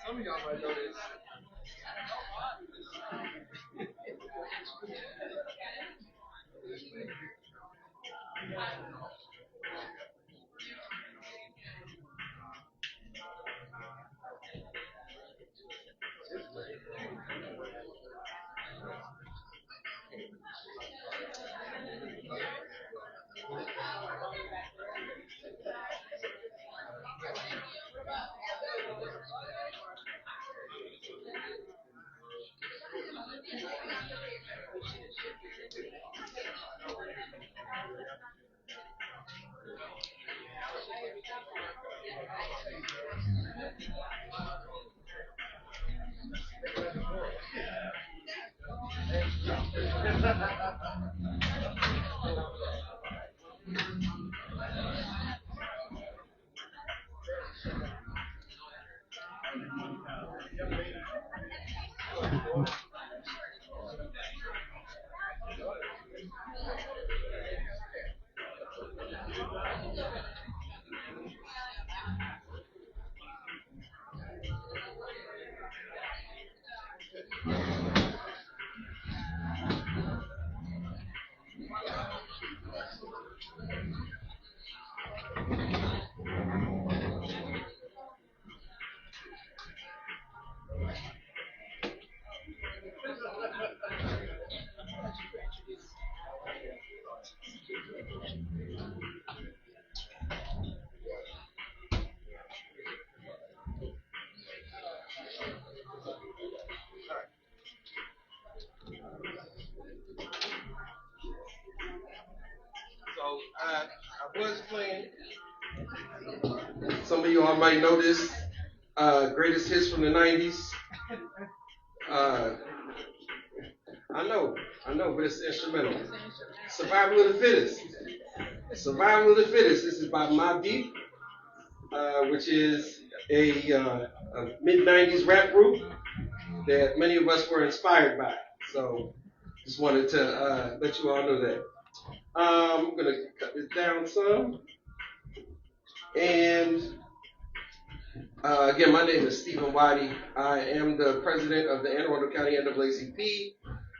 Some of y'all might know this. So I was playing. Some of y'all might know this. Greatest hits from the '90s. Uh, I know, but it's instrumental. Survival of the fittest. Survival of the fittest. This is by Mobb Deep, which is a mid '90s rap group that many of us were inspired by. So just wanted to let you all know that. I'm gonna cut this down some. And again, my name is Stephen Waddy. I am the president of the Arundel County NAACP.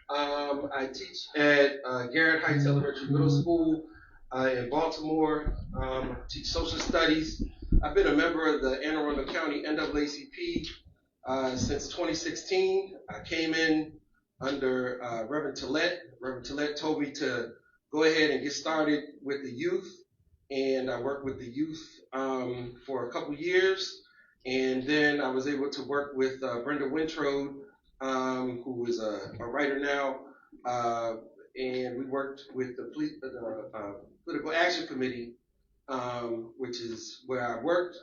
I teach at Garrett Heights Elementary Middle School in Baltimore. Teach social studies. I've been a member of the Anne Arundel County NAACP since 2016. I came in under Reverend Tillett. Reverend Tillett told me to go ahead and get started with the youth, and I worked with the youth for a couple years, and then I was able to work with Brenda Wintrode, who is a writer now, and we worked with the Political Action Committee, which is where I worked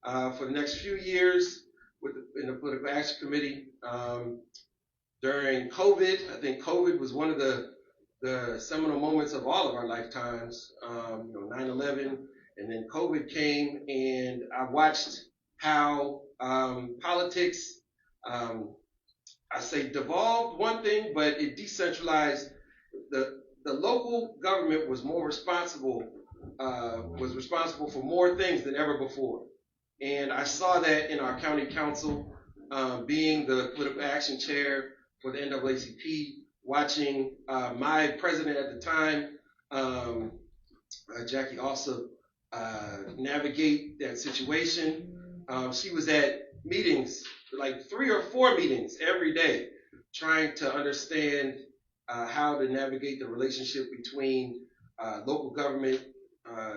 for the next few years in the Political Action Committee. During COVID, I think COVID was one of the seminal moments of all of our lifetimes. 9/11 And then COVID came, and I watched how politics, I say devolved one thing, but it decentralized. The local government was more responsible, was responsible for more things than ever before. And I saw that in our county council, being the political action chair for the NAACP, watching my president at the time, Jackie, also navigate that situation. She was at meetings, like 3 or 4 meetings every day, trying to understand how to navigate the relationship between local government,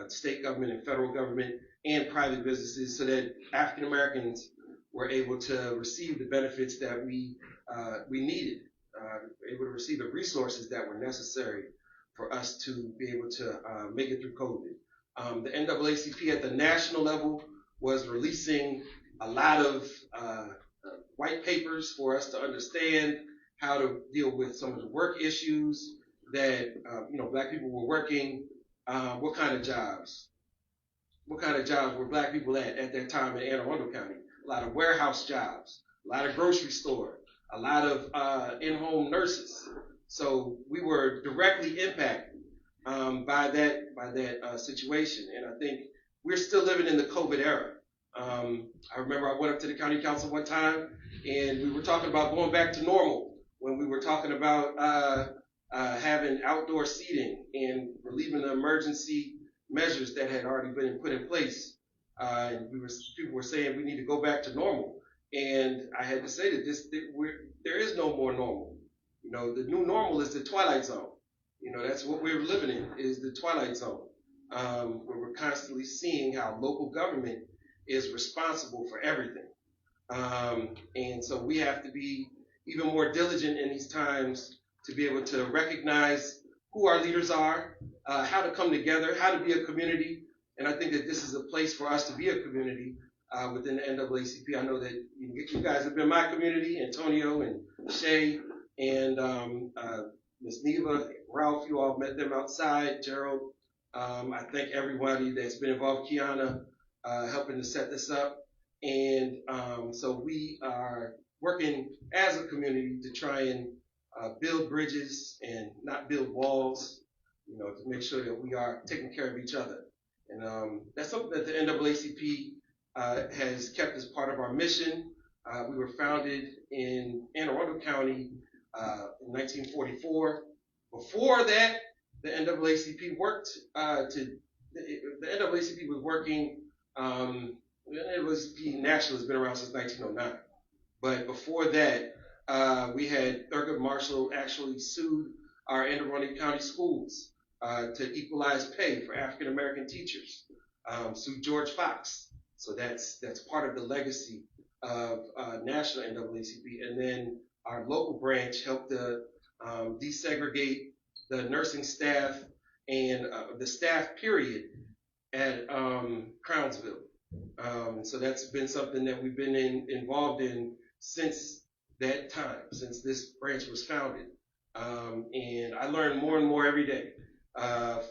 state government, and federal government, and private businesses, so that African Americans were able to receive the benefits that we needed, able to receive the resources that were necessary for us to be able to make it through COVID. The NAACP at the national level was releasing a lot of white papers for us to understand how to deal with some of the work issues that Black people were working. What kind of jobs? What kind of jobs were Black people at that time in Anne Arundel County? A lot of warehouse jobs, a lot of grocery store, a lot of in-home nurses. So we were directly impacted by that situation, and I think we're still living in the COVID era. I remember I went up to the county council one time, and we were talking about going back to normal when we were talking about having outdoor seating and relieving the emergency measures that had already been put in place. And people were saying we need to go back to normal, and I had to say that there is no more normal. The new normal is the twilight zone. That's what we're living in, is the twilight zone, where we're constantly seeing how local government is responsible for everything. And so we have to be even more diligent in these times to be able to recognize who our leaders are, how to come together, how to be a community. And I think that this is a place for us to be a community within the NAACP. I know that you guys have been my community, Antonio and Shay and Ms. Neva, Ralph, you all met them outside, Gerald. I thank everybody that's been involved, Kiana, helping to set this up. And so we are working as a community to try and build bridges and not build walls, to make sure that we are taking care of each other. And that's something that the NAACP has kept as part of our mission. We were founded in Anne Arundel County in 1944. Before that, the NAACP the NAACP was working. The NAACP National has been around since 1909. But before that, we had Thurgood Marshall actually sued our Anne Arundel County schools to equalize pay for African American teachers. Sued George Fox. So that's part of the legacy of national NAACP. And then our local branch helped to desegregate the nursing staff and the staff period at Crownsville. So that's been something that we've been involved in since that time, since this branch was founded. And I learn more and more every day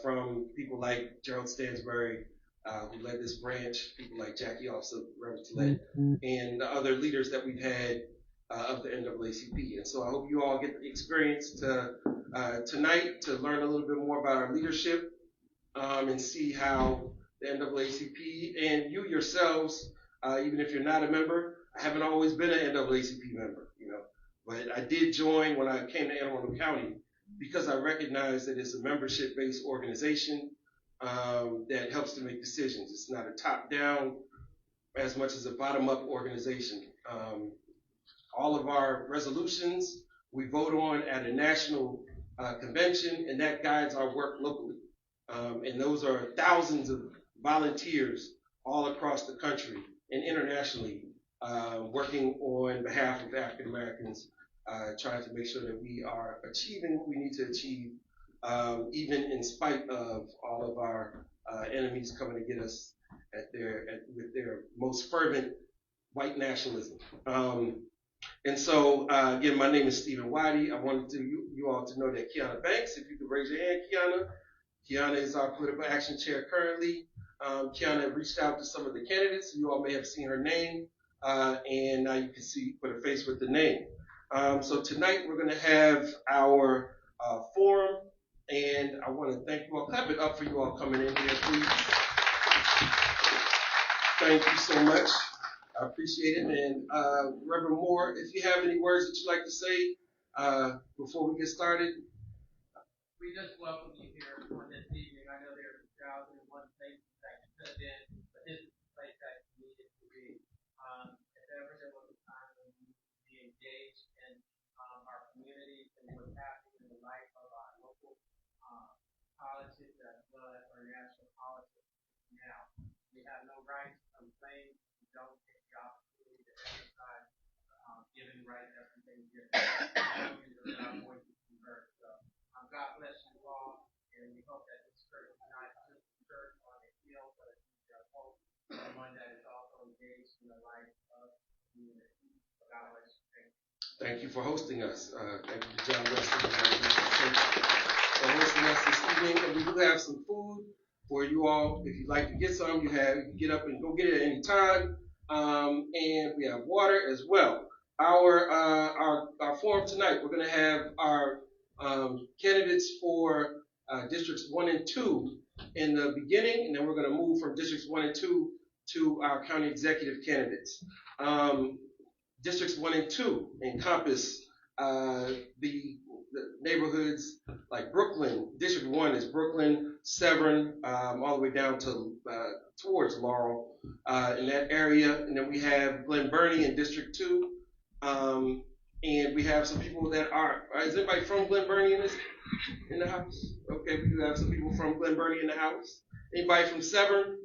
from people like Gerald Stansbury, who led this branch, people like Jackie, also Reverend Tillett, and the other leaders that we've had of the NAACP. And so I hope you all get the experience tonight to learn a little bit more about our leadership and see how the NAACP and you yourselves, even if you're not a member, I haven't always been an NAACP member, but I did join when I came to Anne Arundel County because I recognize that it's a membership-based organization that helps to make decisions. It's not a top-down as much as a bottom-up organization. All of our resolutions we vote on at a national convention, and that guides our work locally. And those are thousands of volunteers all across the country and internationally working on behalf of African Americans, trying to make sure that we are achieving what we need to achieve, even in spite of all of our enemies coming to get us with their most fervent white nationalism. And so, again, my name is Stephen Whitey. I wanted you all to know that Kiana Banks, if you could raise your hand, Kiana is our political action chair currently. Kiana reached out to some of the candidates. You all may have seen her name, and now you can see put a face with the name. So tonight we're going to have our forum, and I want to thank you all. Clap it up for you all coming in here, please. Thank you so much. I appreciate it. And Reverend Moore, if you have any words that you'd like to say before we get started. We just welcome you here on this evening. I know there's 1,001 places that you could have been, but this is the place that you needed to be. If ever there was a time when we need to be engaged in our communities and what's happening in the life of our local politics as well as our national politics now. We have no right to complain. We don't get the opportunity to exercise given rights that we've been given. Our voices be heard. So, God bless you all, and we hope that this church is not just a church on a hill, but it's a hope, and one that is also engaged in the life of the community. So God bless you. Thank you for hosting us. Thank you to John Wesley for hosting us this evening. And we do have some food for you all. If you'd like to get some, you can get up and go get it at any time. And we have water as well. Our forum tonight, we're going to have our candidates for districts 1 and 2 in the beginning, and then we're going to move from districts 1 and 2 to our county executive candidates. Districts 1 and 2 encompass the neighborhoods like Brooklyn. District 1 is Brooklyn, Severn, all the way down to towards Laurel in that area, and then we have Glen Burnie in District 2. And we have some people that are, is anybody from Glen Burnie in the house? Okay, we do have some people from Glen Burnie in the house. Anybody from Severn?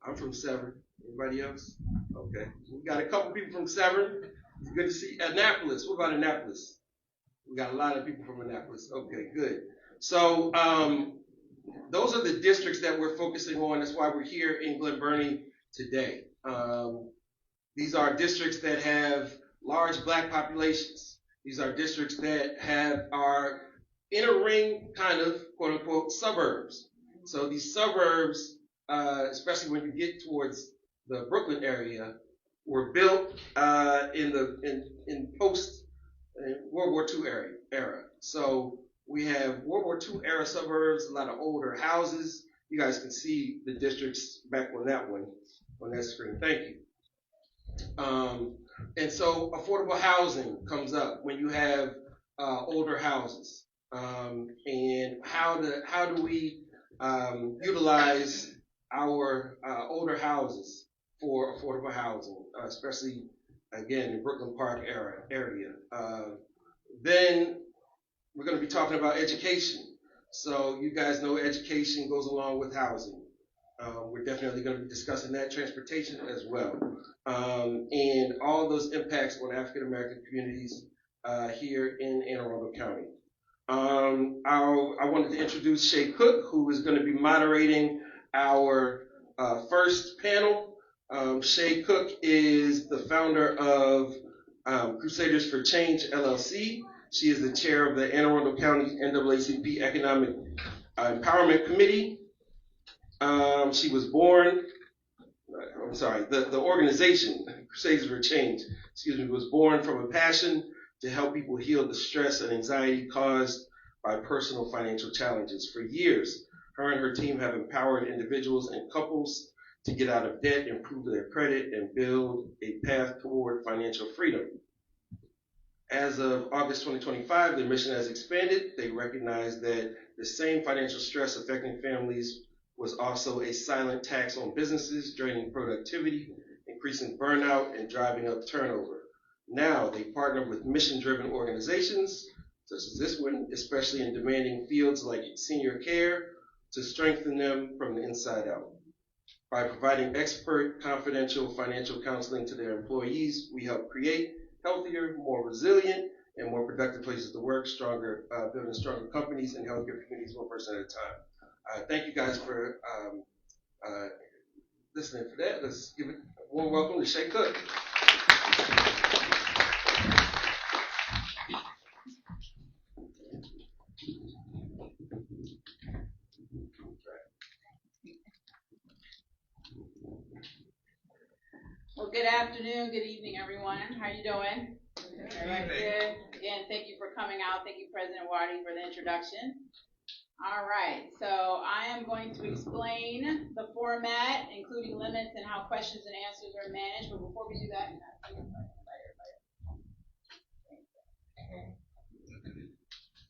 I'm from Severn. Anybody else? Okay. We got a couple people from Severn. It's good to see. Annapolis. What about Annapolis? We got a lot of people from Annapolis. Okay, good. So those are the districts that we're focusing on. That's why we're here in Glen Burnie today. These are districts that have large black populations. These are districts that are inner ring kind of quote unquote suburbs. So these suburbs, especially when you get towards the Brooklyn area, were built in post World War II era. So we have World War II era suburbs, a lot of older houses. You guys can see the districts back on that screen. Thank you. And so affordable housing comes up when you have older houses. And how do we utilize our older houses for affordable housing, especially, again, in Brooklyn Park area. Then we're going to be talking about education. So you guys know education goes along with housing. We're definitely going to be discussing that, transportation as well, and all those impacts on African American communities here in Anne Arundel County. I wanted to introduce Shay Cook, who is going to be moderating our first panel. Shay Cook is the founder of Crusaders for Change, LLC. She is the chair of the Anne Arundel County NAACP Economic Empowerment Committee. She was born, the organization, Crusaders for Change, was born from a passion to help people heal the stress and anxiety caused by personal financial challenges. For years, her and her team have empowered individuals and couples to get out of debt, improve their credit, and build a path toward financial freedom. As of August 2025, their mission has expanded. They recognize that the same financial stress affecting families was also a silent tax on businesses, draining productivity, increasing burnout, and driving up turnover. Now they partner with mission-driven organizations, such as this one, especially in demanding fields like senior care, to strengthen them from the inside out. By providing expert, confidential financial counseling to their employees, we help create healthier, more resilient, and more productive places to work, building stronger companies and healthcare communities one person at a time. Thank you guys for listening for that. Let's give a warm welcome to Shay Cook. Good afternoon, good evening, everyone. How you doing? Everybody good? Again, thank you for coming out. Thank you, President Wadi, for the introduction. All right, so I am going to explain the format, including limits and how questions and answers are managed. But before we do that,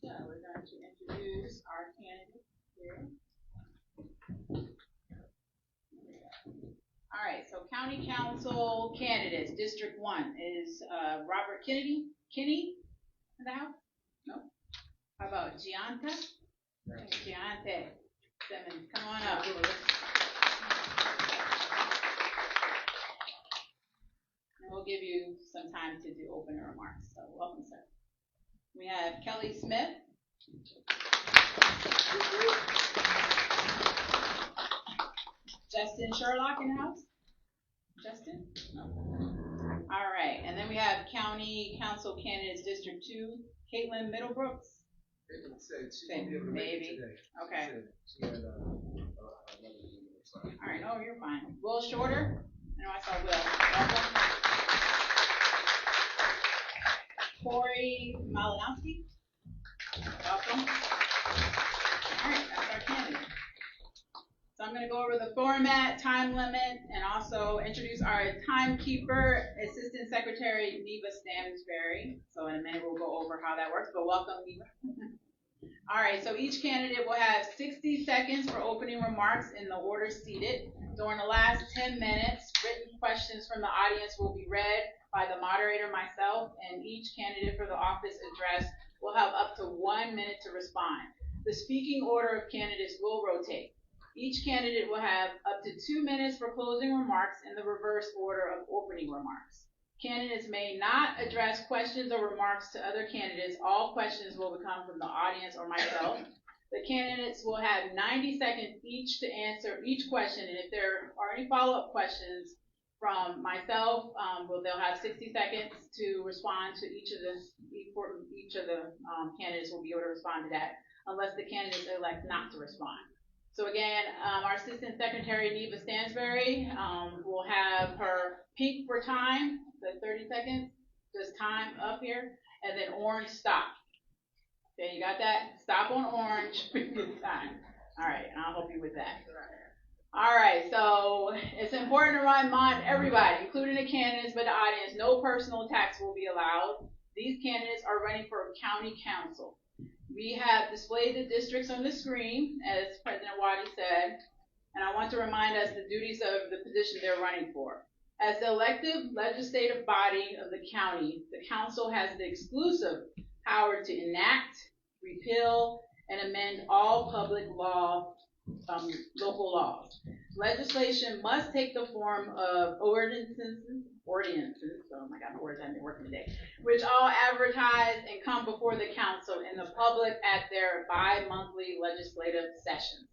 so we're going to introduce our candidates here. All right, so County Council candidates, District 1 is Robert Kinney in the house? No? How about Gianta? Giante Simmons, come on up. And we'll give you some time to do opening remarks, so welcome, sir. We have Kelly Smith. Justin Sherlock in the house? Justin? No. All right, and then we have County Council candidates, District 2, Caitlin Middlebrooks. Caitlin said she won't be able to make it today. Okay. She had another All right, no, you're fine. Will Shorter? I know I saw Will. Welcome. Corey Malinowski. Welcome. All right, that's our candidate. So I'm going to go over the format, time limit, and also introduce our timekeeper, Assistant Secretary Neva Stansberry. So in a minute we'll go over how that works, but welcome, Neva. All right, so each candidate will have 60 seconds for opening remarks in the order seated. During the last 10 minutes, written questions from the audience will be read by the moderator, myself, and each candidate for the office address will have up to 1 minute to respond. The speaking order of candidates will rotate. Each candidate will have up to 2 minutes for closing remarks in the reverse order of opening remarks. Candidates may not address questions or remarks to other candidates. All questions will come from the audience or myself. The candidates will have 90 seconds each to answer each question, and if there are any follow-up questions from myself, they'll have 60 seconds to respond to each of the candidates will be able to respond to that, unless the candidates elect not to respond. So again, our Assistant Secretary, Neva Stansberry, will have her pink for time, the 30 seconds, just time up here, and then orange stop. Okay, you got that? Stop on orange, time. All right, and I'll help you with that. All right, so it's important to remind everybody, including the candidates, but the audience, no personal attacks will be allowed. These candidates are running for county council. We have displayed the districts on the screen, as President Wadi said, and I want to remind us the duties of the position they're running for. As the elected legislative body of the county, the council has the exclusive power to enact, repeal, and amend all public law, local laws. Legislation must take the form of ordinances, oh my God, my words haven't been working today, which all advertise and come before the council and the public at their bi-monthly legislative sessions.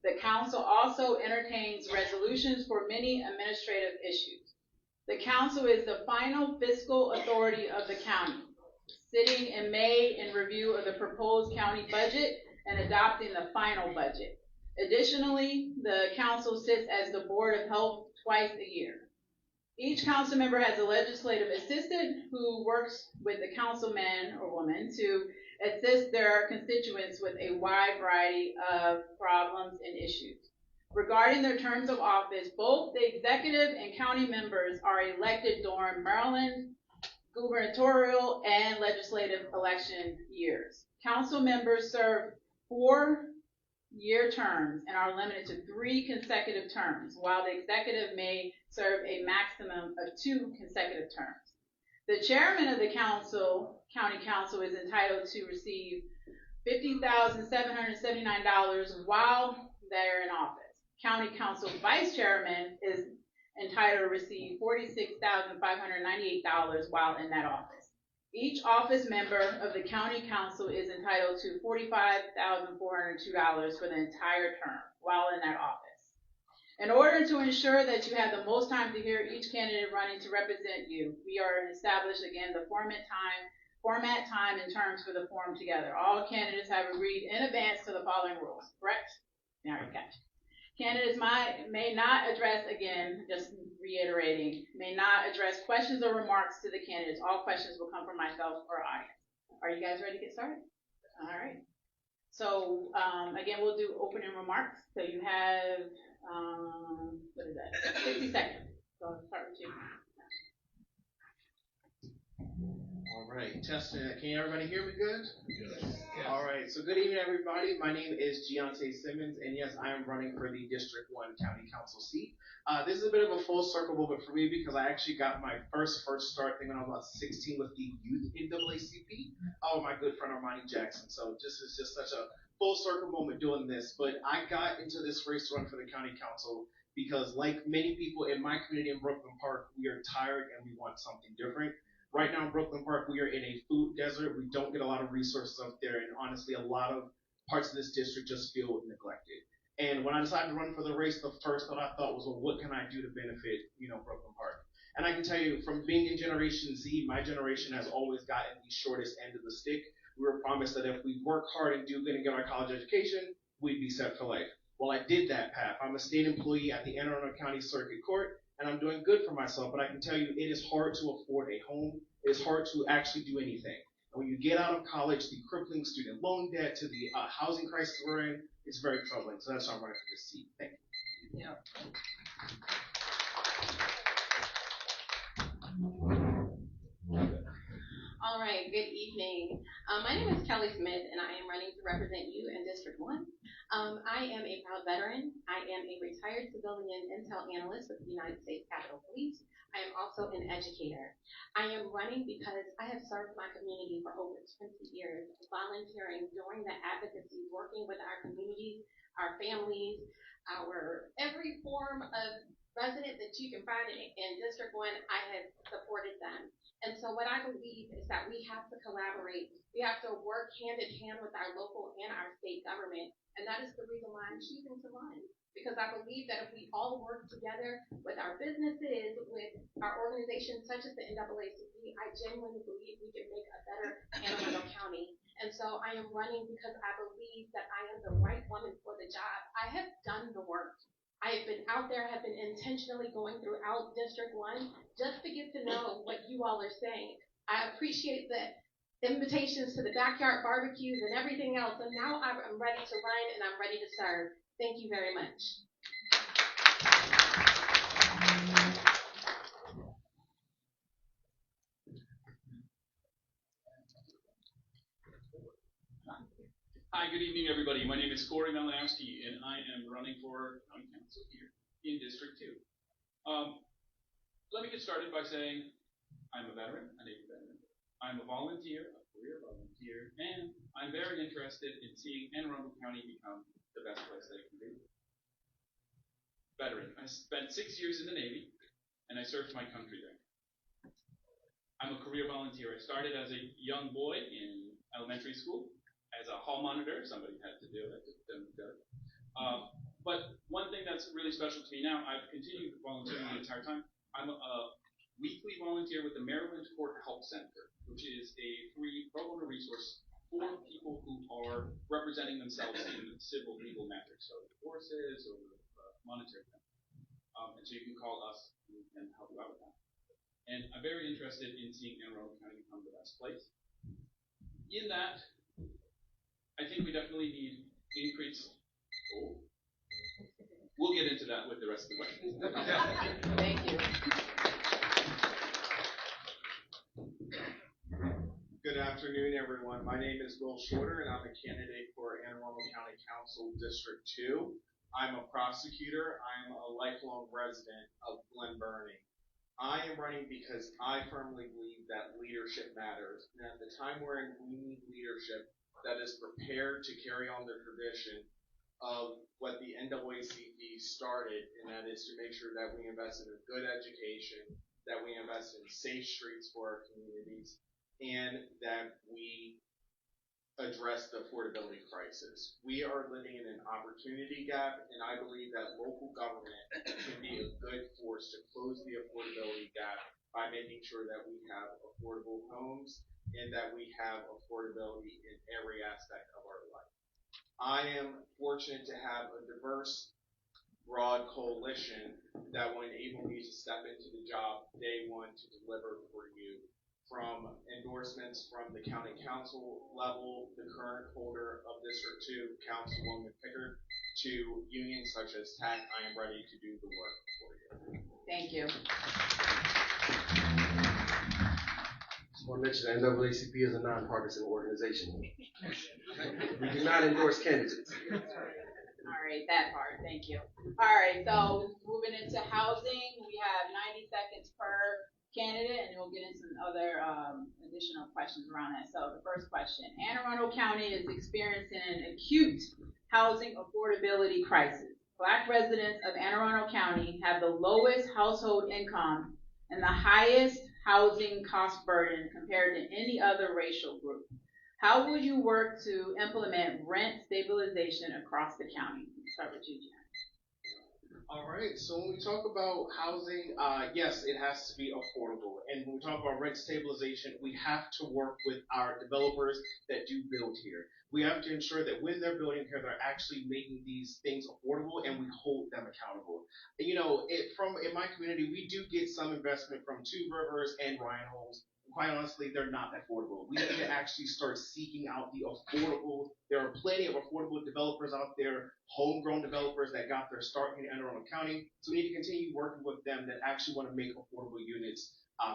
The council also entertains resolutions for many administrative issues. The council is the final fiscal authority of the county, sitting in May in review of the proposed county budget and adopting the final budget. Additionally, the council sits as the Board of Health twice a year. Each council member has a legislative assistant who works with the councilman or woman to assist their constituents with a wide variety of problems and issues. Regarding their terms of office, both the executive and county members are elected during Maryland gubernatorial and legislative election years. Council members serve 4-year terms and are limited to 3 consecutive terms, while the executive may serve a maximum of 2 consecutive terms. The chairman of the county council is entitled to receive $50,779 while they're in office. County council vice chairman is entitled to receive $46,598 while in that office. Each office member of the county council is entitled to $45,402 for the entire term while in that office. In order to ensure that you have the most time to hear each candidate running to represent you, we are established again the format, time, and terms for the forum together. All candidates have agreed in advance to the following rules, correct? Now you got it. Candidates may not address, again, just reiterating, may not address questions or remarks to the candidates. All questions will come from myself or audience. Are you guys ready to get started? All right. So, again, we'll do opening remarks. So you have, what is that, 60 seconds. So I'll start with you. All right, testing. Can everybody hear me good? Yes. All right, so good evening, everybody. My name is Giante Simmons, and yes, I am running for the District 1 County Council seat. This is a bit of a full circle moment for me because I actually got my first start thing when I was about 16 with the youth NAACP. Oh, my good friend Armani Jackson. So this is just such a full circle moment doing this. But I got into this race to run for the county council because, like many people in my community in Brooklyn Park, we are tired and we want something different. Right now in Brooklyn Park, we are in a food desert. We don't get a lot of resources up there, and honestly, a lot of parts of this district just feel neglected. And when I decided to run for the race, the first thought I thought was, well, what can I do to benefit, Brooklyn Park? And I can tell you, from being in Generation Z, my generation has always gotten the shortest end of the stick. We were promised that if we work hard and do good and get our college education, we'd be set for life. Well, I did that path. I'm a state employee at the Arundel County Circuit Court, and I'm doing good for myself, but I can tell you it is hard to afford a home. It is hard to actually do anything. And when you get out of college, the crippling student loan debt to the housing crisis we're in, it's very troubling. So that's why I'm running for this seat. Thank you. Yeah. All right, good evening. My name is Kelly Smith, and I am running to represent you in District 1. I am a proud veteran. I am a retired civilian intel analyst with the United States Capitol Police. I am also an educator. I am running because I have served my community for over 20 years, volunteering, doing the advocacy, working with our communities, our families, our every form of resident that you can find in District 1, I have supported them. And so what I believe is that we have to collaborate. We have to work hand in hand with our local and our state government. And that is the reason why I'm choosing to run. Because I believe that if we all work together with our businesses, with our organizations such as the NAACP, I genuinely believe we can make a better Anne Arundel County. And so I am running because I believe that I am the right woman for the job. I have done the work. I have been out there, have been intentionally going throughout District 1 just to get to know what you all are saying. I appreciate the invitations to the backyard barbecues and everything else, and now I'm ready to run and I'm ready to serve. Thank you very much. Hi, good evening, everybody. My name is Corey Malinowski, and I am running for county council here in District 2. Let me get started by saying I'm a veteran, a Navy veteran. I'm a volunteer, a career volunteer, and I'm very interested in seeing Anne Arundel County become the best place that it can be. Veteran. I spent 6 years in the Navy, and I served my country there. I'm a career volunteer. I started as a young boy in elementary school as a hall monitor. Somebody had to do it. But one thing that's really special to me now, I've continued volunteering the entire time. I'm a weekly volunteer with the Maryland Court Help Center, which is a free pro bono resource for people who are representing themselves in civil legal matters, so divorces or monetary things. And so you can call us and we can help you out with that. And I'm very interested in seeing Anne Arundel County become the best place. In that, I think we definitely need increased. We'll get into that with the rest of the questions. Thank you. Good afternoon, everyone. My name is Will Shorter, and I'm a candidate for Anne Arundel County Council District 2. I'm a prosecutor. I'm a lifelong resident of Glen, Burnie. I am running because I firmly believe that leadership matters. And at the time we're in, we need leadership that is prepared to carry on the tradition of what the NAACP started, and that is to make sure that we invest in a good education, that we invest in safe streets for our communities, and that we address the affordability crisis. We are living in an opportunity gap, and I believe that local government can be a good force to close the affordability gap by making sure that we have affordable homes and that we have affordability in every aspect of our life. I am fortunate to have a diverse broad coalition that will enable me to step into the job day one to deliver for you. From endorsements from the county council level, the current holder of District 2, Councilwoman Pickard, to unions such as TAC, I am ready to do the work for you. Thank you. Just want to mention that NAACP is a nonpartisan organization. We do not endorse candidates. All right, that part, thank you. All right, so moving into housing, we have 90 seconds per candidate, and we'll get into some other additional questions around that. So the first question, Anne Arundel County is experiencing an acute housing affordability crisis. Black residents of Anne Arundel County have the lowest household income and the highest housing cost burden compared to any other racial group. How will you work to implement rent stabilization across the county? Start with you, Jen. All right, so when we talk about housing, yes, it has to be affordable. And when we talk about rent stabilization, we have to work with our developers that do build here. We have to ensure that when they're building here, they're actually making these things affordable, and we hold them accountable. You know, in my community, we do get some investment from Two Rivers and Ryan Homes. Quite honestly, they're not affordable. We need to actually start seeking out the affordable. There are plenty of affordable developers out there, homegrown developers that got their start in Anne Arundel County. So we need to continue working with them that actually want to make affordable units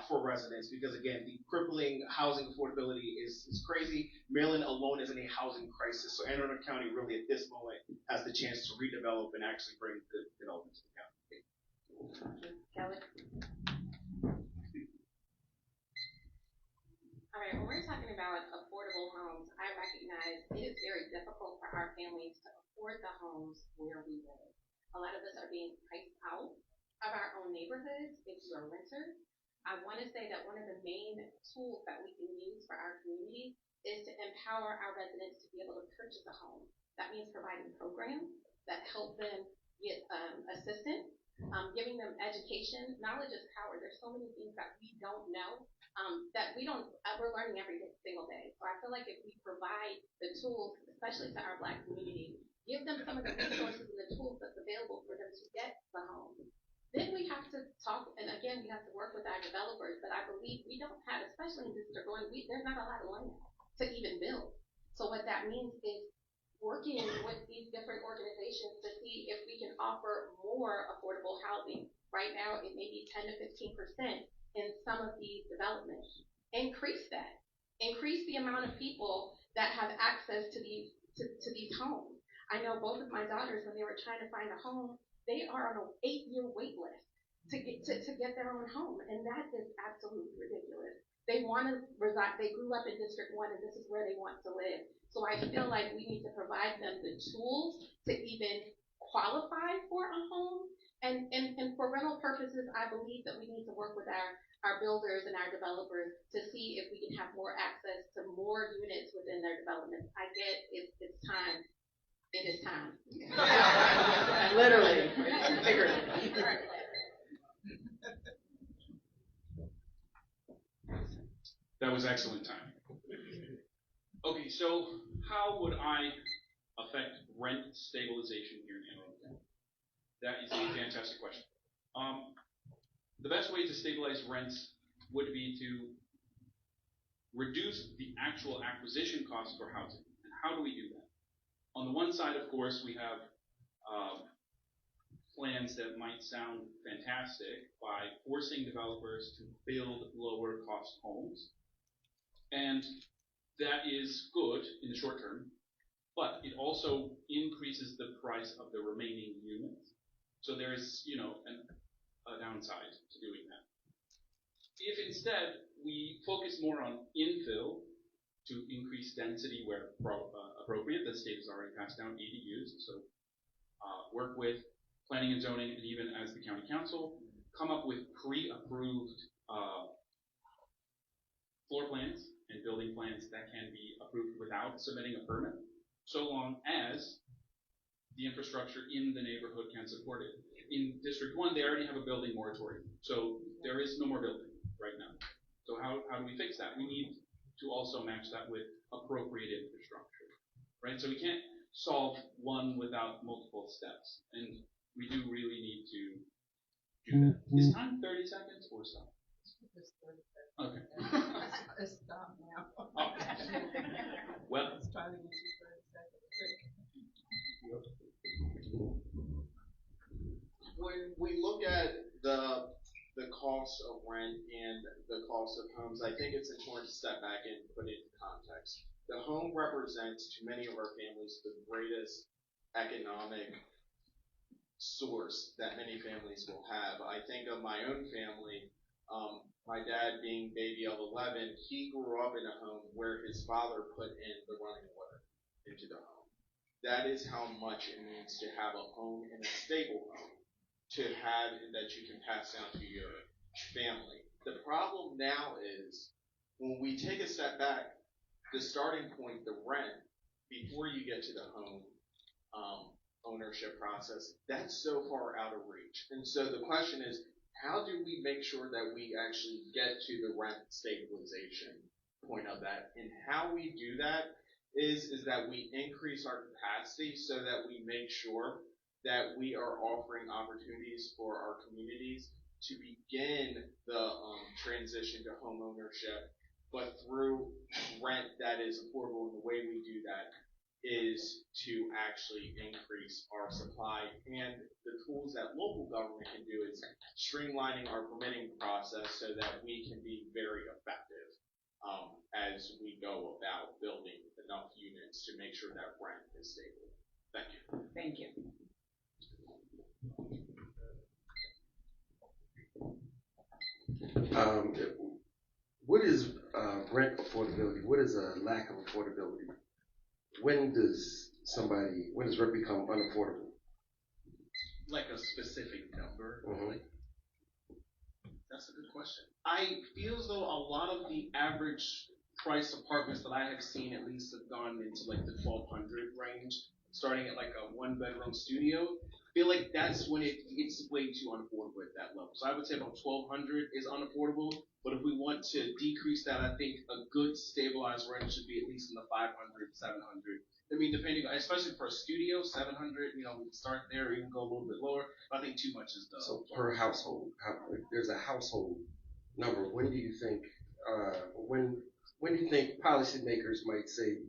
for residents, because again, the crippling housing affordability is crazy. Maryland alone is in a housing crisis. So Anne Arundel County really at this moment has the chance to redevelop and actually bring good development to the county. Kelly? All right, when we're talking about affordable homes, I recognize it is very difficult for our families to afford the homes where we live. A lot of us are being priced out of our own neighborhoods if you are renters. I want to say that one of the main tools that we can use for our community is to empower our residents to be able to purchase a home. That means providing programs that help them get assistance, giving them education. Knowledge is power. There's so many things that we don't know. We're learning every single day. So I feel like if we provide the tools, especially to our Black community, give them some of the resources and the tools that's available for them to get the home. Then we have to talk, and again, we have to work with our developers, but I believe we don't have, especially in District 1, there's not a lot of land to even build. So what that means is working with these different organizations to see if we can offer more affordable housing. Right now, it may be 10 to 15% in some of these developments. Increase that. Increase the amount of people that have access to these homes. I know both of my daughters, when they were trying to find a home, they are on an 8-year wait list to get their own home, and that is absolutely ridiculous. They want to reside. They grew up in District 1, and this is where they want to live. So I feel like we need to provide them the tools to even qualify for a home. And for rental purposes, I believe that we need to work with our builders and our developers to see if we can have more access to more units within their developments. I get it's time. It is time. Literally, figuratively. That was excellent time. Okay, so how would I affect rent stabilization here in Anne Arundel County? That is a fantastic question. The best way to stabilize rents would be to reduce the actual acquisition cost for housing. And how do we do that? On the one side, of course, we have plans that might sound fantastic by forcing developers to build lower cost homes. And that is good in the short term, but it also increases the price of the remaining units. So there's, a downside to doing that. If instead we focus more on infill to increase density where appropriate, the state has already passed down ADUs, so work with planning and zoning, and even as the county council, come up with pre-approved floor plans and building plans that can be approved without submitting a permit, so long as the infrastructure in the neighborhood can support it. In District 1, they already have a building moratorium, so there is no more building right now. So how do we fix that? We need to also match that with appropriate infrastructure, right? So we can't solve one without multiple steps. And we do really need to do that. Is time 30 seconds or stop? It's 30 seconds. Okay. It's stop now. Oh. Well, Let's try to get you 30 seconds. When we look at the cost of rent and the cost of homes, I think it's important to step back and put it into context. The home represents to many of our families the greatest economic source that many families will have. I think of my own family. My dad being baby of 11, he grew up in a home where his father put in the running water into the home. That is how much it means to have a home and a stable home, to have that you can pass down to your family. The problem now is when we take a step back, the starting point, the rent, before you get to the home ownership process, that's so far out of reach. And so the question is, how do we make sure that we actually get to the rent stabilization point of that? And how we do that is that we increase our capacity so that we make sure that we are offering opportunities for our communities to begin the transition to home ownership, but through rent that is affordable. And the way we do that is to actually increase our supply. And the tools that local government can do is streamlining our permitting process so that we can be very effective as we go about building enough units to make sure that rent is stable. Thank you. Thank you. What is rent affordability? What is a lack of affordability? When does rent become unaffordable? Like a specific number? Mm-hmm. That's a good question. I feel as though a lot of the average price apartments that I have seen at least have gone into like the 1,200 range, starting at like a 1-bedroom studio. I feel like that's when it's way too unaffordable at that level. So I would say about 1,200 is unaffordable. But if we want to decrease that, I think a good stabilized rent should be at least in the 500, 700. I mean, depending on, especially for a studio, 700, we can start there or even go a little bit lower. But I think too much is done. So per household, there's a household number. When do you think policymakers might say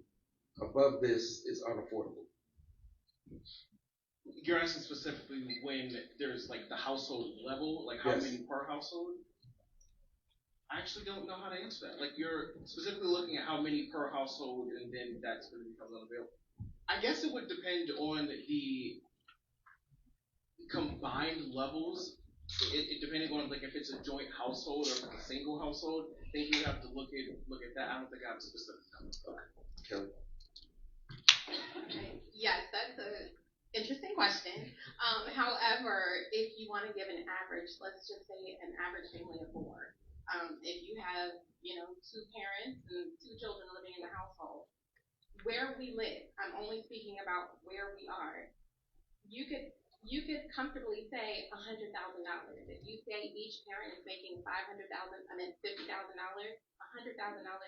above this is unaffordable? You're asking specifically when there's like the household level, like how Yes. many per household? I actually don't know how to answer that. Like you're specifically looking at how many per household, and then that's going to become unavailable. I guess it would depend on the combined levels. It depending on like if it's a joint household or if it's a single household. I think you would have to look at that. I don't think I have a specific number. Kelly? Okay. Yes, that's an interesting question. However, if you want to give an average, let's just say an average family of 4. If you have, 2 parents and 2 children living in the household, where we live, I'm only speaking about where we are, you could comfortably say $100,000. If you say each parent is making $50,000, $100,000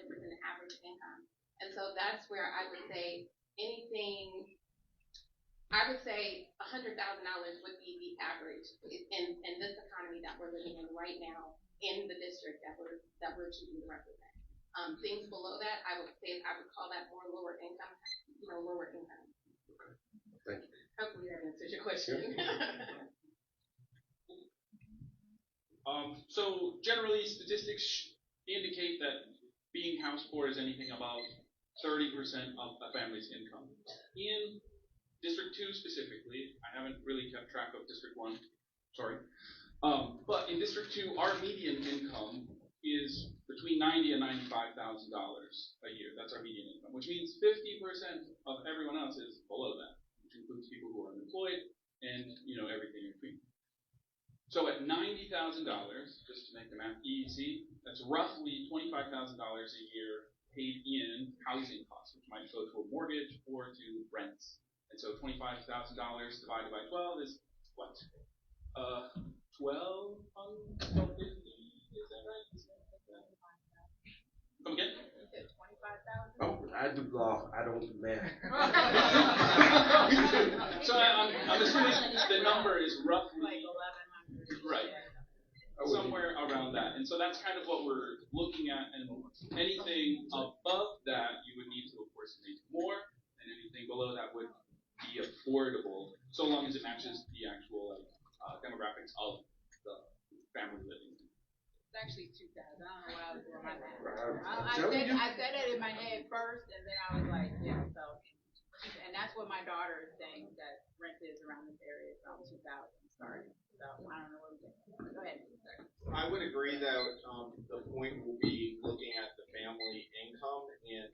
is an average income. And so that's where I would say $100,000 would be the average in this economy that we're living in right now in the district that we're choosing to represent. Things below that, I would call that more lower income. Okay. Thank you. Hopefully that answers your question. So generally, statistics indicate that being house poor is anything about 30% of a family's income. In District 2 specifically, I haven't really kept track of District 1, sorry. But in District 2, our median income is between $90,000 and $95,000 a year. That's our median income, which means 50% of everyone else is below that, which includes people who are unemployed and everything in between. So at $90,000, just to make the math easy, that's roughly $25,000 a year paid in housing costs, which might go to a mortgage or to rents. And so $25,000 divided by 12 is what? 1,250? Is that right? Come again? You said 25,000? Oh, I I do law. I don't do math. So I'm assuming the number is roughly Like 1,100. right, somewhere around that. And so that's kind of what we're looking at. And anything above that, you would need to, of course, make more, and anything below that would be affordable, so long as it matches the actual demographics of the family living. It's actually 2,000. I don't know what I was doing my math. I I said it in my head first, and then I was like, yeah, so. And that's what my daughter is saying, that rent is around this area, it's around 2,000 starting. So I don't know what we're doing. Go ahead. I would agree that the point will be looking at the family income, and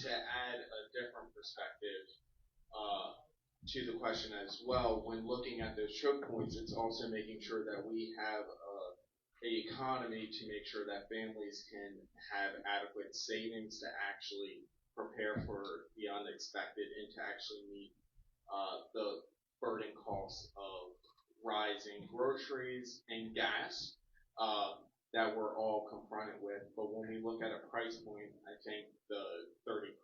to add a different perspective to the question as well, when looking at those choke points, it's also making sure that we have a economy to make sure that families can have adequate savings to actually prepare for the unexpected and to actually meet the burden costs of rising groceries and gas that we're all confronted with. But when we look at a price point, I think the 30%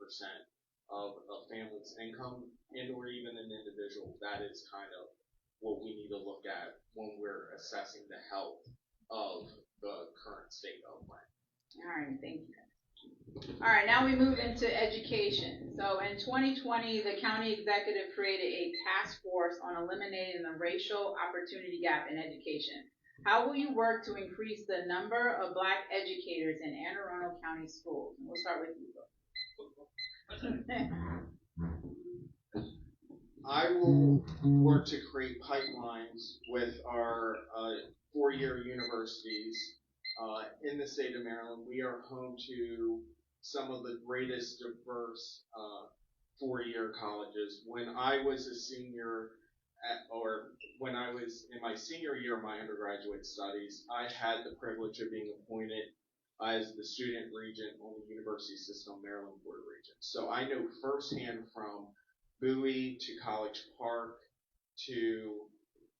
of a family's income and or even an individual, that is kind of what we need to look at when we're assessing the health of the current state of Glen. All right, thank you. All right, now we move into education. So in 2020, the county executive created a task force on eliminating the racial opportunity gap in education. How will you work to increase the number of Black educators in Anne Arundel County schools? And we'll start with you, I will work to create pipelines with our four-year universities in the state of Maryland. We are home to some of the greatest diverse four-year colleges. When I was a senior, when I was in my senior year of my undergraduate studies, I had the privilege of being appointed as the student regent on the University System Maryland Board of Regents. So I know firsthand from Bowie to College Park to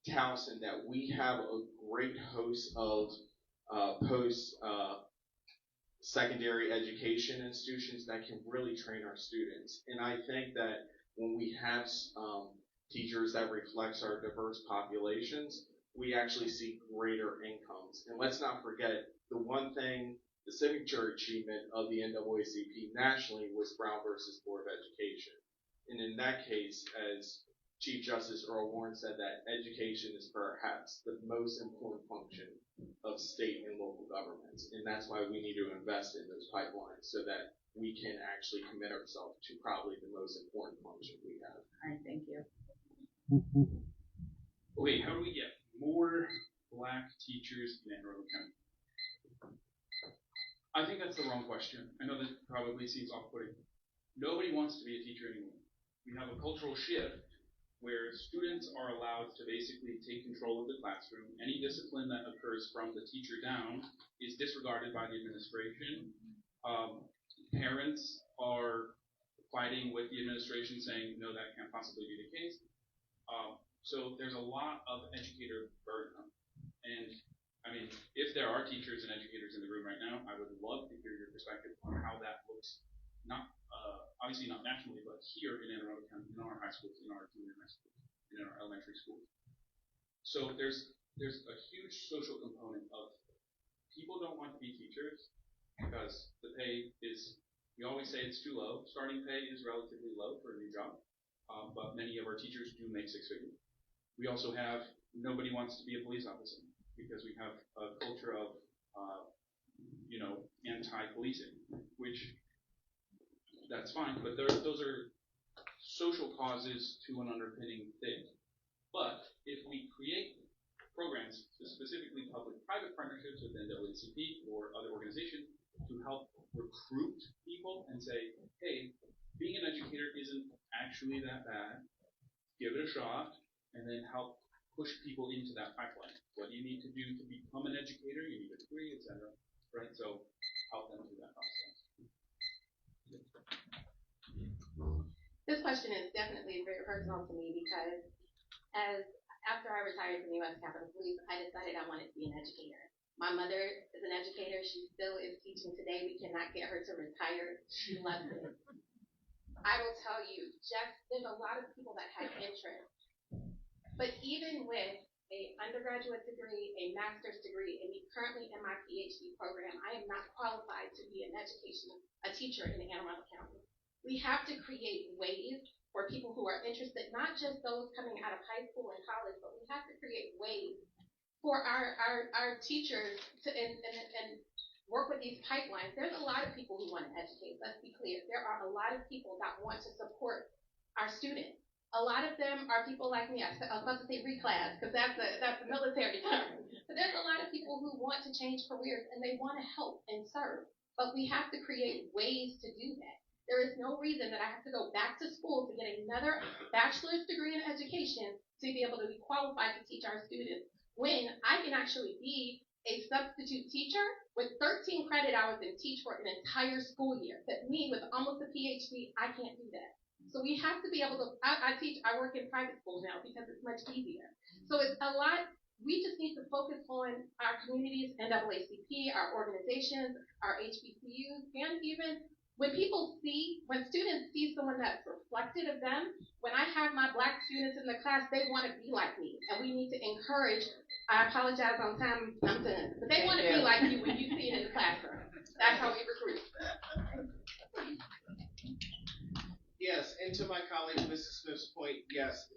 Towson that we have a great host of post-secondary education institutions that can really train our students. And I think that when we have teachers that reflects our diverse populations, we actually see greater incomes. And let's not forget, the one thing, the signature achievement of the NAACP nationally was Brown versus Board of Education. And in that case, as Chief Justice Earl Warren said, that education is perhaps the most important function of state and local governments. And that's why we need to invest in those pipelines so that we can actually commit ourselves to probably the most important function we have. All right, thank you. Okay, how do we get more Black teachers in Anne Arundel County? I think that's the wrong question. I know that probably seems off-putting. Nobody wants to be a teacher anymore. We have a cultural shift where students are allowed to basically take control of the classroom. Any discipline that occurs from the teacher down is disregarded by the administration. Parents are fighting with the administration saying, no, that can't possibly be the case. So there's a lot of educator burden. And I mean, if there are teachers and educators in the room right now, I would love to hear your perspective on how that looks, not obviously not nationally, but here in Anne Arundel County, in our high schools, in our junior high schools, in our elementary schools. So there's a huge social component of people don't want to be teachers because the pay is, we always say it's too low. Starting pay is relatively low for a new job, but many of our teachers do make six figures. We also have, nobody wants to be a police officer because we have a culture of, anti-policing, which that's fine, but those are social causes to an underpinning thing. But if we create programs, specifically public-private partnerships with NAACP or other organizations, to help recruit people and say, hey, being an educator isn't actually that bad, give it a shot, and then help push people into that pipeline. What do you need to do to become an educator? You need a degree, etc. Right? So help them through that process. This question is definitely very personal to me because after I retired from the U.S. Capitol Police, I decided I wanted to be an educator. My mother is an educator. She still is teaching today. We cannot get her to retire. She loves it. I will tell you, there's a lot of people that have interest. But even with an undergraduate degree, a master's degree, and me currently in my PhD program, I am not qualified to be a teacher in Anne Arundel County. We have to create ways for people who are interested, not just those coming out of high school and college, but we have to create ways for our teachers to and work with these pipelines. There's a lot of people who want to educate. Let's be clear. There are a lot of people that want to support our students. A lot of them are people like me. I was about to say reclass because that's the military term. But there's a lot of people who want to change careers and they want to help and serve. But we have to create ways to do that. There is no reason that I have to go back to school to get another bachelor's degree in education to be able to be qualified to teach our students, when I can actually be a substitute teacher with 13 credit hours and teach for an entire school year. But me, with almost a PhD, I can't do that. So we have to be able to, I work in private schools now because it's much easier. So it's a lot, we just need to focus on our communities, NAACP, our organizations, our HBCUs, and even when students see someone that's reflected of them, when I have my Black students in the class, they want to be like me. And we need to encourage, I apologize on time, I'm done, but they want to be like you when you see it in the classroom. That's how we recruit. Yes, and to my colleague, Mrs. Smith's point, yes,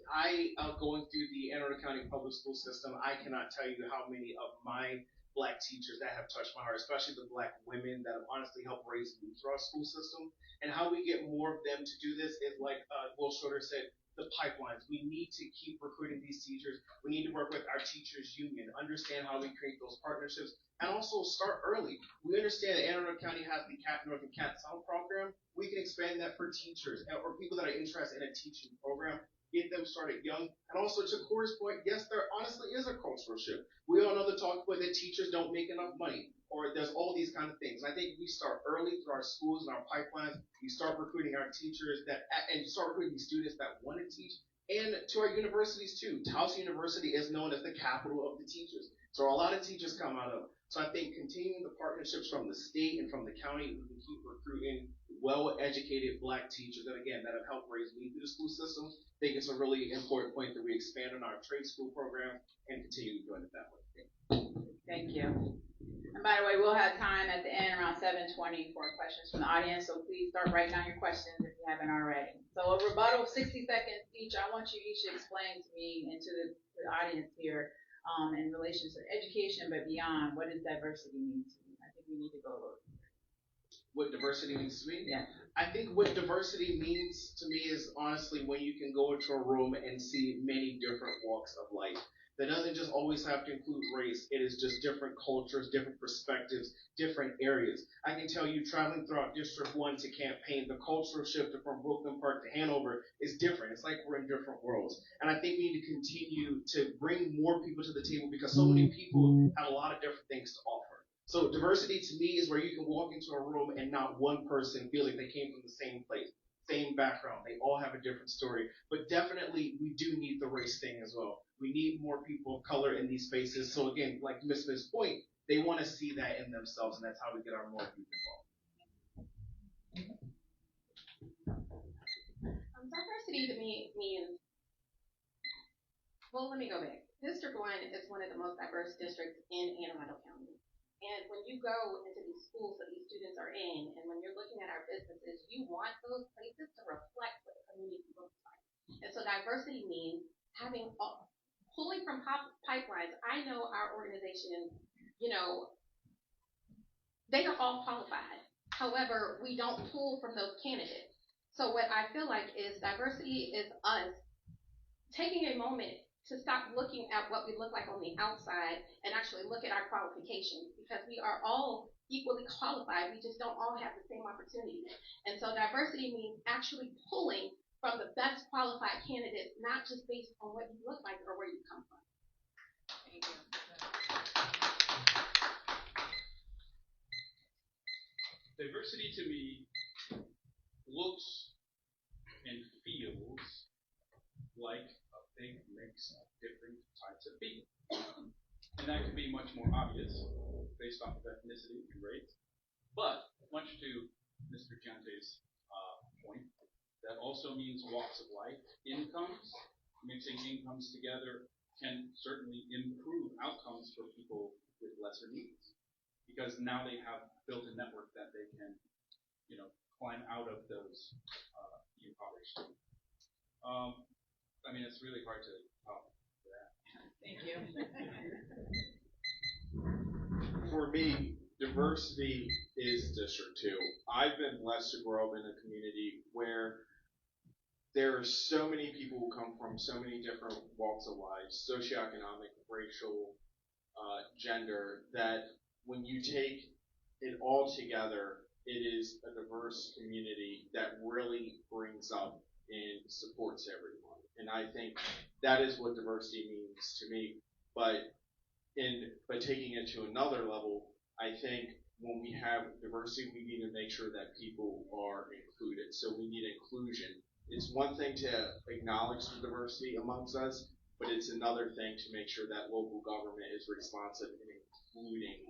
going through the Anne Arundel County public school system, I cannot tell you how many of my Black teachers that have touched my heart, especially the Black women that have honestly helped raise me through our school system. And how we get more of them to do this is like Will Schroeder said, the pipelines. We need to keep recruiting these teachers. We need to work with our teachers union, understand how we create those partnerships, and also start early. We understand that Anne Arundel County has the Cat North and Cat South program. We can expand that for teachers or people that are interested in a teaching program. Get them started young. And also to Corey's point, yes, there honestly is a cultural shift. We all know the talk about that teachers don't make enough money, or there's all these kind of things. And I think we start early through our schools and our pipelines. We start recruiting our teachers and start recruiting students that want to teach. And to our universities too. Towson University is known as the capital of the teachers. So a lot of teachers come out of. So I think continuing the partnerships from the state and from the county, we can keep recruiting well-educated Black teachers that have helped raise me through the school system. I think it's a really important point that we expand on our trade school program and continue doing it that way. Thank you. And by the way, we'll have time at the end around 7:20 for questions from the audience, so please start writing down your questions if you haven't already. So a rebuttal, 60 seconds each. I want you each to explain to me and to the audience here in relation to education, but beyond, what does diversity mean to you? I think we need to go a little deeper. What diversity means to me? Yeah. I think what diversity means to me is honestly when you can go into a room and see many different walks of life. That doesn't just always have to include race. It is just different cultures, different perspectives, different areas. I can tell you, traveling throughout District 1 to campaign, the cultural shift from Brooklyn Park to Hanover is different. It's like we're in different worlds. And I think we need to continue to bring more people to the table because so many people have a lot of different things to offer. So diversity to me is where you can walk into a room and not one person feels like they came from the same place, same background. They all have a different story. But definitely we do need the race thing as well. We need more people of color in these spaces. So again, like Ms. Smith's point, they want to see that in themselves, and that's how we get our more people involved. Diversity to me means, well, let me go back. District 1 is one of the most diverse districts in Anne Arundel County. And when you go into these schools that these students are in, and when you're looking at our businesses, you want those places to reflect what the community looks like. And so diversity means pulling from pipelines. I know our organization, they are all qualified. However, we don't pull from those candidates. So what I feel like is diversity is us taking a moment to stop looking at what we look like on the outside and actually look at our qualifications, because we are all equally qualified. We just don't all have the same opportunities. And so diversity means actually pulling from the best qualified candidates, not just based on what you look like or where you come from. Thank you. Diversity to me looks and feels like a big mix of different types of people. And that could be much more obvious based off of ethnicity and race. But, much to Mr. Giante's point, that also means walks of life, incomes. Mixing incomes together can certainly improve outcomes for people with lesser needs, because now they have built a network that they can, climb out of those impoverished. I mean, it's really hard to talk to that. Thank you. For me, diversity is District 2. I've been blessed to grow up in a community where there are so many people who come from so many different walks of life, socioeconomic, racial, gender, that when you take it all together, it is a diverse community that really brings up and supports everyone. And I think that is what diversity means to me. But taking it to another level, I think when we have diversity, we need to make sure that people are included. So we need inclusion. It's one thing to acknowledge the diversity amongst us, but it's another thing to make sure that local government is responsive in including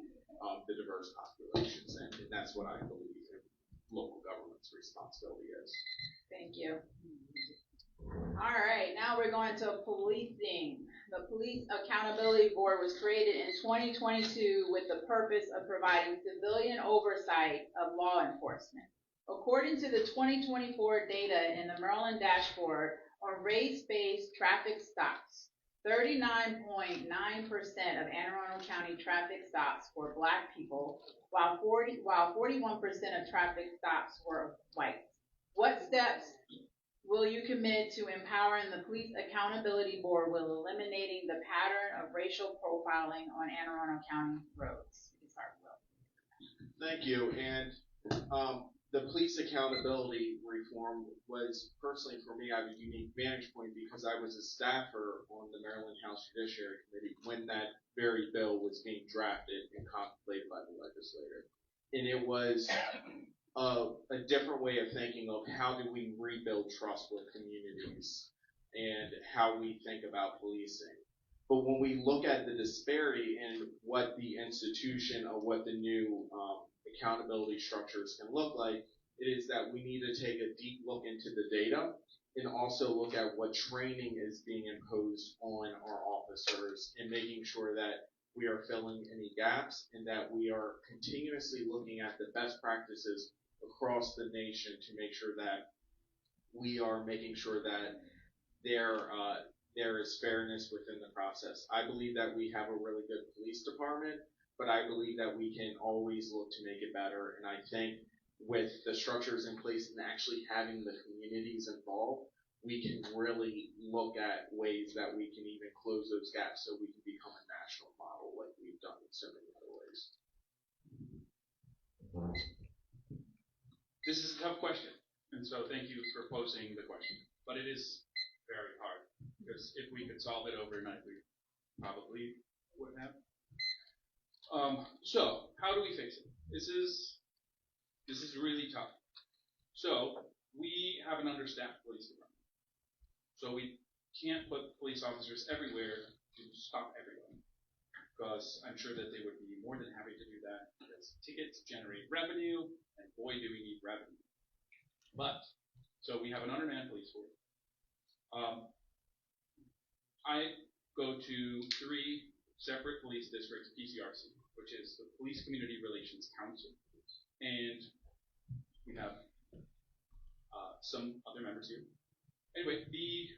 the diverse populations, and that's what I believe local government's responsibility is. Thank you. All right, now we're going to policing. The Police Accountability Board was created in 2022 with the purpose of providing civilian oversight of law enforcement. According to the 2024 data in the Maryland dashboard on race-based traffic stops, 39.9% of Anne Arundel County traffic stops were Black people, while 41% of traffic stops were white. What steps will you commit to empowering the Police Accountability Board with eliminating the pattern of racial profiling on Anne Arundel County roads? We can start with Will. Thank you. And the police accountability reform was, personally for me, I have a unique vantage point because I was a staffer on the Maryland House Judiciary Committee when that very bill was being drafted and contemplated by the legislature. And it was a different way of thinking of how do we rebuild trust with communities and how we think about policing. But when we look at the disparity in what the institution of what the new accountability structures can look like, it is that we need to take a deep look into the data and also look at what training is being imposed on our officers and making sure that we are filling any gaps and that we are continuously looking at the best practices across the nation to make sure that we are making sure that there is fairness within the process. I believe that we have a really good police department, but I believe that we can always look to make it better. And I think with the structures in place and actually having the communities involved, we can really look at ways that we can even close those gaps so we can become a national model like we've done in so many other ways. This is a tough question, and so thank you for posing the question. But it is very hard, because if we could solve it overnight, we probably would have. So, how do we fix it? This is really tough. So, we have an understaffed police department. So we can't put police officers everywhere to stop everyone, because I'm sure that they would be more than happy to do that, because tickets generate revenue, and boy do we need revenue. But, so we have an undermanned police force. I go to 3 separate police districts, PCRC, which is the Police Community Relations Council, and we have some other members here. Anyway, the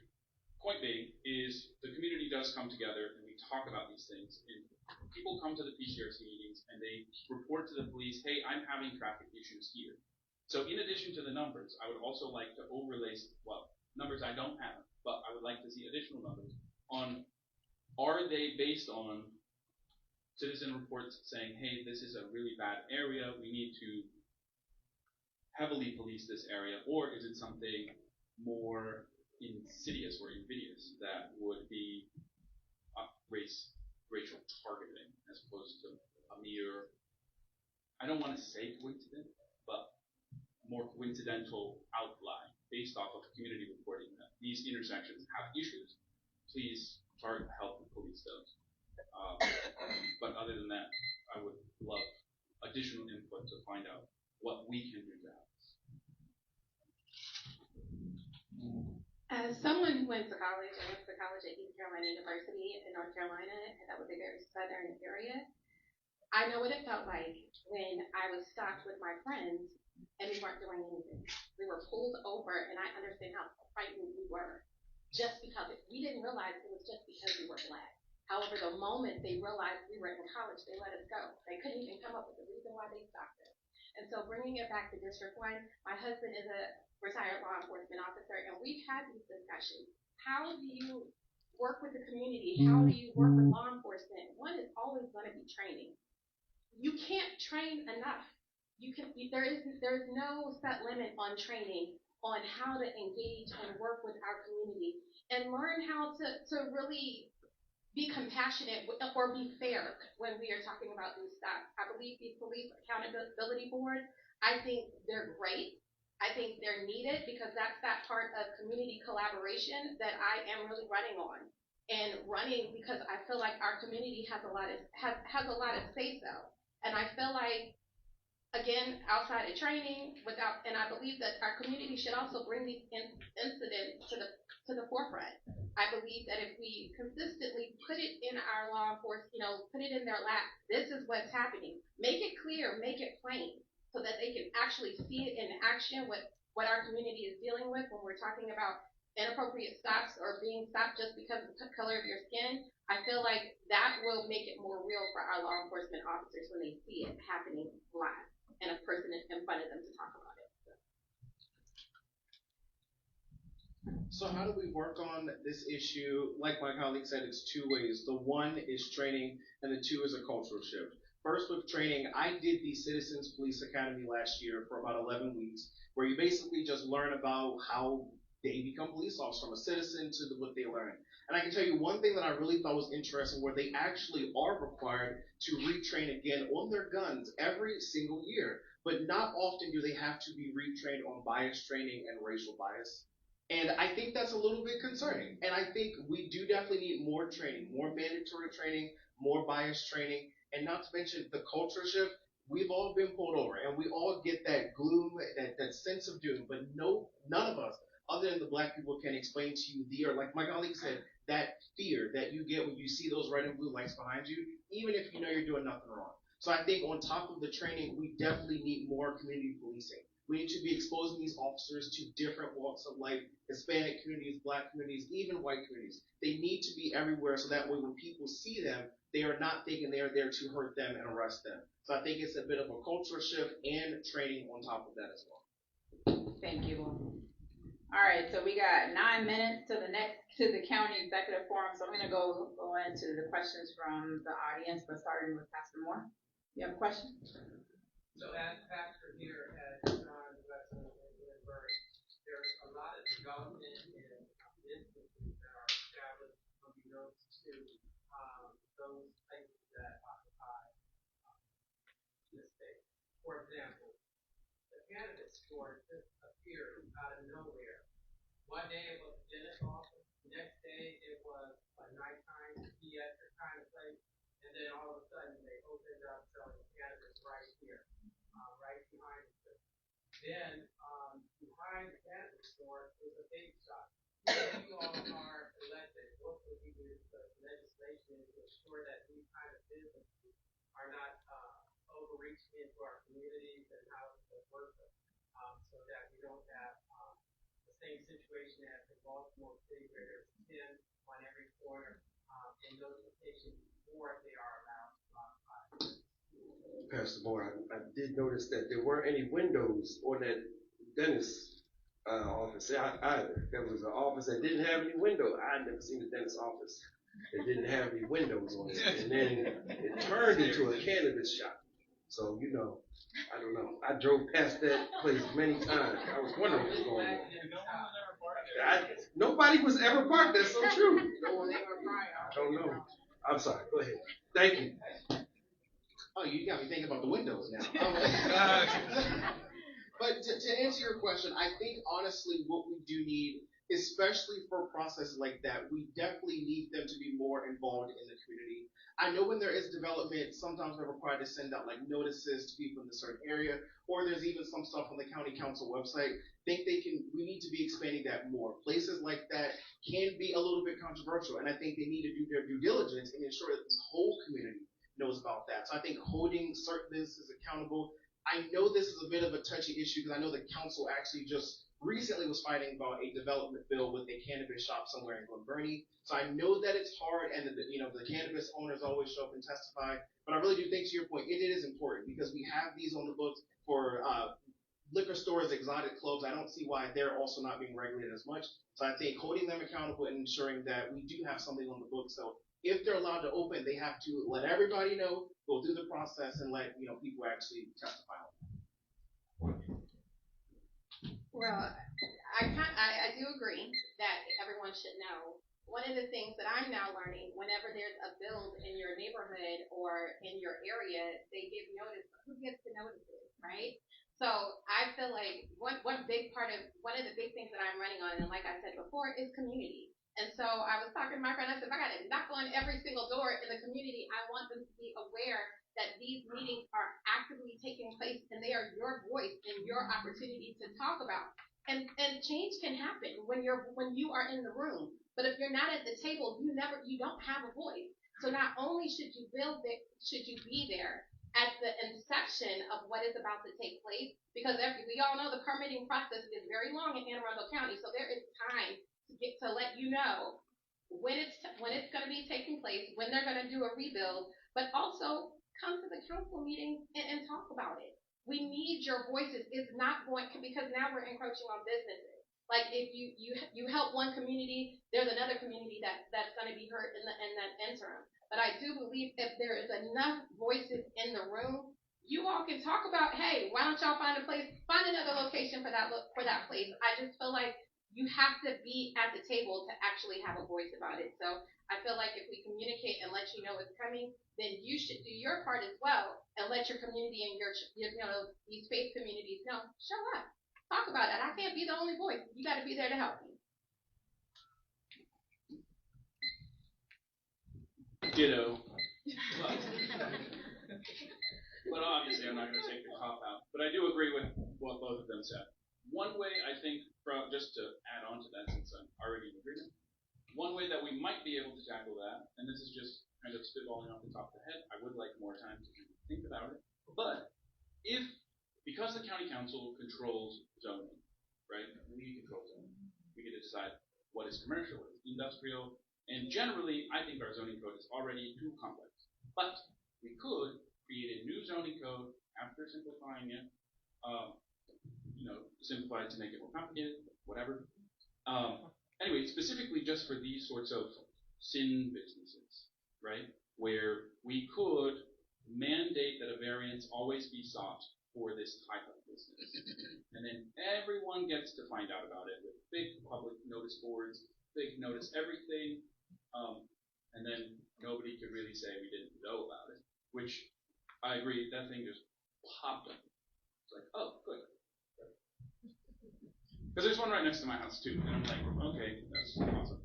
point being is the community does come together and we talk about these things, and people come to the PCRC meetings and they report to the police, hey, I'm having traffic issues here. So in addition to the numbers, I would also like to overlay, well, numbers I don't have, but I would like to see additional numbers on, are they based on citizen reports saying, hey, this is a really bad area, we need to heavily police this area, or is it something more insidious or invidious that would be racial targeting as opposed to a mere, I don't want to say coincidence, but more coincidental outline based off of community reporting that these intersections have issues. Please try to help police those. But other than that, I would love additional input to find out what we can do to help. As someone who went to college, I went to college at East Carolina University in North Carolina, and that was a very southern area. I know what it felt like when I was stopped with my friends and we weren't doing anything. We were pulled over, and I understand how frightened we were just because we didn't realize it was just because we were Black. However, the moment they realized we were in college, they let us go. They couldn't even come up with a reason why they stopped us. And so bringing it back to District 1, my husband is a retired law enforcement officer, and we've had these discussions. How do you work with the community? How do you work with law enforcement? One is always going to be training. You can't train enough. There is no set limit on training on how to engage and work with our community and learn how to really be compassionate or be fair when we are talking about these stops. I believe these police accountability boards, I think they're great. I think they're needed because that's that part of community collaboration that I am really running on. And running because I feel like our community has a lot of say so. And I feel like, again, outside of training, and I believe that our community should also bring these incidents to the forefront. I believe that if we consistently put it in our law enforcement, put it in their lap, this is what's happening. Make it clear, make it plain, so that they can actually see it in action, what our community is dealing with when we're talking about inappropriate stops or being stopped just because of the color of your skin. I feel like that will make it more real for our law enforcement officers when they see it happening live and a person is in front of them to talk about it. So how do we work on this issue? Like my colleague said, it's two ways. The one is training, and the two is a cultural shift. First, with training, I did the Citizens Police Academy last year for about 11 weeks, where you basically just learn about how they become police officers, from a citizen to what they learn. And I can tell you one thing that I really thought was interesting, where they actually are required to retrain again on their guns every single year. But not often do they have to be retrained on bias training and racial bias. And I think that's a little bit concerning. And I think we do definitely need more training, more mandatory training, more bias training, and not to mention the culture shift. We've all been pulled over, and we all get that gloom, that sense of doom, but none of us, other than the Black people, can explain to you or like my colleague said, that fear that you get when you see those red and blue lights behind you, even if you know you're doing nothing wrong. So I think on top of the training, we definitely need more community policing. We need to be exposing these officers to different walks of life, Hispanic communities, Black communities, even white communities. They need to be everywhere so that way when people see them, they are not thinking they are there to hurt them and arrest them. So I think it's a bit of a cultural shift and training on top of that as well. Thank you. All right, so we got 9 minutes to the county executive forum. So I'm going to go into the questions from the audience, but starting with Pastor Moore. You have a question? So as pastor here at Wesley and Burnie, there's a lot of development and businesses that are established unbeknownst to those places that occupy the state. For example, the cannabis store just appeared out of nowhere. One day it was a dentist office, the next day it was a nighttime pediatric kind of place, and then all of a sudden they opened up selling cannabis right here, right behind it. Then behind the cannabis store is a baby shop. If you all are elected, what would you do for legislation to ensure that these kind of businesses are not overreaching into our communities and how to work them, so that we don't have the same situation as in Baltimore City where there's 10 on every corner in notification before they are allowed to occupy. Pastor Moore, I did notice that there weren't any windows on that dentist office either. There was an office that didn't have any window. I'd never seen a dentist office that didn't have any windows on it. And then it turned into a cannabis shop. So, I don't know. I drove past that place many times. I was wondering what was going on. Nobody was ever parked. That's so true. I don't know. I'm sorry. Go ahead. Thank you. Oh, you got me thinking about the windows now. But to answer your question, I think honestly what we do need especially for processes like that, we definitely need them to be more involved in the community. I know when there is development, sometimes we're required to send out like notices to people in a certain area, or there's even some stuff on the county council website. We need to be expanding that more. Places like that can be a little bit controversial, and I think they need to do their due diligence and ensure that the whole community knows about that. So I think holding certain businesses accountable. I know this is a bit of a touchy issue because I know the council actually just recently was fighting about a development bill with a cannabis shop somewhere in Burnie. So I know that it's hard, and the cannabis owners always show up and testify. But I really do think, to your point, it is important because we have these on the books for liquor stores, exotic clubs. I don't see why they're also not being regulated as much. So I think holding them accountable and ensuring that we do have something on the books. So if they're allowed to open, they have to let everybody know, go through the process, and let people actually testify. Well, I do agree that everyone should know. One of the things that I'm now learning, whenever there's a build in your neighborhood or in your area, they give notice. Who gets the notices, right? So I feel like one of the big things that I'm running on, and like I said before, is community. And so I was talking to my friend, I said, if I got to knock on every single door in the community, I want them to be aware that these meetings are actively taking place and they are your voice and your opportunity to talk about. And change can happen when you are in the room. But if you're not at the table, you don't have a voice. So not only should you be there at the inception of what is about to take place, because we all know the permitting process is very long in Arundel County, so there is time to let you know when it's going to be taking place, when they're going to do a rebuild, but also come to the council meeting and talk about it. We need your voices. It's not going because now we're encroaching on businesses. Like if you help one community, there's another community that's going to be hurt in that interim. But I do believe if there is enough voices in the room, you all can talk about, hey, why don't y'all find another location for that place. I just feel like you have to be at the table to actually have a voice about it. So I feel like if we communicate and let you know it's coming, then you should do your part as well and let your community and these faith communities know. Show up, talk about it. I can't be the only voice. You got to be there to help me. Ditto. But obviously, I'm not going to take the cop out. But I do agree with what both of them said. One way I think, just to add on to that, since I'm already in agreement, one way that we might be able to tackle that, and this is just kind of spitballing off the top of the head, I would like more time to think about it, but because the county council controls zoning, right? We control zoning. We get to decide what is commercial, what is industrial, and generally, I think our zoning code is already too complex. But we could create a new zoning code after simplifying it, simplify it to make it more complicated, whatever. Anyway, specifically just for these sorts of sin businesses, right? Where we could mandate that a variance always be sought for this type of business. And then everyone gets to find out about it with big public notice boards, big notice everything, and then nobody could really say we didn't know about it, which I agree, that thing just popped up. It's like, oh, good. Because there's one right next to my house too, and I'm like, okay, that's awesome.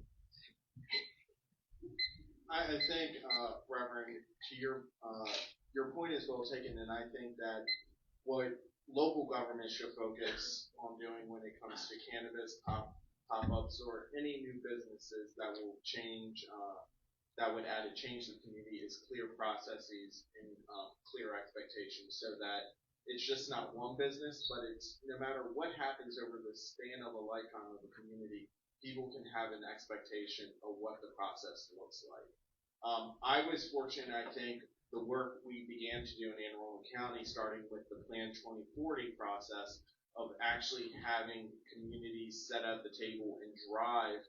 I think, Reverend, to your point is well taken, and I think that what local government should focus on doing when it comes to cannabis pop-ups or any new businesses that will change, that would add a change to the community is clear processes and clear expectations so that it's just not one business, but it's no matter what happens over the span of a lifetime of a community, people can have an expectation of what the process looks like. I was fortunate, I think, the work we began to do in Anne Arundel County, starting with the Plan 2040 process of actually having communities set at the table and drive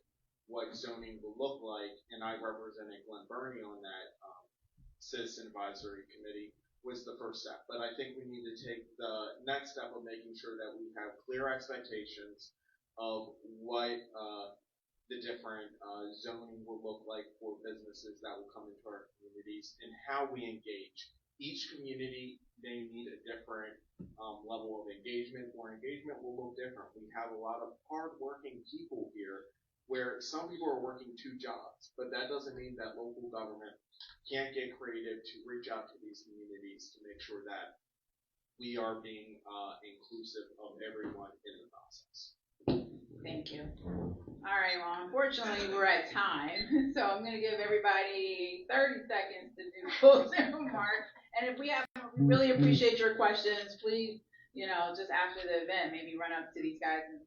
what zoning will look like, and I represented Glen Burnie on that citizen advisory committee, was the first step. But I think we need to take the next step of making sure that we have clear expectations of what the different zoning will look like for businesses that will come into our communities and how we engage. Each community may need a different level of engagement or engagement will look different. We have a lot of hardworking people here where some people are working 2 jobs, but that doesn't mean that local government can't get creative to reach out to these communities to make sure that we are being inclusive of everyone in the process. Thank you. All right, well, unfortunately, we're at time, so I'm going to give everybody 30 seconds to do closing remarks. And if we really appreciate your questions, please, just after the event, maybe run up to these guys and.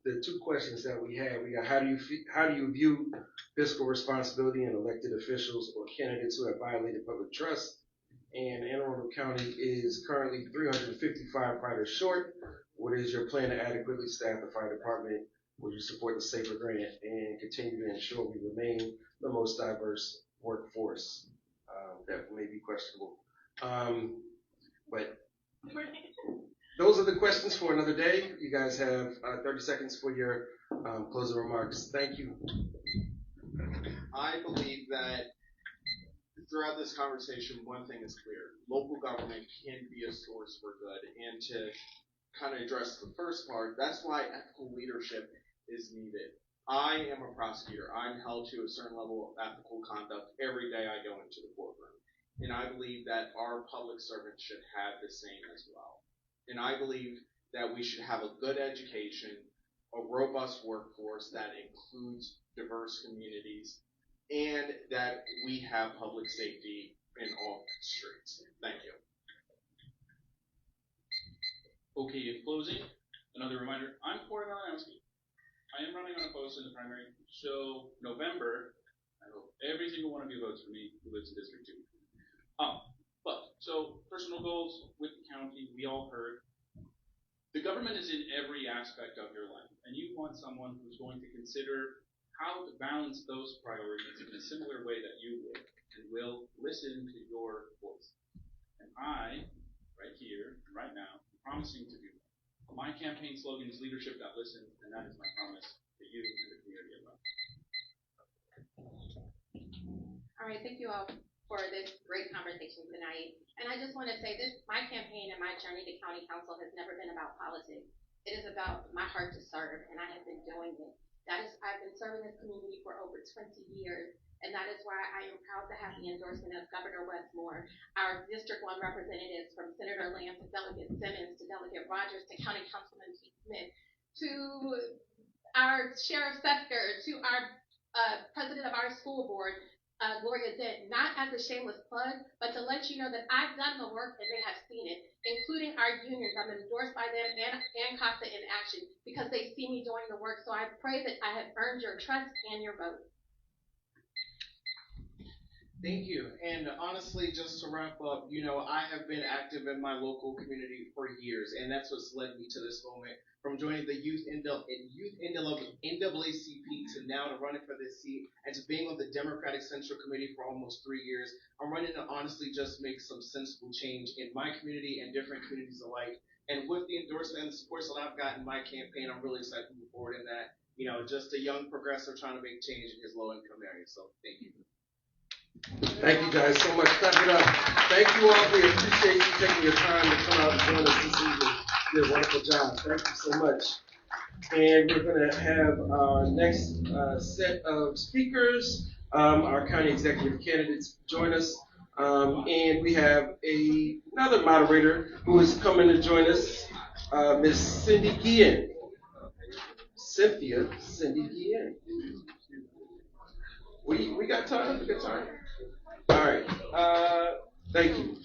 The 2 questions that we got: how do you view fiscal responsibility in elected officials or candidates who have violated public trust? And Anne Arundel County is currently 350 firefighters short. What is your plan to adequately staff the fire department? Will you support the SAFER grant and continue to ensure we remain the most diverse workforce? That may be questionable. But those are the questions for another day. You guys have 30 seconds for your closing remarks. Thank you. I believe that throughout this conversation, one thing is clear. Local government can be a source for good. And to kind of address the first part, that's why ethical leadership is needed. I am a prosecutor. I'm held to a certain level of ethical conduct every day I go into the courtroom. And I believe that our public servants should have the same as well. And I believe that we should have a good education, a robust workforce that includes diverse communities, and that we have public safety in all streets. Thank you. Okay, in closing, another reminder, I'm Corey Malinowski. I am running unopposed in the primary, so November, I hope every single one of you votes for me who lives in District 2. So personal goals with the county, we all heard. The government is in every aspect of your life, and you want someone who's going to consider how to balance those priorities in a similar way that you would, and will listen to your voice. And I, right here, right now, am promising to do that. My campaign slogan is leadership that listens, and that is my promise to you and the community as well. All right, thank you all for this great conversation tonight. And I just want to say this, my campaign and my journey to county council has never been about politics. It is about my heart to serve, and I have been doing it. I've been serving this community for over 20 years, and that is why I am proud to have the endorsement of Governor Westmore, our District 1 representatives, from Senator Lamb to Delegate Simmons to Delegate Rogers to County Councilman Pete Smith to our Sheriff Sesker to our president of our school board, Gloria Dent, not as a shameless plug, but to let you know that I've done the work and they have seen it, including our unions. I'm endorsed by them and CASA in action because they see me doing the work. So I pray that I have earned your trust and your vote. Thank you. And honestly, just to wrap up, I have been active in my local community for years, and that's what's led me to this moment. From joining the Youth NAACP to now to running for this seat and to being on the Democratic Central Committee for almost 3 years, I'm running to honestly just make some sensible change in my community and different communities alike. And with the endorsement and the support that I've gotten in my campaign, I'm really excited to move forward in that. Just a young progressive trying to make change in his low-income area. So thank you. Thank you guys so much. Clap it up. Thank you all. We appreciate you taking your time to come out and join us this evening. You did a wonderful job. Thank you so much. And we're going to have our next set of speakers, our county executive candidates, join us. And we have another moderator who is coming to join us, Miss Cindy Guillen. Cindy Guillen. We got time? We got time? All right. Thank you.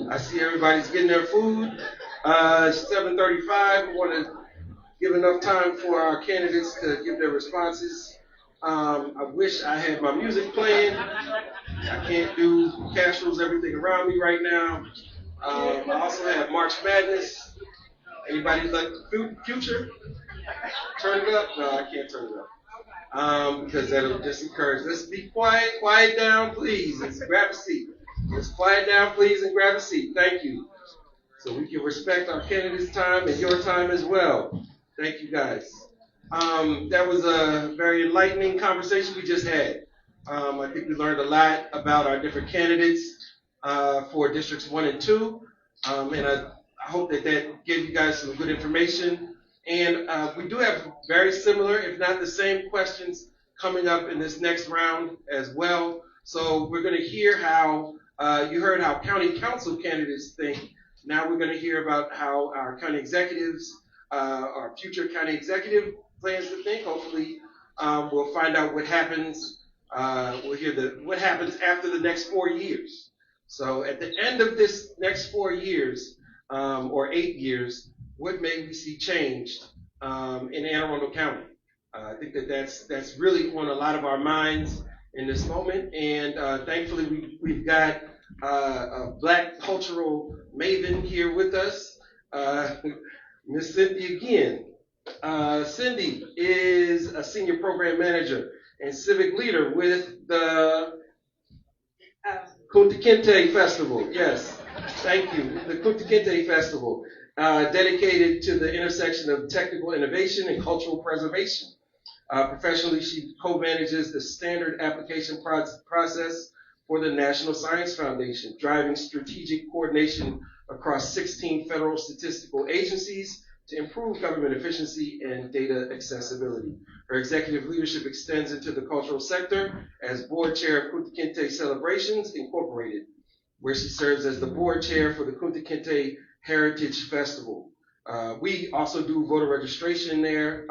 I see everybody's getting their food. It's 7:35. We want to give enough time for our candidates to give their responses. I wish I had my music playing. I can't do cash rules everything around me right now. I also have March Madness. Anybody like the future? Turn it up? No, I can't turn it up. Because that'll just encourage. Let's be quiet down, please, and grab a seat. Let's quiet down, please, and grab a seat. Thank you. So we can respect our candidates' time and your time as well. Thank you, guys. That was a very enlightening conversation we just had. I think we learned a lot about our different candidates for Districts 1 and 2. And I hope that gave you guys some good information. And we do have very similar, if not the same, questions coming up in this next round as well. So we're going to hear how you heard how county council candidates think. Now we're going to hear about how our county executives, our future county executive plans to think. Hopefully we'll find out what happens. We'll hear what happens after the next 4 years. So at the end of this next 4 years, or 8 years, what may we see changed in Anne Arundel County? I think that's really on a lot of our minds in this moment. And thankfully we've got a Black cultural maven here with us, Miss Cynthia again. Cindy is a senior program manager and civic leader with the Kunta Kinte Festival. Yes, thank you. The Kunta Kinte Festival, dedicated to the intersection of technical innovation and cultural preservation. Professionally, she co-manages the standard application process for the National Science Foundation, driving strategic coordination across 16 federal statistical agencies to improve government efficiency and data accessibility. Her executive leadership extends into the cultural sector as board chair of Kunta Kinte Celebrations Incorporated, where she serves as the board chair for the Kunta Kinte Heritage Festival. We also do voter registration there.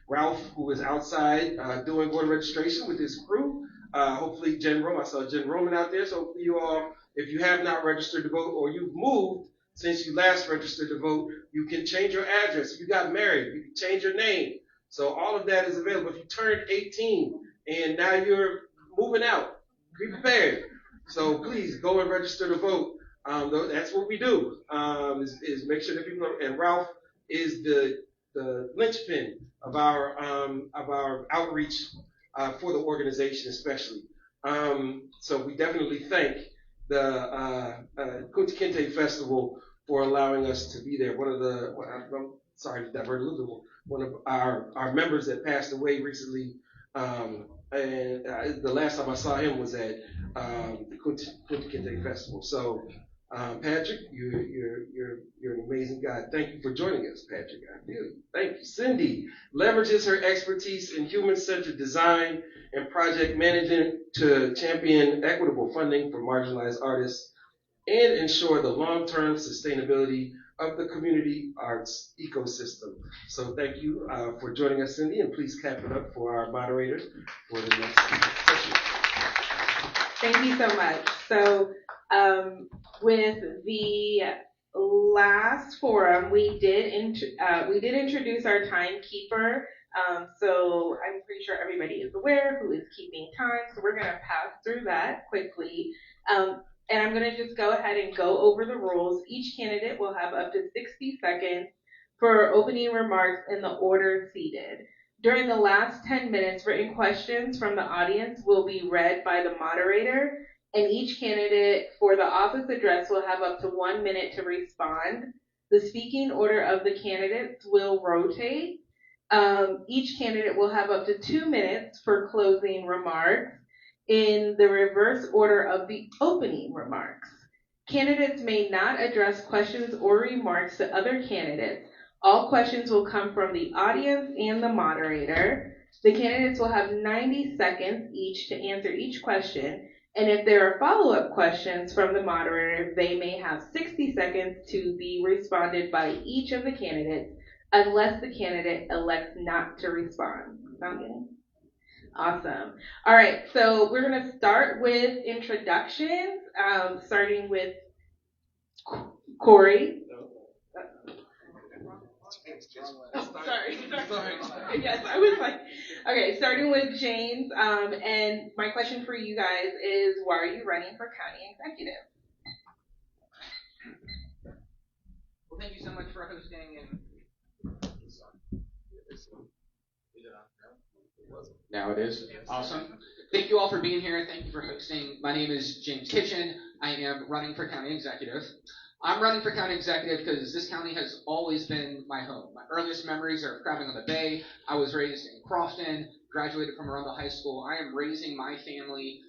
Ralph, who is outside doing voter registration with his crew, hopefully Jen Roman, I saw Jen Roman out there, so hopefully you all, if you have not registered to vote or you've moved since you last registered to vote, you can change your address. If you got married, you can change your name. So all of that is available. If you turned 18 and now you're moving out, be prepared. So please go and register to vote. That's what we do, is make sure that people are, and Ralph is the linchpin of our outreach for the organization especially. So we definitely thank the Kunta Kinte Festival for allowing us to be there. One of the sorry to divert a little bit more, one of our members that passed away recently. The last time I saw him was at the Kunta Kinte Festival. So, Patrick, you're an amazing guy. Thank you for joining us, Patrick. I feel you. Thank you. Cindy leverages her expertise in human-centered design and project management to champion equitable funding for marginalized artists and ensure the long-term sustainability of the community arts ecosystem. So thank you for joining us, Cindy, and please clap it up for our moderators for the next session. Thank you so much. So with the last forum, we did introduce our timekeeper. So I'm pretty sure everybody is aware who is keeping time. So we're going to pass through that quickly. And I'm going to just go ahead and go over the rules. Each candidate will have up to 60 seconds for opening remarks in the order seated. During the last 10 minutes, written questions from the audience will be read by the moderator, and each candidate for the office address will have up to 1 minute to respond. The speaking order of the candidates will rotate. Each candidate will have up to 2 minutes for closing remarks, in the reverse order of the opening remarks. Candidates may not address questions or remarks to other candidates. All questions will come from the audience and the moderator. The candidates will have 90 seconds each to answer each question, and if there are follow-up questions from the moderator, they may have 60 seconds to be responded by each of the candidates, unless the candidate elects not to respond. Sound good? Awesome. All right, so we're going to start with introductions, starting with Corey. Oh, sorry. Yes, I was like, okay, starting with James. And my question for you guys is, why are you running for county executive? Well, thank you so much for hosting and Now it is. Awesome. Thank you all for being here. Thank you for hosting. My name is James Kitchen. I am running for county executive. I'm running for county executive because this county has always been my home. My earliest memories are of crabbing on the bay. I was raised in Crofton, graduated from Arundel High School. I am raising my family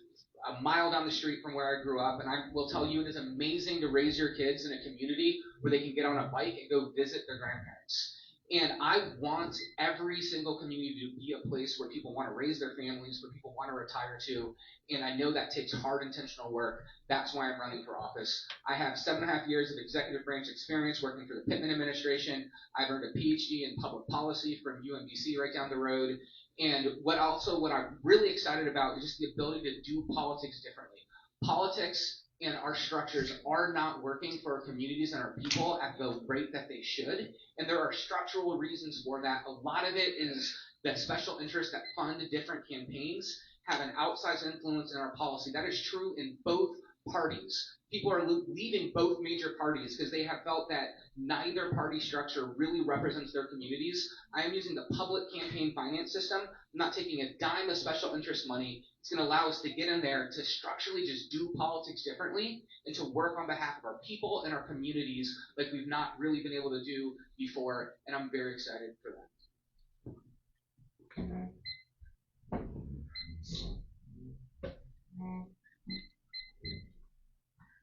a mile down the street from where I grew up, and I will tell you it is amazing to raise your kids in a community where they can get on a bike and go visit their grandparents. And I want every single community to be a place where people want to raise their families, where people want to retire to. And I know that takes hard, intentional work. That's why I'm running for office. I have 7.5 years of executive branch experience working for the Pittman administration. I've earned a PhD in public policy from UMBC right down the road. And what I'm really excited about is just the ability to do politics differently. Politics and our structures are not working for our communities and our people at the rate that they should. And there are structural reasons for that. A lot of it is that special interests that fund different campaigns have an outsized influence in our policy. That is true in both parties. People are leaving both major parties because they have felt that neither party structure really represents their communities. I am using the public campaign finance system. I'm not taking a dime of special interest money. It's going to allow us to get in there to structurally just do politics differently and to work on behalf of our people and our communities like we've not really been able to do before, and I'm very excited for that.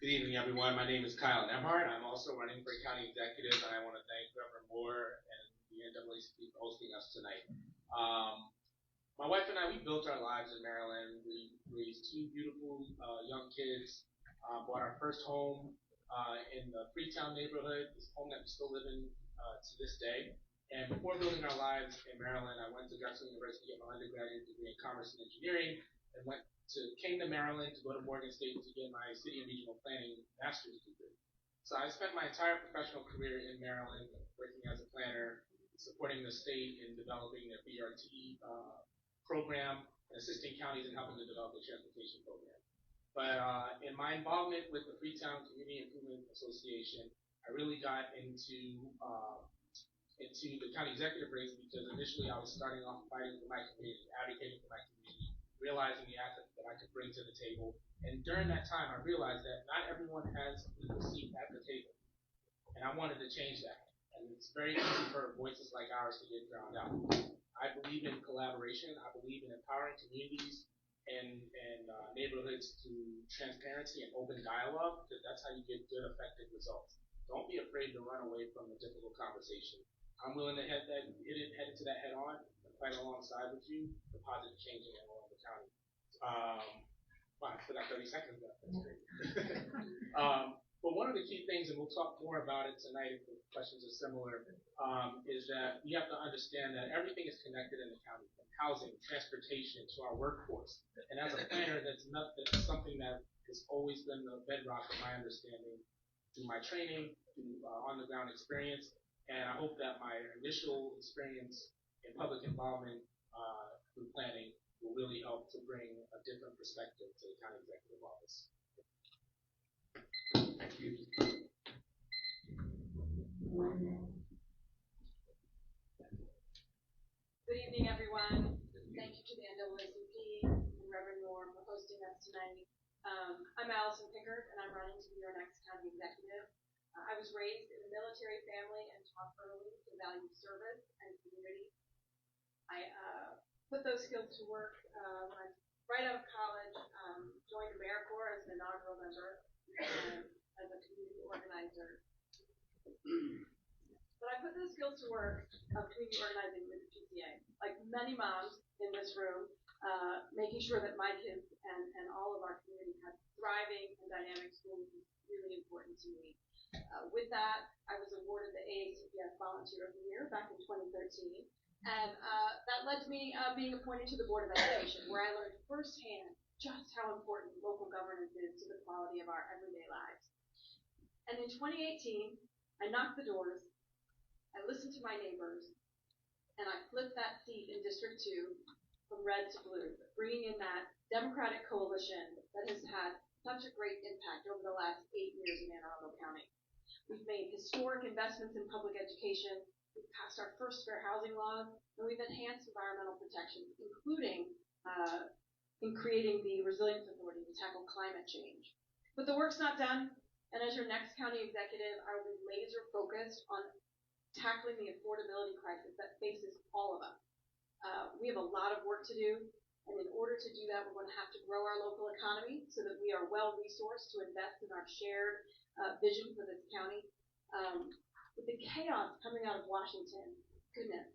Good evening, everyone. My name is Kyle Nemhart. I'm also running for county executive, and I want to thank Reverend Moore and the NAACP for hosting us tonight. My wife and I, we built our lives in Maryland. We raised two beautiful young kids, bought our first home in the Freetown neighborhood, this home that we still live in to this day. And before building our lives in Maryland, I went to Drexel University to get my undergraduate degree in commerce and engineering, and came to Maryland to go to Morgan State to get my city and regional planning master's degree. So I spent my entire professional career in Maryland working as a planner, supporting the state in developing their BRT program, and assisting counties in helping to develop the transportation program. But in my involvement with the Freetown Community Improvement Association, I really got into the county executive race because initially I was starting off fighting for my community, advocating for my community, realizing the assets that I could bring to the table. And during that time, I realized that not everyone has a equal seat at the table. And I wanted to change that. And it's very easy for voices like ours to get drowned out. I believe in collaboration. I believe in empowering communities and neighborhoods through transparency and open dialogue, because that's how you get good, effective results. Don't be afraid to run away from the difficult conversation. I'm willing to head into that head on and fight alongside with you for positive change in Arundel County. Wow, I still got 30 seconds left. That's great. But one of the key things, and we'll talk more about it tonight if the questions are similar, is that we have to understand that everything is connected in the county, from housing, transportation, to our workforce. And as a planner, that's something that has always been the bedrock of my understanding through my training, through on-the-ground experience. And I hope that my initial experience in public involvement through planning will really help to bring a different perspective to the county executive office. Thank you. Good evening, everyone. Thank you to the NAACP and Reverend Moore for hosting us tonight. I'm Allison Pickard, and I'm running to be your next county executive. I was raised in a military family and taught early to value service and community. I put those skills to work when I, right out of college, joined AmeriCorps as an inaugural member and as a community organizer. But I put those skills to work of community organizing with the PTA. Like many moms in this room, making sure that my kids and all of our community have thriving and dynamic schools is really important to me. With that, I was awarded the AACPS Volunteer of the Year back in 2013. And that led to me being appointed to the Board of Education, where I learned firsthand just how important local governance is to the quality of our everyday lives. And in 2018, I knocked the doors, I listened to my neighbors, and I flipped that seat in District 2 from red to blue, bringing in that Democratic coalition that has had such a great impact over the last 8 years in Anne Arundel County. We've made historic investments in public education, we've passed our first fair housing laws, and we've enhanced environmental protections, including in creating the Resilience Authority to tackle climate change. But the work's not done, and as your next county executive, I will be laser focused on tackling the affordability crisis that faces all of us. We have a lot of work to do, and in order to do that, we're going to have to grow our local economy so that we are well resourced to invest in our shared vision for this county. With the chaos coming out of Washington, goodness,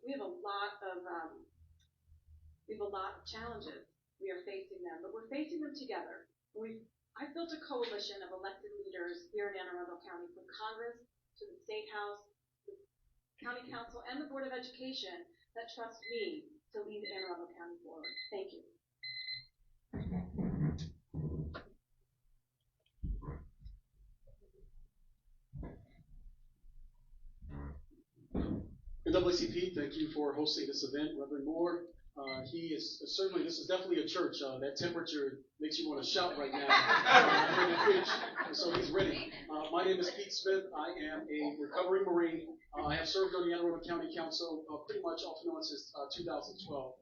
we have a lot of challenges. We are facing them, but we're facing them together. I've built a coalition of elected leaders here in Anne Arundel County, from Congress to the State House, the County Council, and the Board of Education, that trust me to lead Anne Arundel County forward. Thank you. NAACP, thank you for hosting this event. Reverend Moore, he is certainly, this is definitely a church. That temperature makes you want to shout right now. So he's ready. My name is Pete Smith. I am a recovering Marine. I have served on the Anne Arundel County Council pretty much off and on since 2012.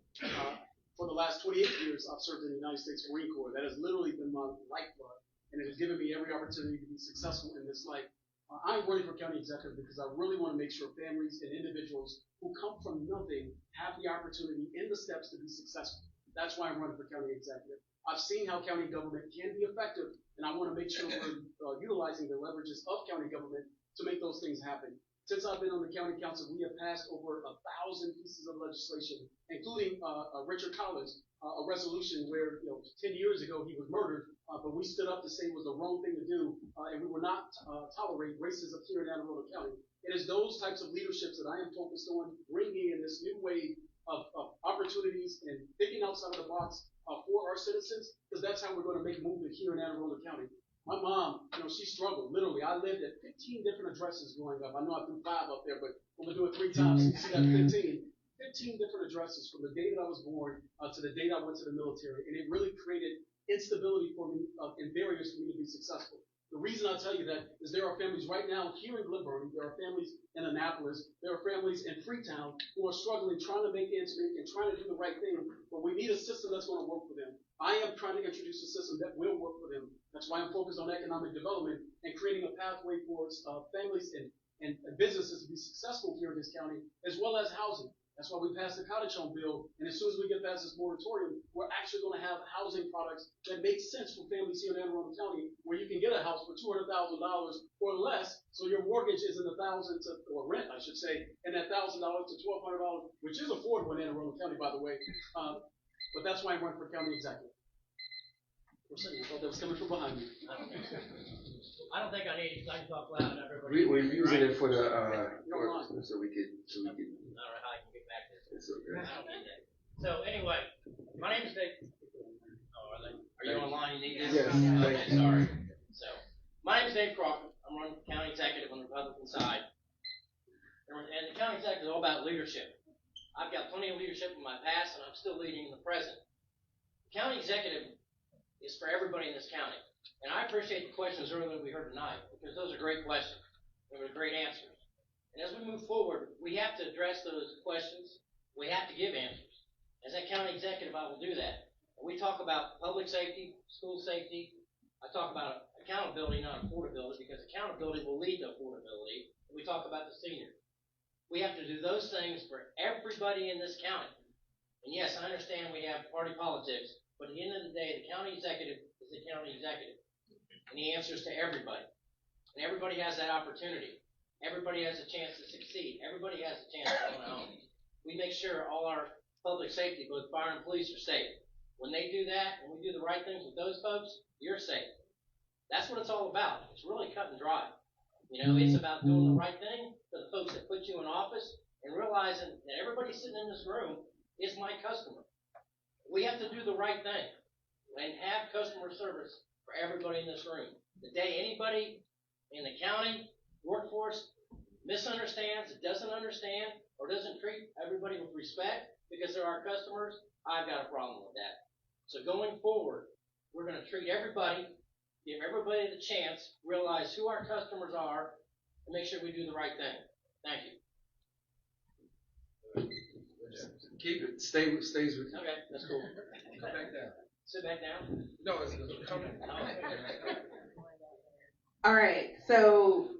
For the last 28 years, I've served in the United States Marine Corps. That has literally been my lifeblood, and it has given me every opportunity to be successful in this life. I'm running for county executive because I really want to make sure families and individuals who come from nothing have the opportunity and the steps to be successful. That's why I'm running for county executive. I've seen how county government can be effective, and I want to make sure we're utilizing the leverages of county government to make those things happen. Since I've been on the county council, we have passed over 1,000 pieces of legislation, including Richard Collins, a resolution where 10 years ago he was murdered, but we stood up to say it was the wrong thing to do, and we will not tolerate racism here in Anne Arundel County. It is those types of leaderships that I am focused on bringing in this new wave of opportunities and thinking outside of the box for our citizens, because that's how we're going to make movement here in Anne Arundel County. My mom, she struggled, literally. I lived at 15 different addresses growing up. I know I threw 5 up there, but I'm going to do it 3 times. So you see that 15 different addresses from the day that I was born to the day that I went to the military. And it really created instability for me and barriers for me to be successful. The reason I tell you that is there are families right now here in Glen, there are families in Annapolis, there are families in Freetown who are struggling, trying to make ends meet and trying to do the right thing, but we need a system that's going to work for them. I am trying to introduce a system that will work for them. That's why I'm focused on economic development and creating a pathway for families and and businesses to be successful here in this county, as well as housing. That's why we passed the cottage home bill, and as soon as we get past this moratorium, we're actually going to have housing products that make sense for families here in Anne Arundel County, where you can get a house for $200,000 or less, so your mortgage isn't $1,000 to, or rent, I should say, and that $1,000 to $1,200, which is affordable in Anne Arundel County, by the way. But that's why I'm running for county executive. For a second, I thought that was coming from behind me. I don't think I need to talk loud. Everybody. We're using it for the so we could. I don't know how I can get back to this. It's okay. I don't need that. So anyway, my name is Dave. Oh, are you online? You need this? Yes. Okay, sorry. So, my name is Dave Crawford. I'm running for county executive on the Republican side. And the county executive is all about leadership. I've got plenty of leadership in my past, and I'm still leading in the present. The county executive is for everybody in this county. And I appreciate the questions earlier we heard tonight, because those are great questions. They were great answers. And as we move forward, we have to address those questions. We have to give answers. As a county executive, I will do that. And we talk about public safety, school safety. I talk about accountability, not affordability, because accountability will lead to affordability. And we talk about the seniors. We have to do those things for everybody in this county. And yes, I understand we have party politics, but at the end of the day, the county executive is the county executive. And he answers to everybody. And everybody has that opportunity. Everybody has a chance to succeed. Everybody has a chance to own a home. We make sure all our public safety, both fire and police, are safe. When they do that, and we do the right things with those folks, you're safe. That's what it's all about. It's really cut and dry. You know, it's about doing the right thing for the folks that put you in office and realizing that everybody sitting in this room is my customer. We have to do the right thing and have customer service for everybody in this room. The day anybody in the county workforce misunderstands, doesn't understand, or doesn't treat everybody with respect because they're our customers, I've got a problem with that. So going forward, we're going to treat everybody, give everybody the chance, realize who our customers are, and make sure we do the right thing. Thank you. Keep it. Stays with you. Okay, that's cool. Come back down. Sit back down. No, it's coming. All right, so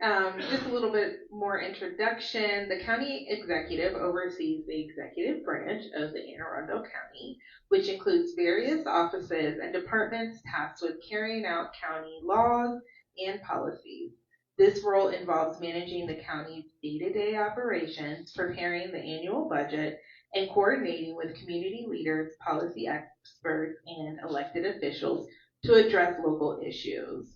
just a little bit more introduction. The county executive oversees the executive branch of the Anne Arundel County, which includes various offices and departments tasked with carrying out county laws and policies. This role involves managing the county's day-to-day operations, preparing the annual budget, and coordinating with community leaders, policy experts, and elected officials to address local issues.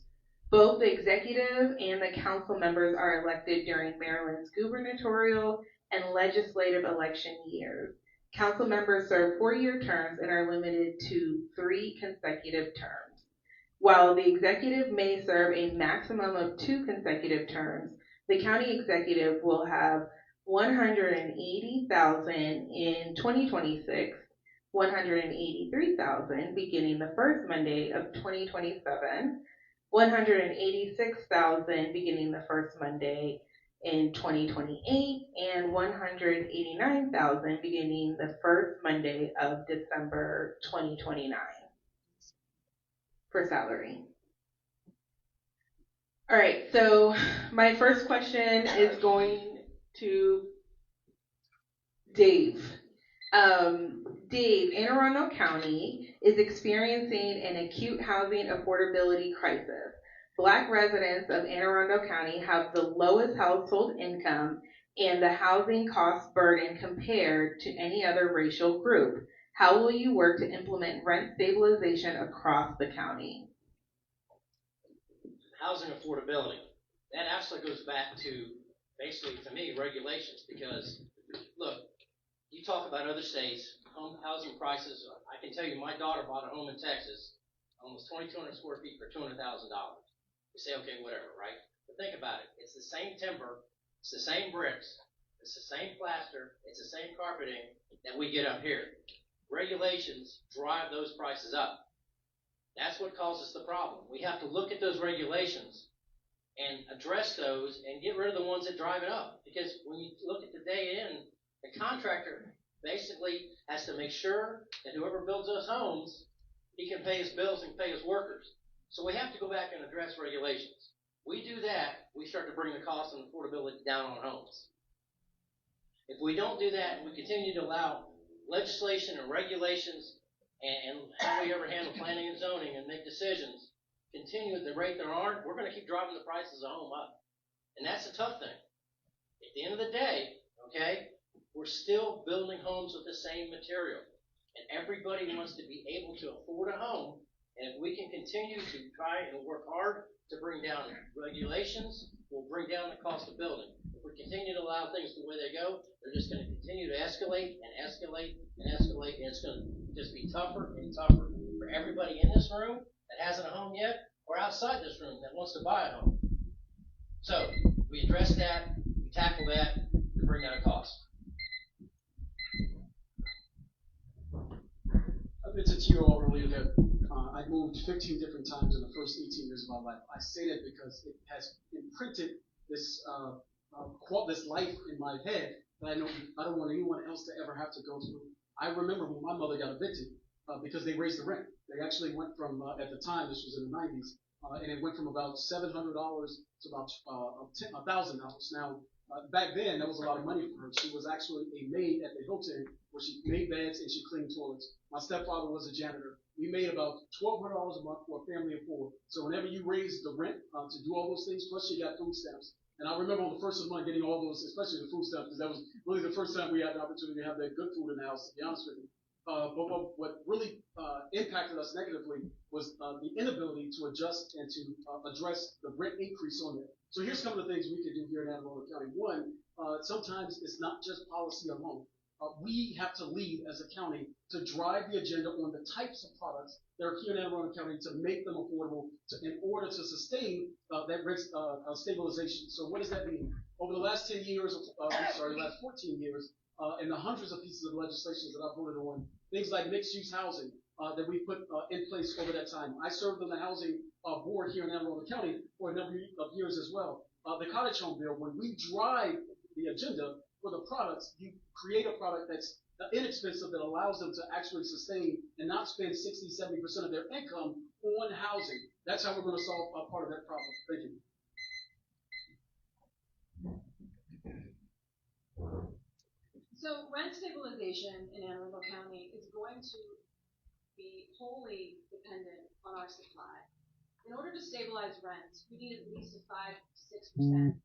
Both the executive and the council members are elected during Maryland's gubernatorial and legislative election years. Council members serve 4-year terms and are limited to 3 consecutive terms. While the executive may serve a maximum of 2 consecutive terms, the county executive will have $180,000 in 2026, $183,000 beginning the first Monday of 2027, $186,000 beginning the first Monday in 2028, and $189,000 beginning the first Monday of December 2029 for salary. All right, so my first question is going to Dave. Dave, Anne Arundel County is experiencing an acute housing affordability crisis. Black residents of Anne Arundel County have the lowest household income and the housing cost burden compared to any other racial group. How will you work to implement rent stabilization across the county? Housing affordability. That actually goes back to, basically, to me, regulations, because, look, you talk about other states, home housing prices. I can tell you my daughter bought a home in Texas, almost 2,200 square feet for $200,000. You say, okay, whatever, right? But think about it. It's the same timber, it's the same bricks, it's the same plaster, it's the same carpeting that we get up here. Regulations drive those prices up. That's what causes the problem. We have to look at those regulations and address those and get rid of the ones that drive it up. Because when you look at the day in, the contractor basically has to make sure that whoever builds those homes, he can pay his bills and pay his workers. So we have to go back and address regulations. We do that, we start to bring the cost and affordability down on homes. If we don't do that, and we continue to allow legislation and regulations and how we ever handle planning and zoning and make decisions continue at the rate they are, we're going to keep driving the prices of home up. And that's a tough thing. At the end of the day, okay, we're still building homes with the same material. And everybody wants to be able to afford a home. And if we can continue to try and work hard to bring down regulations, we'll bring down the cost of building. If we continue to allow things the way they go, they're just going to continue to escalate and escalate and escalate, and it's going to just be tougher and tougher for everybody in this room that hasn't a home yet, or outside this room that wants to buy a home. So we address that, we tackle that, to bring down costs. I mentioned to you all earlier that I moved 15 different times in the first 18 years of my life. I say that because it has imprinted this this life in my head that I don't want anyone else to ever have to go through. I remember when my mother got evicted because they raised the rent. They actually went from, at the time, this was in the 90s, and it went from about $700 to about $1,000. Now, back then, that was a lot of money for her. She was actually a maid at the Hilton where she made beds and she cleaned toilets. My stepfather was a janitor. We made about $1,200 a month for a family of four. So whenever you raised the rent to do all those things, plus you got food stamps. And I remember on the first of the month getting all those, especially the food stamps, because that was really the first time we had the opportunity to have that good food in the house, to be honest with you. But what really impacted us negatively was the inability to adjust and to address the rent increase on it. So here's some of the things we can do here in Arundel County. One, sometimes it's not just policy alone. We have to lead as a county to drive the agenda on the types of products that are here in Arundel County to make them affordable in order to sustain that rent stabilization. So what does that mean? Over the last 10 years, the last 14 years, and the hundreds of pieces of legislation that I've voted on, things like mixed-use housing that we put in place over that time. I served on the housing board here in Arundel County for a number of years as well. The cottage home bill, when we drive the agenda for the products, you create a product that's inexpensive that allows them to actually sustain and not spend 60-70% of their income on housing. That's how we're going to solve part of that problem. Thank you. So rent stabilization in Anne Arundel County is going to be wholly dependent on our supply. In order to stabilize rent, we need at least a 5-6%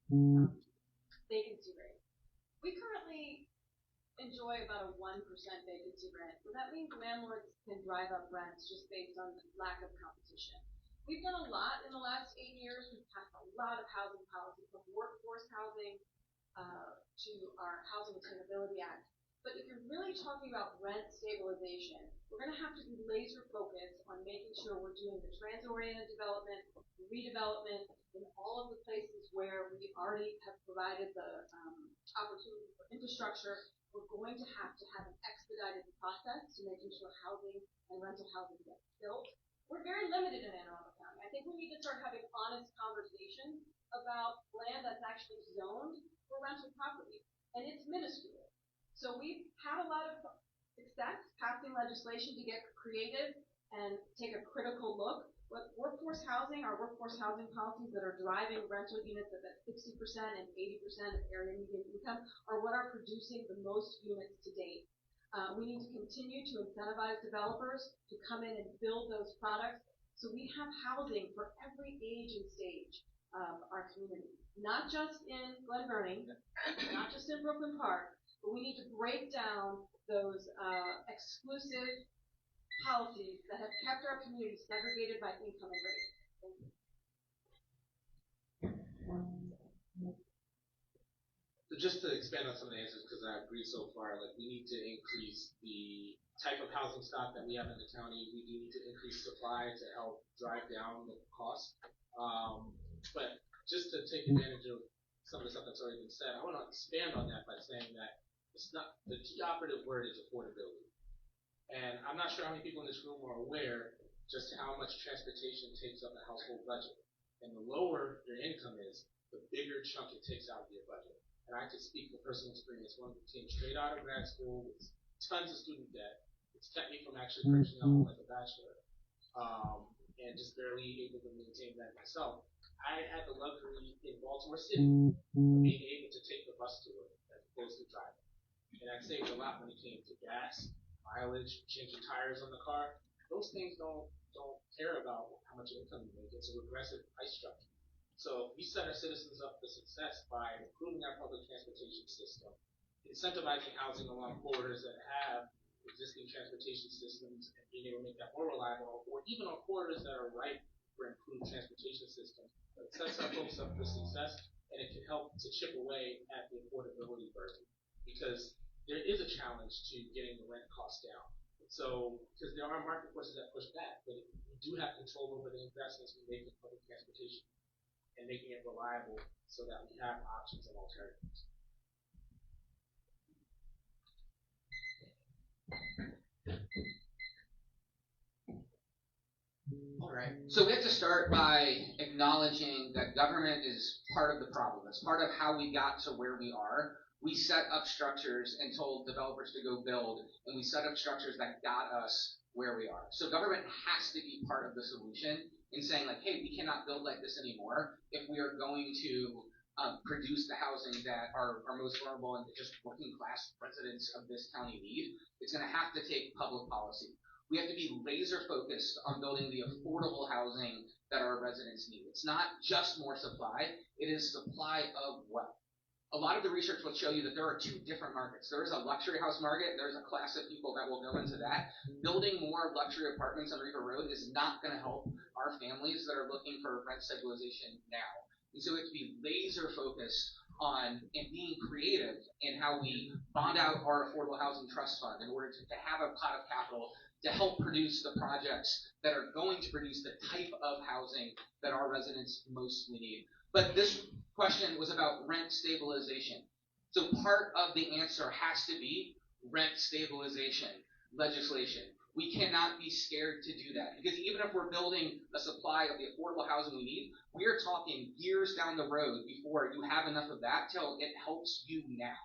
vacancy rate. We currently enjoy about a 1% vacancy rate. So that means landlords can drive up rents just based on lack of competition. We've done a lot in the last 8 years. We've passed a lot of housing policy, from workforce housing to our Housing Attainability Act. But if you're really talking about rent stabilization, we're going to have to be laser focused on making sure we're doing the transit-oriented development, the redevelopment in all of the places where we already have provided the opportunity for infrastructure. We're going to have an expedited process to making sure housing and rental housing gets built. We're very limited in Anne Arundel County. I think we need to start having honest conversations about land that's actually zoned for rental property, and it's minuscule. So we've had a lot of success passing legislation to get creative and take a critical look. But workforce housing, our workforce housing policies that are driving rental units at that 60% and 80% of area median income are what are producing the most units to date. We need to continue to incentivize developers to come in and build those products so we have housing for every age and stage of our community. Not just in Glen, Burnie, not just in Brooklyn Park, but we need to break down those exclusive policies that have kept our community segregated by income and race. Thank you. So just to expand on some of the answers, because I agree so far, like we need to increase the type of housing stock that we have in the county. We do need to increase supply to help drive down the cost. But just to take advantage of some of the stuff that's already been said, I want to expand on that by saying that it's not, the key operative word is affordability. And I'm not sure how many people in this room are aware just how much transportation takes up the household budget. And the lower your income is, the bigger chunk it takes out of your budget. And I can speak from personal experience. One who came straight out of grad school with tons of student debt. It's kept me from actually purchasing a home as a bachelor, and just barely able to maintain that myself. I had the luxury in Baltimore City of being able to take the bus to work as opposed to driving. And that saved a lot when it came to gas, mileage, changing tires on the car. Those things don't care about how much income you make. It's a regressive price structure. So we set our citizens up for success by improving our public transportation system, incentivizing housing along corridors that have existing transportation systems and being able to make that more reliable, or even on corridors that are ripe for improved transportation systems. It sets our folks up for success, and it can help to chip away at the affordability burden, because there is a challenge to getting the rent costs down. So, because there are market forces that push back, but we do have control over the investments we make in public transportation and making it reliable so that we have options and alternatives. All right. So we have to start by acknowledging that government is part of the problem. It's part of how we got to where we are. We set up structures and told developers to go build, and we set up structures that got us where we are. So government has to be part of the solution in saying, like, hey, we cannot build like this anymore if we are going to produce the housing that our most vulnerable and just working class residents of this county need. It's going to have to take public policy. We have to be laser focused on building the affordable housing that our residents need. It's not just more supply, it is supply of wealth. A lot of the research will show you that there are two different markets. There is a luxury house market, and there's a class of people that will go into that. Building more luxury apartments on River Road is not going to help our families that are looking for rent stabilization now. And so we have to be laser focused on and being creative in how we bond out our affordable housing trust fund in order to have a pot of capital to help produce the projects that are going to produce the type of housing that our residents mostly need. But this question was about rent stabilization. So part of the answer has to be rent stabilization legislation. We cannot be scared to do that, because even if we're building a supply of the affordable housing we need, we are talking years down the road before you have enough of that till it helps you now.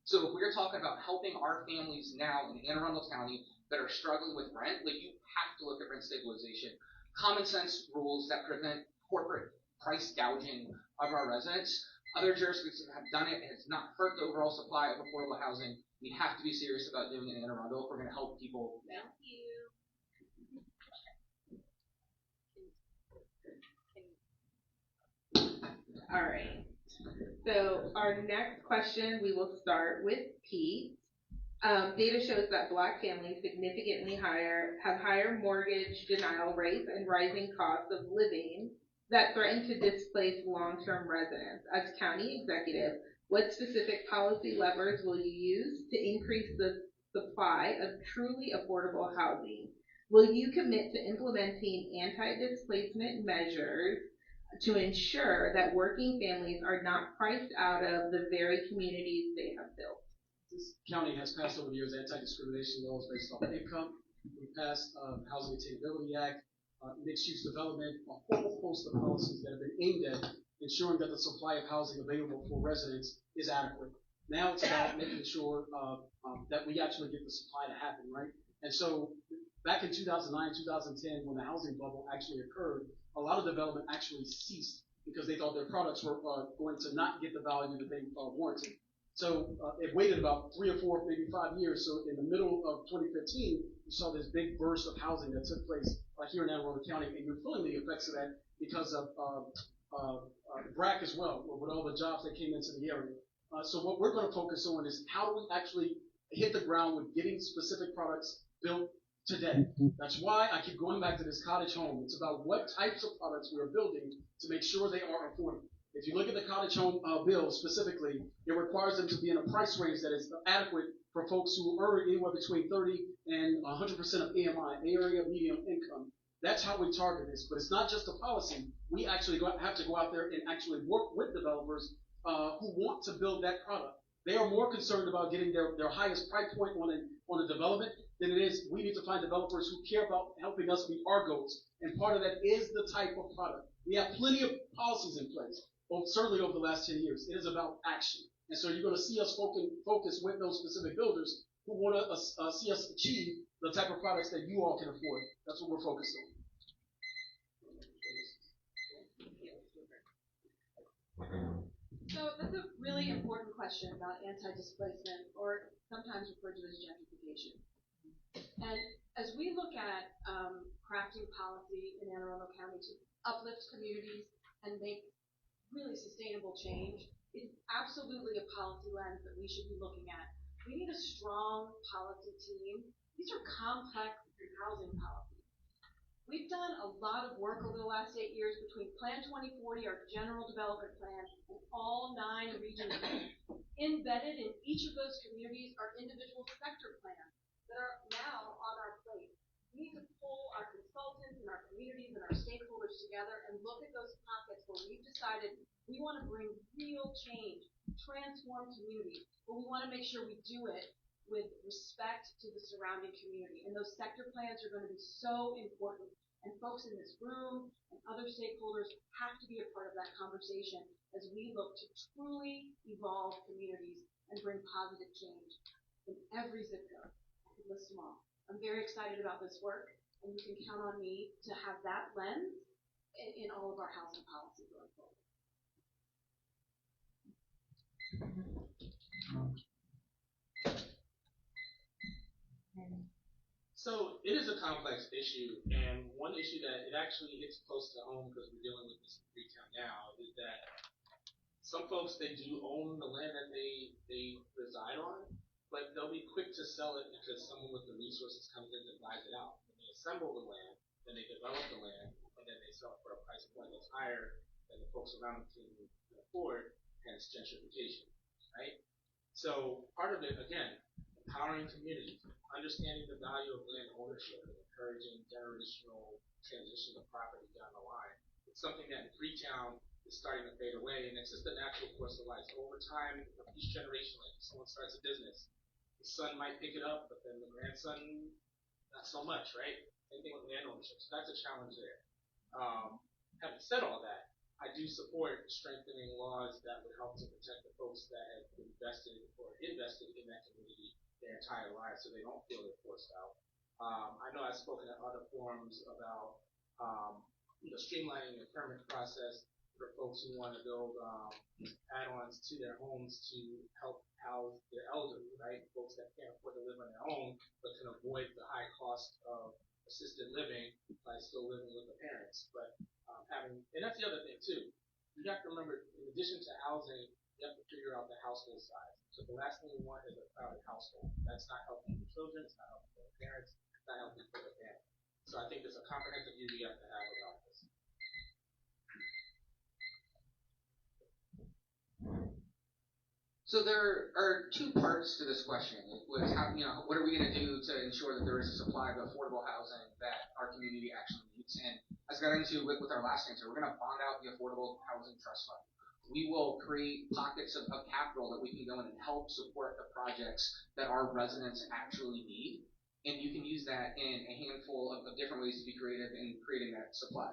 So if we're talking about helping our families now in Anne Arundel County that are struggling with rent, like, you have to look at rent stabilization. Common sense rules that prevent corporate price gouging of our residents. Other jurisdictions have done it, and it's not hurt the overall supply of affordable housing. We have to be serious about doing it in Anne Arundel if we're going to help people now. All right. So our next question, we will start with Pete. Data shows that Black families significantly have higher mortgage denial rates and rising costs of living that threaten to displace long-term residents. As county executive, what specific policy levers will you use to increase the supply of truly affordable housing? Will you commit to implementing anti-displacement measures to ensure that working families are not priced out of the very communities they have built? This county has passed over the years anti-discrimination laws based on income. We passed Housing Attainability Act, mixed-use development, a whole host of policies that have been aimed at ensuring that the supply of housing available for residents is adequate. Now it's about making sure that we actually get the supply to happen, right? And so back in 2009, 2010, when the housing bubble actually occurred, a lot of development actually ceased because they thought their products were going to not get the value that they warranted. So it waited about 3 or 4, maybe 5 years. So in the middle of 2015, you saw this big burst of housing that took place here in Anne Arundel County, and you're feeling the effects of that because of BRAC as well, with all the jobs that came into the area. So what we're going to focus on is how do we actually hit the ground with getting specific products built today. That's why I keep going back to this cottage home. It's about what types of products we're building to make sure they are affordable. If you look at the cottage home bill specifically, it requires them to be in a price range that is adequate for folks who earn anywhere between 30 and 100% of AMI, area median income. That's how we target this. But it's not just a policy. We actually have to go out there and actually work with developers who want to build that product. They are more concerned about getting their highest price point on a development than it is we need to find developers who care about helping us meet our goals. And part of that is the type of product. We have plenty of policies in place, certainly over the last 10 years. It is about action. And so you're going to see us focus with those specific builders who want to see us achieve the type of products that you all can afford. That's what we're focused on. So that's a really important question about anti-displacement, or sometimes referred to as gentrification. And as we look at crafting policy in Anne Arundel County to uplift communities and make really sustainable change, it's absolutely a policy lens that we should be looking at. We need a strong policy team. These are complex housing policies. We've done a lot of work over the last 8 years between Plan 2040, our general development plan, and all 9 regional plans. Embedded in each of those communities are individual sector plans that are now on our plate. We need to pull our consultants and our communities and our stakeholders together and look at those pockets where we've decided we want to bring real change, transform communities, but we want to make sure we do it with respect to the surrounding community. And those sector plans are going to be so important. And folks in this room and other stakeholders have to be a part of that conversation as we look to truly evolve communities and bring positive change in every zip code. I could list them all. I'm very excited about this work, and you can count on me to have that lens in all of our housing policy going forward. So it is a complex issue, and one issue that it actually hits close to home because we're dealing with this in Freetown now is that some folks, they do own the land that they reside on, but they'll be quick to sell it because someone with the resources comes in and buys it out. And they assemble the land, then they develop the land, and then they sell it for a price point that's higher than the folks around them can afford, and it's gentrification, right? So part of it, again, empowering communities, understanding the value of land ownership and encouraging generational transition of property down the line. It's something that in Freetown is starting to fade away, and it's just a natural course of life. So over time, each generation, like if someone starts a business, the son might pick it up, but then the grandson, not so much, right? Same thing with land ownership. So that's a challenge there. Having said all that, I do support strengthening laws that would help to protect the folks that have invested in that community their entire lives, so they don't feel they're forced out. I know I've spoken at other forums about streamlining the permit process for folks who want to build add-ons to their homes to help house their elderly, right? Folks that can't afford to live on their own but can avoid the high cost of assisted living by still living with the parents. But and that's the other thing too. You have to remember, in addition to housing, you have to figure out the household size. So the last thing we want is a crowded household. That's not helping the children, it's not helping the parents, it's not helping for the family. So I think there's a comprehensive view we have to have about this. So there are 2 parts to this question. It was how, what are we going to do to ensure that there is a supply of affordable housing that our community actually needs? And as I got into with our last answer, we're going to bond out the Affordable Housing Trust Fund. We will create pockets of capital that we can go in and help support the projects that our residents actually need. And you can use that in a handful of different ways to be creative in creating that supply.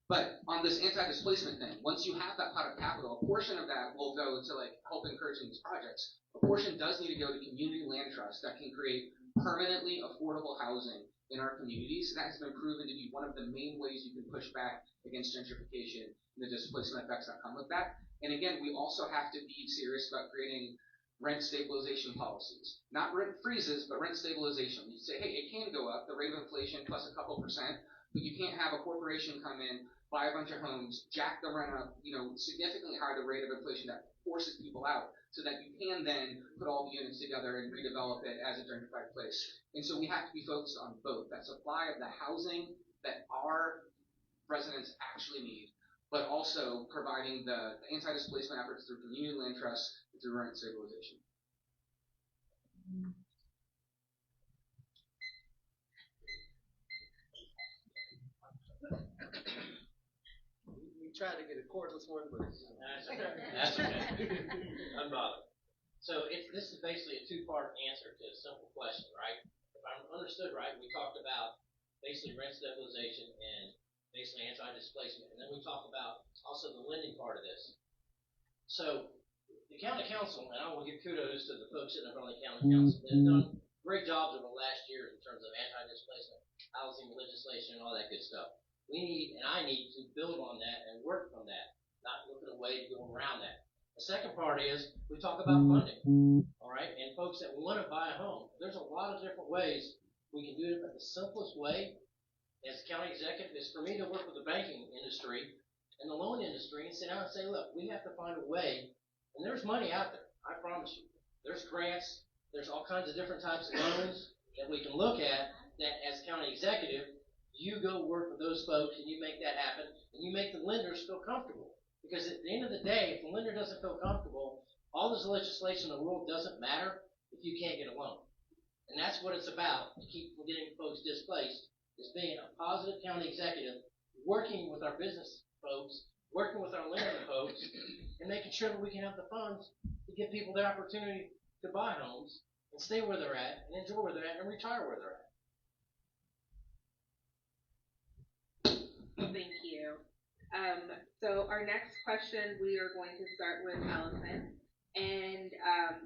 But on this anti-displacement thing, once you have that pot of capital, a portion of that will go to help encouraging these projects. A portion does need to go to community land trusts that can create permanently affordable housing in our communities. That has been proven to be one of the main ways you can push back against gentrification and the displacement effects that come with that. And again, we also have to be serious about creating rent stabilization policies. Not rent freezes, but rent stabilization. You say, hey, it can go up, the rate of inflation plus a couple percent, but you can't have a corporation come in, buy a bunch of homes, jack the rent up, significantly higher the rate of inflation that forces people out, so that you can then put all the units together and redevelop it as a gentrified place. And so we have to be focused on both, that supply of the housing that our residents actually need, but also providing the anti-displacement efforts through community land trusts and through rent stabilization. Try to get a cordless one, but that's okay. Unbothered. So this is basically a 2-part answer to a simple question, right? If I'm understood right, we talked about basically rent stabilization and basically anti-displacement, and then we talked about also the lending part of this. So the county council, and I want to give kudos to the folks sitting in front of the county council, they've done great jobs over the last year in terms of anti-displacement, housing legislation, and all that good stuff. We need, and I need to build on that and work from that, not look at a way to go around that. The second part is we talk about funding, all right? And folks that want to buy a home, there's a lot of different ways we can do it, but the simplest way as county executive is for me to work with the banking industry and the loan industry and sit down and say, look, we have to find a way, and there's money out there, I promise you. There's grants, there's all kinds of different types of loans that we can look at that as county executive, you go work with those folks and you make that happen, and you make the lenders feel comfortable. Because at the end of the day, if the lender doesn't feel comfortable, all this legislation in the world doesn't matter if you can't get a loan. And that's what it's about, to keep from getting folks displaced, is being a positive county executive, working with our business folks, working with our lending folks, and making sure that we can have the funds to give people the opportunity to buy homes and stay where they're at and enjoy where they're at and retire where they're at. Thank you. So our next question, we are going to start with Allison, and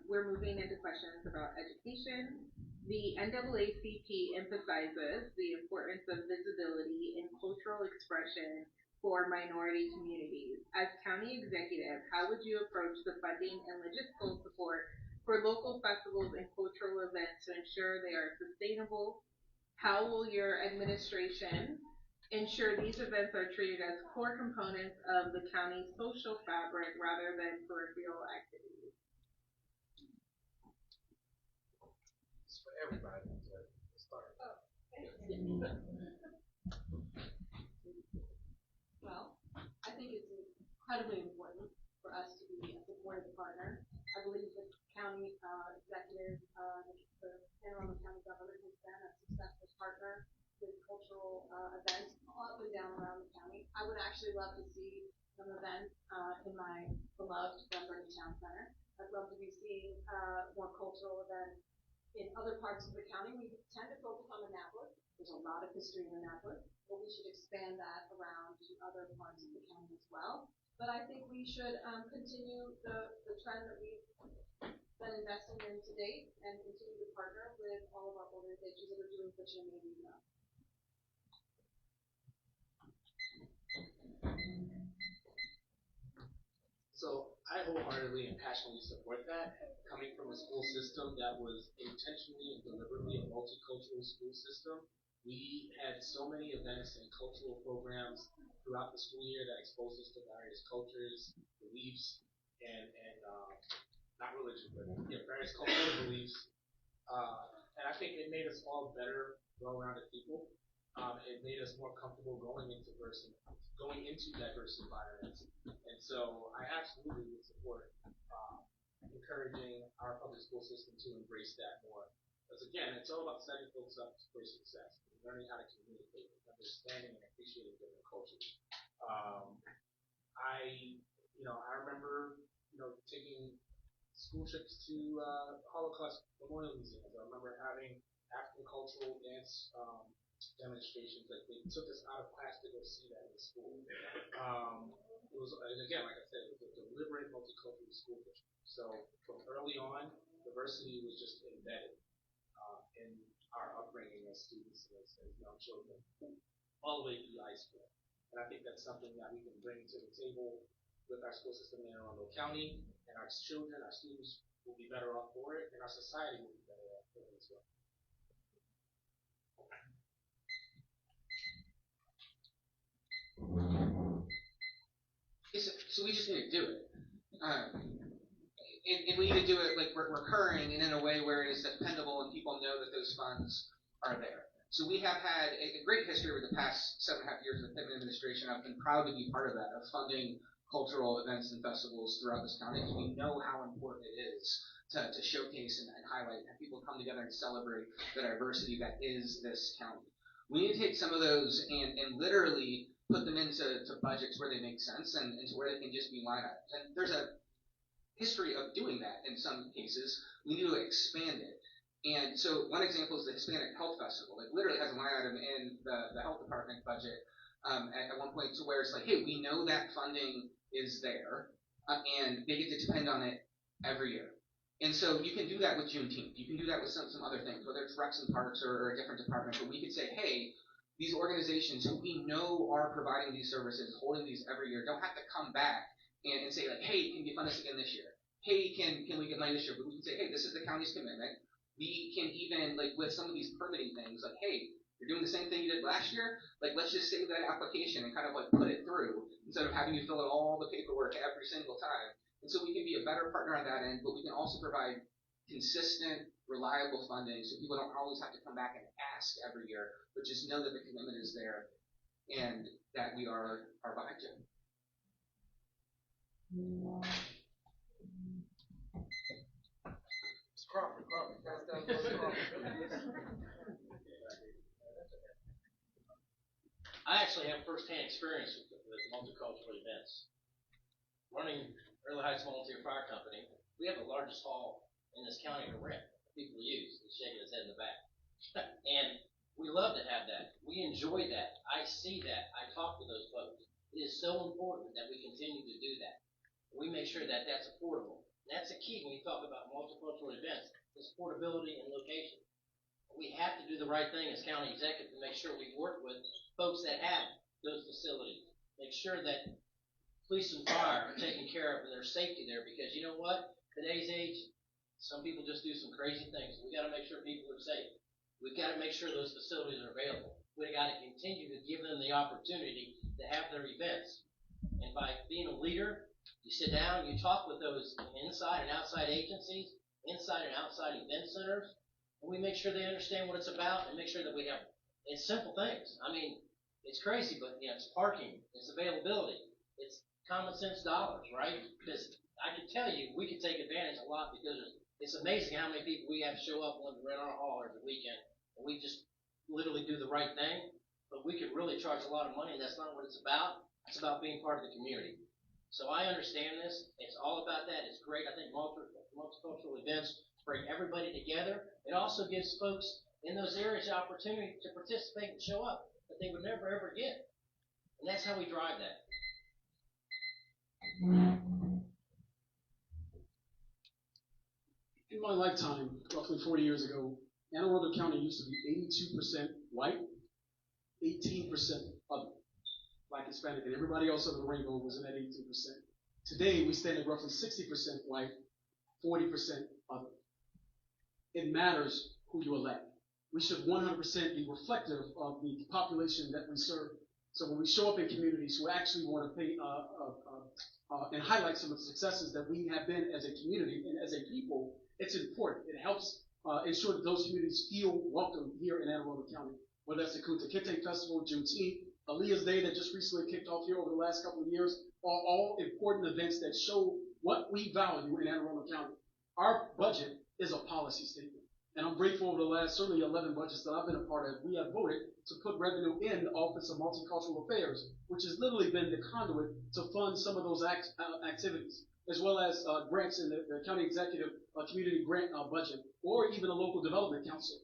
we're moving into questions about education. The NAACP emphasizes the importance of visibility and cultural expression for minority communities. As county executive, how would you approach the funding and logistical support for local festivals and cultural events to ensure they are sustainable? How will your administration ensure these events are treated as core components of the county's social fabric rather than peripheral activities? It's for everybody to start. Well, I think it's incredibly important for us to be a supportive partner. I believe the county executive, the Anne Arundel County government has been a successful partner with cultural events all up and down around the county. I would actually love to see some events in my beloved Burnie Town Center. I'd love to be seeing more cultural events in other parts of the county. We tend to focus on Annapolis. There's a lot of history in Annapolis, but we should expand that around to other parts of the county as well. But I think we should continue the trend that we've been investing in to date and continue to partner with all of our organizations that are doing such an amazing job. So I wholeheartedly and passionately support that. Coming from a school system that was intentionally and deliberately a multicultural school system, we had so many events and cultural programs throughout the school year that exposed us to various cultures, beliefs, and not religion, but various cultural beliefs. And I think it made us all better, well-rounded people. It made us more comfortable going into diverse environments. And so I absolutely would support encouraging our public school system to embrace that more. Because again, it's all about setting folks up for success, learning how to communicate, understanding and appreciating different cultures. I remember, taking school trips to Holocaust Memorial Museums. I remember having African cultural dance demonstrations that they took us out of class to go see that in school. It was, again, like I said, it was a deliberate multicultural school district. So from early on, diversity was just embedded in our upbringing as students and as young children, all the way through high school. And I think that's something that we can bring to the table with our school system in Arundel County, and our children, our students will be better off for it, and our society will be better off for it as well. So we just need to do it. And we need to do it like recurring and in a way where it is dependable and people know that those funds are there. So we have had a great history over the past 7.5 years of the Pittman administration. I've been proud to be part of that, of funding cultural events and festivals throughout this county, because we know how important it is to showcase and highlight and have people come together and celebrate the diversity that is this county. We need to take some of those and literally put them into budgets where they make sense and to where they can just be line items. And there's a history of doing that in some cases. We need to expand it. And so one example is the Hispanic Health Festival. It literally has a line item in the health department budget at one point to where it's like, hey, we know that funding is there, and they get to depend on it every year. And so you can do that with Juneteenth. You can do that with some other things, whether it's Recs and Parks or a different department, but we could say, hey, these organizations who we know are providing these services, holding these every year, don't have to come back and say like, hey, can you fund us again this year? Hey, can we get money this year? But we can say, hey, this is the county's commitment. We can even, like, with some of these permitting things, like, hey, you're doing the same thing you did last year, like, let's just save that application and kind of, like, put it through instead of having you fill out all the paperwork every single time. And so we can be a better partner on that end, but we can also provide consistent, reliable funding so people don't always have to come back and ask every year, but just know that the commitment is there and that we are behind you. Crawford, pass down to Crawford. I actually have first-hand experience with multicultural events. Running Early Heights Volunteer Fire Company, we have the largest hall in this county to rent. People use. He's shaking his head in the back. And we love to have that. We enjoy that. I see that. I talk to those folks. It is so important that we continue to do that. We make sure that that's affordable. And that's the key when you talk about multicultural events, is affordability and location. We have to do the right thing as county executive to make sure we work with folks that have those facilities. Make sure that police and fire are taken care of and there's safety there, because you know what? Today's age, some people just do some crazy things. We got to make sure people are safe. We've got to make sure those facilities are available. We've got to continue to give them the opportunity to have their events. And by being a leader, you sit down, you talk with those inside and outside agencies, inside and outside event centers, and we make sure they understand what it's about and make sure that we have, it's simple things. I mean, it's crazy, but it's parking, it's availability, it's common sense dollars, right? Because I can tell you, we can take advantage a lot because it's amazing how many people we have show up when we rent our hall every weekend, and we just literally do the right thing, but we could really charge a lot of money, and that's not what it's about. It's about being part of the community. So I understand this. It's all about that. It's great. I think multicultural events bring everybody together. It also gives folks in those areas the opportunity to participate and show up that they would never, ever get. And that's how we drive that. In my lifetime, roughly 40 years ago, Anne Arundel County used to be 82% white, 18% other, Black, Hispanic, and everybody else under the rainbow was in that 18%. Today, we stand at roughly 60% white, 40% other. It matters who you elect. We should 100% be reflective of the population that we serve. So when we show up in communities who actually want to pay and highlight some of the successes that we have been as a community and as a people, it's important. It helps ensure that those communities feel welcome here in Anne Arundel County. Whether that's the Kunta Kinte Festival, Juneteenth, Aaliyah's Day that just recently kicked off here over the last couple of years, are all important events that show what we value in Anne Arundel County. Our budget is a policy statement. And I'm grateful over the last, certainly 11 budgets that I've been a part of, we have voted to put revenue in the Office of Multicultural Affairs, which has literally been the conduit to fund some of those activities, as well as grants in the county executive community grant budget, or even a local development council.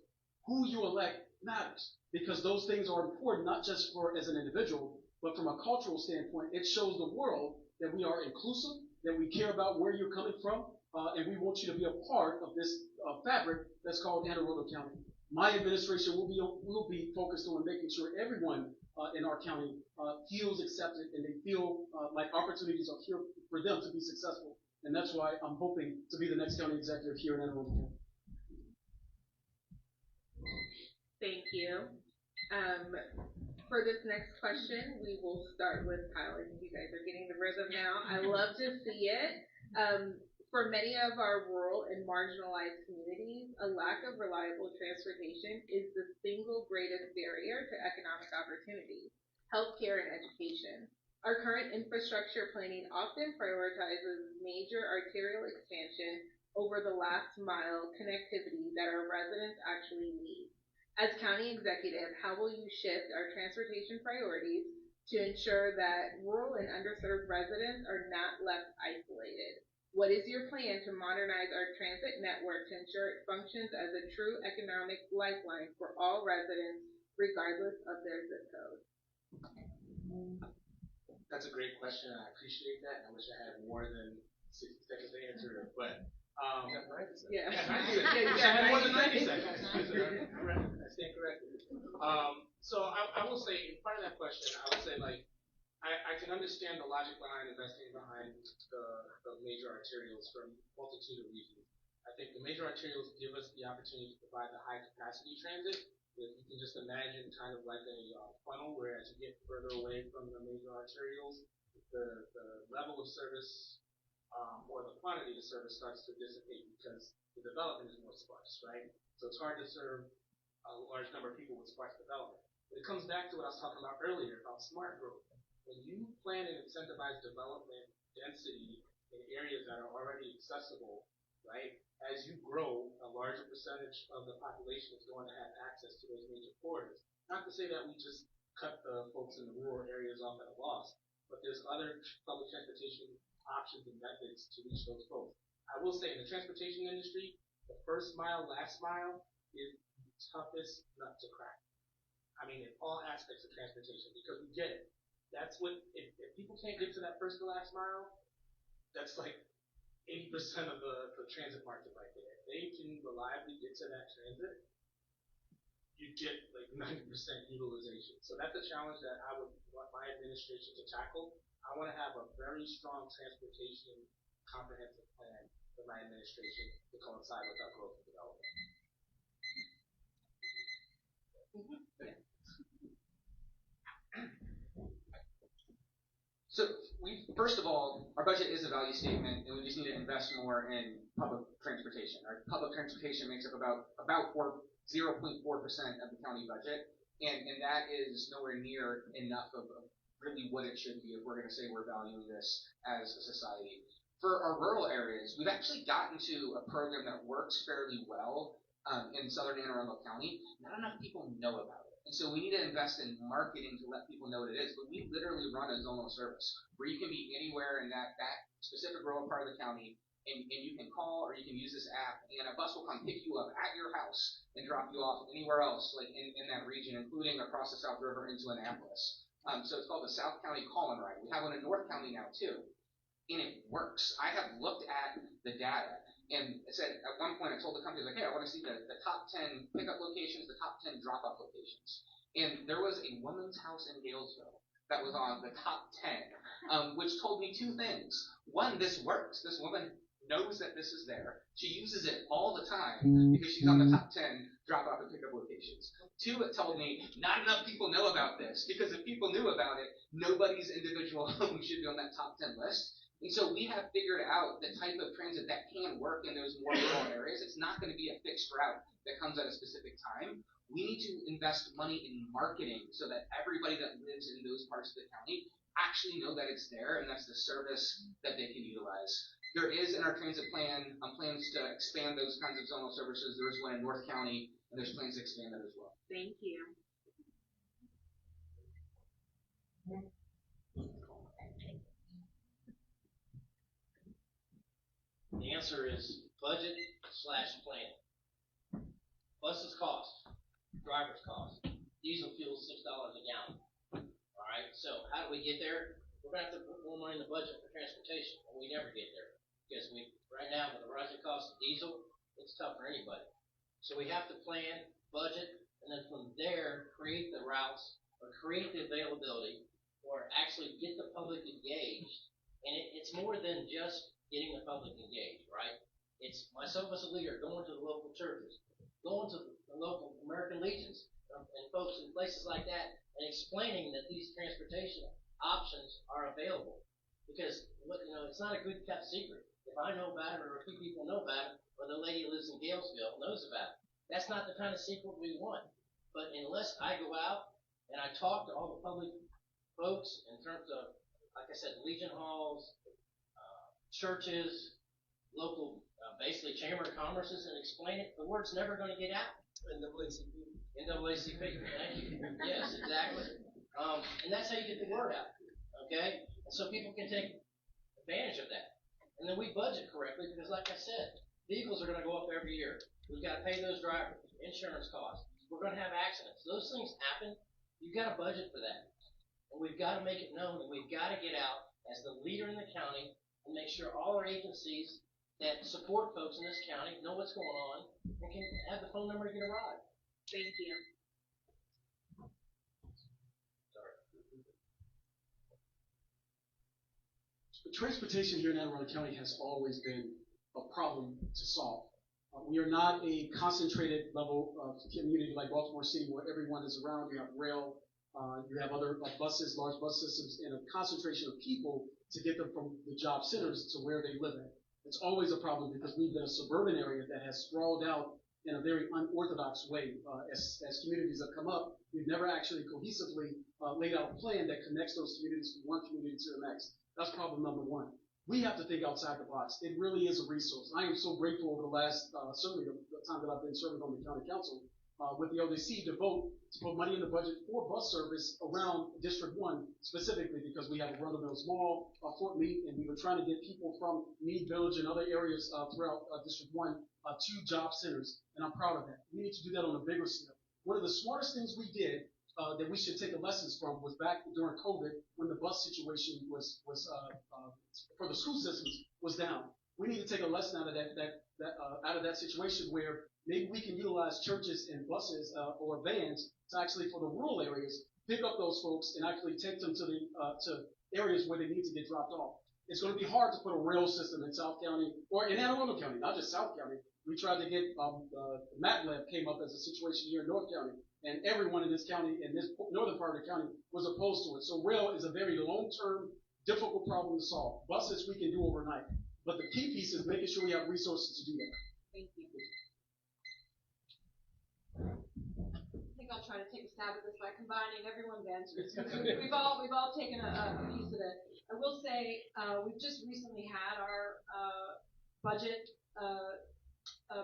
Who you elect matters, because those things are important, not just for as an individual, but from a cultural standpoint. It shows the world that we are inclusive, that we care about where you're coming from, and we want you to be a part of this fabric that's called Anne Arundel County. My administration will be focused on making sure everyone in our county feels accepted and they feel like opportunities are here for them to be successful. And that's why I'm hoping to be the next county executive here in Anne Arundel County. Thank you. For this next question, we will start with Kyle. I think you guys are getting the rhythm now. I love to see it. For many of our rural and marginalized communities, a lack of reliable transportation is the single greatest barrier to economic opportunity, healthcare, and education. Our current infrastructure planning often prioritizes major arterial expansion over the last mile connectivity that our residents actually need. As county executive, how will you shift our transportation priorities to ensure that rural and underserved residents are not left isolated? What is your plan to modernize our transit network to ensure it functions as a true economic lifeline for all residents, regardless of their zip code? That's a great question. I appreciate that. I wish I had more than 60 seconds to answer it, but yeah, 90 seconds. Yeah, I had more than 90 seconds. I stand corrected. So I will say, in part of that question, I would say, like, I can understand the logic behind investing behind the major arterials for a multitude of reasons. I think the major arterials give us the opportunity to provide the high capacity transit. If you can just imagine kind of like a funnel where as you get further away from the major arterials, the level of service or the quantity of service starts to dissipate because the development is more sparse, right? So it's hard to serve a large number of people with sparse development. But it comes back to what I was talking about earlier about smart growth. When you plan and incentivize development density in areas that are already accessible, right, as you grow, a larger percentage of the population is going to have access to those major corridors. Not to say that we just cut the folks in the rural areas off at a loss, but there's other public transportation options and methods to reach those folks. I will say in the transportation industry, the first mile, last mile is the toughest nut to crack. I mean, in all aspects of transportation, because we get it. That's what, if people can't get to that first to last mile, that's like 80% of the transit market right there. If they can reliably get to that transit, you get like 90% utilization. So that's a challenge that I would want my administration to tackle. I want to have a very strong transportation comprehensive plan for my administration to coincide with our growth and development. So first of all, our budget is a value statement, and we just need to invest more in public transportation. Our public transportation makes up about 0.4% of the county budget, and that is nowhere near enough of really what it should be if we're going to say we're valuing this as a society. For our rural areas, we've actually gotten to a program that works fairly well in southern Anne Arundel County. Not enough people know about it. And so we need to invest in marketing to let people know what it is. But we literally run a zonal service where you can be anywhere in that specific rural part of the county, and you can call or you can use this app, and a bus will come pick you up at your house and drop you off anywhere else, like in that region, including across the South River into Annapolis. So it's called the South County Call-In Ride. We have one in North County now too, and it works. I have looked at the data. And it said, at one point, I told the company, like, hey, I want to see the top 10 pickup locations, the top 10 drop-off locations. And there was a woman's house in Galesville that was on the top 10, which told me two things. One, this works. This woman knows that this is there. She uses it all the time because she's on the top 10 drop-off and pickup locations. Two, it told me not enough people know about this because if people knew about it, nobody's individual home should be on that top 10 list. And so we have figured out the type of transit that can work in those more rural areas. It's not going to be a fixed route that comes at a specific time. We need to invest money in marketing so that everybody that lives in those parts of the county actually know that it's there and that's the service that they can utilize. There is in our transit plan plans to expand those kinds of zonal services. There is one in North County, and there's plans to expand that as well. Thank you. The answer is budget/plan. Buses cost, drivers cost, diesel fuel $6 a gallon. All right, so how do we get there? We're going to have to put more money in the budget for transportation, and we never get there because right now with the rising cost of diesel, it's tough for anybody. So we have to plan, budget, and then from there create the routes or create the availability or actually get the public engaged. And it's more than just getting the public engaged, right? It's myself as a leader going to the local churches, going to the local American Legions and folks in places like that and explaining that these transportation options are available. Because, it's not a good kept secret. If I know about it or a few people know about it or the lady who lives in Galesville knows about it, that's not the kind of secret we want. But unless I go out and I talk to all the public folks in terms of, like I said, Legion halls, churches, local, basically Chamber of Commerces, and explain it, the word's never going to get out. NAACP. NAACP, thank you. Yes, exactly. And that's how you get the word out, okay? And so people can take advantage of that. And then we budget correctly because, like I said, vehicles are going to go up every year. We've got to pay those drivers, insurance costs. We're going to have accidents. Those things happen. You've got to budget for that. And we've got to make it known, and we've got to get out as the leader in the county and make sure all our agencies that support folks in this county know what's going on and can have the phone number to get a ride. Thank you. Transportation here in Anne Arundel County has always been a problem to solve. We are not a concentrated level of community like Baltimore City where everyone is around. You have rail, you have other buses, large bus systems, and a concentration of people to get them from the job centers to where they live at. It's always a problem because we've been a suburban area that has sprawled out in a very unorthodox way. As communities have come up, we've never actually cohesively laid out a plan that connects those communities from one community to the next. That's problem number one. We have to think outside the box. It really is a resource. I am so grateful over the last, certainly the time that I've been serving on the county council with the LDC to put money in the budget for bus service around District 1 specifically because we have Arundel Mills Mall, Fort Meade, and we were trying to get people from Meade Village and other areas throughout District 1 to job centers, and I'm proud of that. We need to do that on a bigger scale. One of the smartest things we did that we should take lessons from was back during COVID when the bus situation was for the school systems was down. We need to take a lesson out of that situation where maybe we can utilize churches and buses or vans to actually for the rural areas pick up those folks and actually take them to the to areas where they need to get dropped off. It's going to be hard to put a rail system in South County or in Anne Arundel County, not just South County. We tried to get MATLAB came up as a situation here in North County, and everyone in this county, in this northern part of the county, was opposed to it. So rail is a very long-term, difficult problem to solve. Buses we can do overnight, but the key piece is making sure we have resources to do that. Thank you. I think I'll try to take a stab at this by combining everyone's answers. We've all taken a piece of it. I will say we've just recently had our budget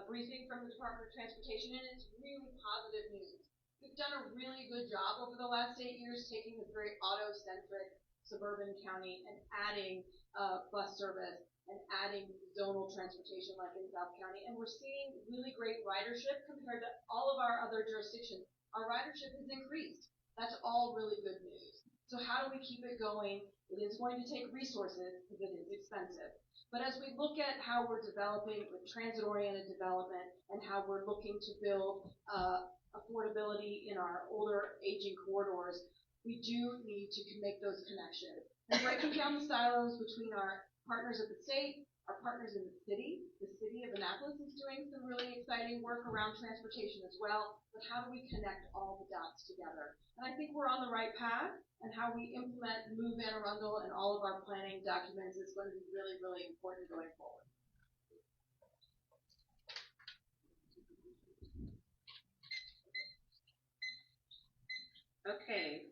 briefing from the Department of Transportation, and it's really positive news. We've done a really good job over the last 8 years taking this very auto-centric suburban county and adding bus service and adding zonal transportation like in South County. And we're seeing really great ridership compared to all of our other jurisdictions. Our ridership has increased. That's all really good news. So how do we keep it going? It is going to take resources because it is expensive. But as we look at how we're developing with transit-oriented development and how we're looking to build affordability in our older aging corridors, we do need to make those connections. And breaking down the silos between our partners at the state, our partners in the city of Annapolis is doing some really exciting work around transportation as well, but how do we connect all the dots together? And I think we're on the right path, and how we implement Move Anne Arundel and all of our planning documents is going to be really, really important going forward. Okay.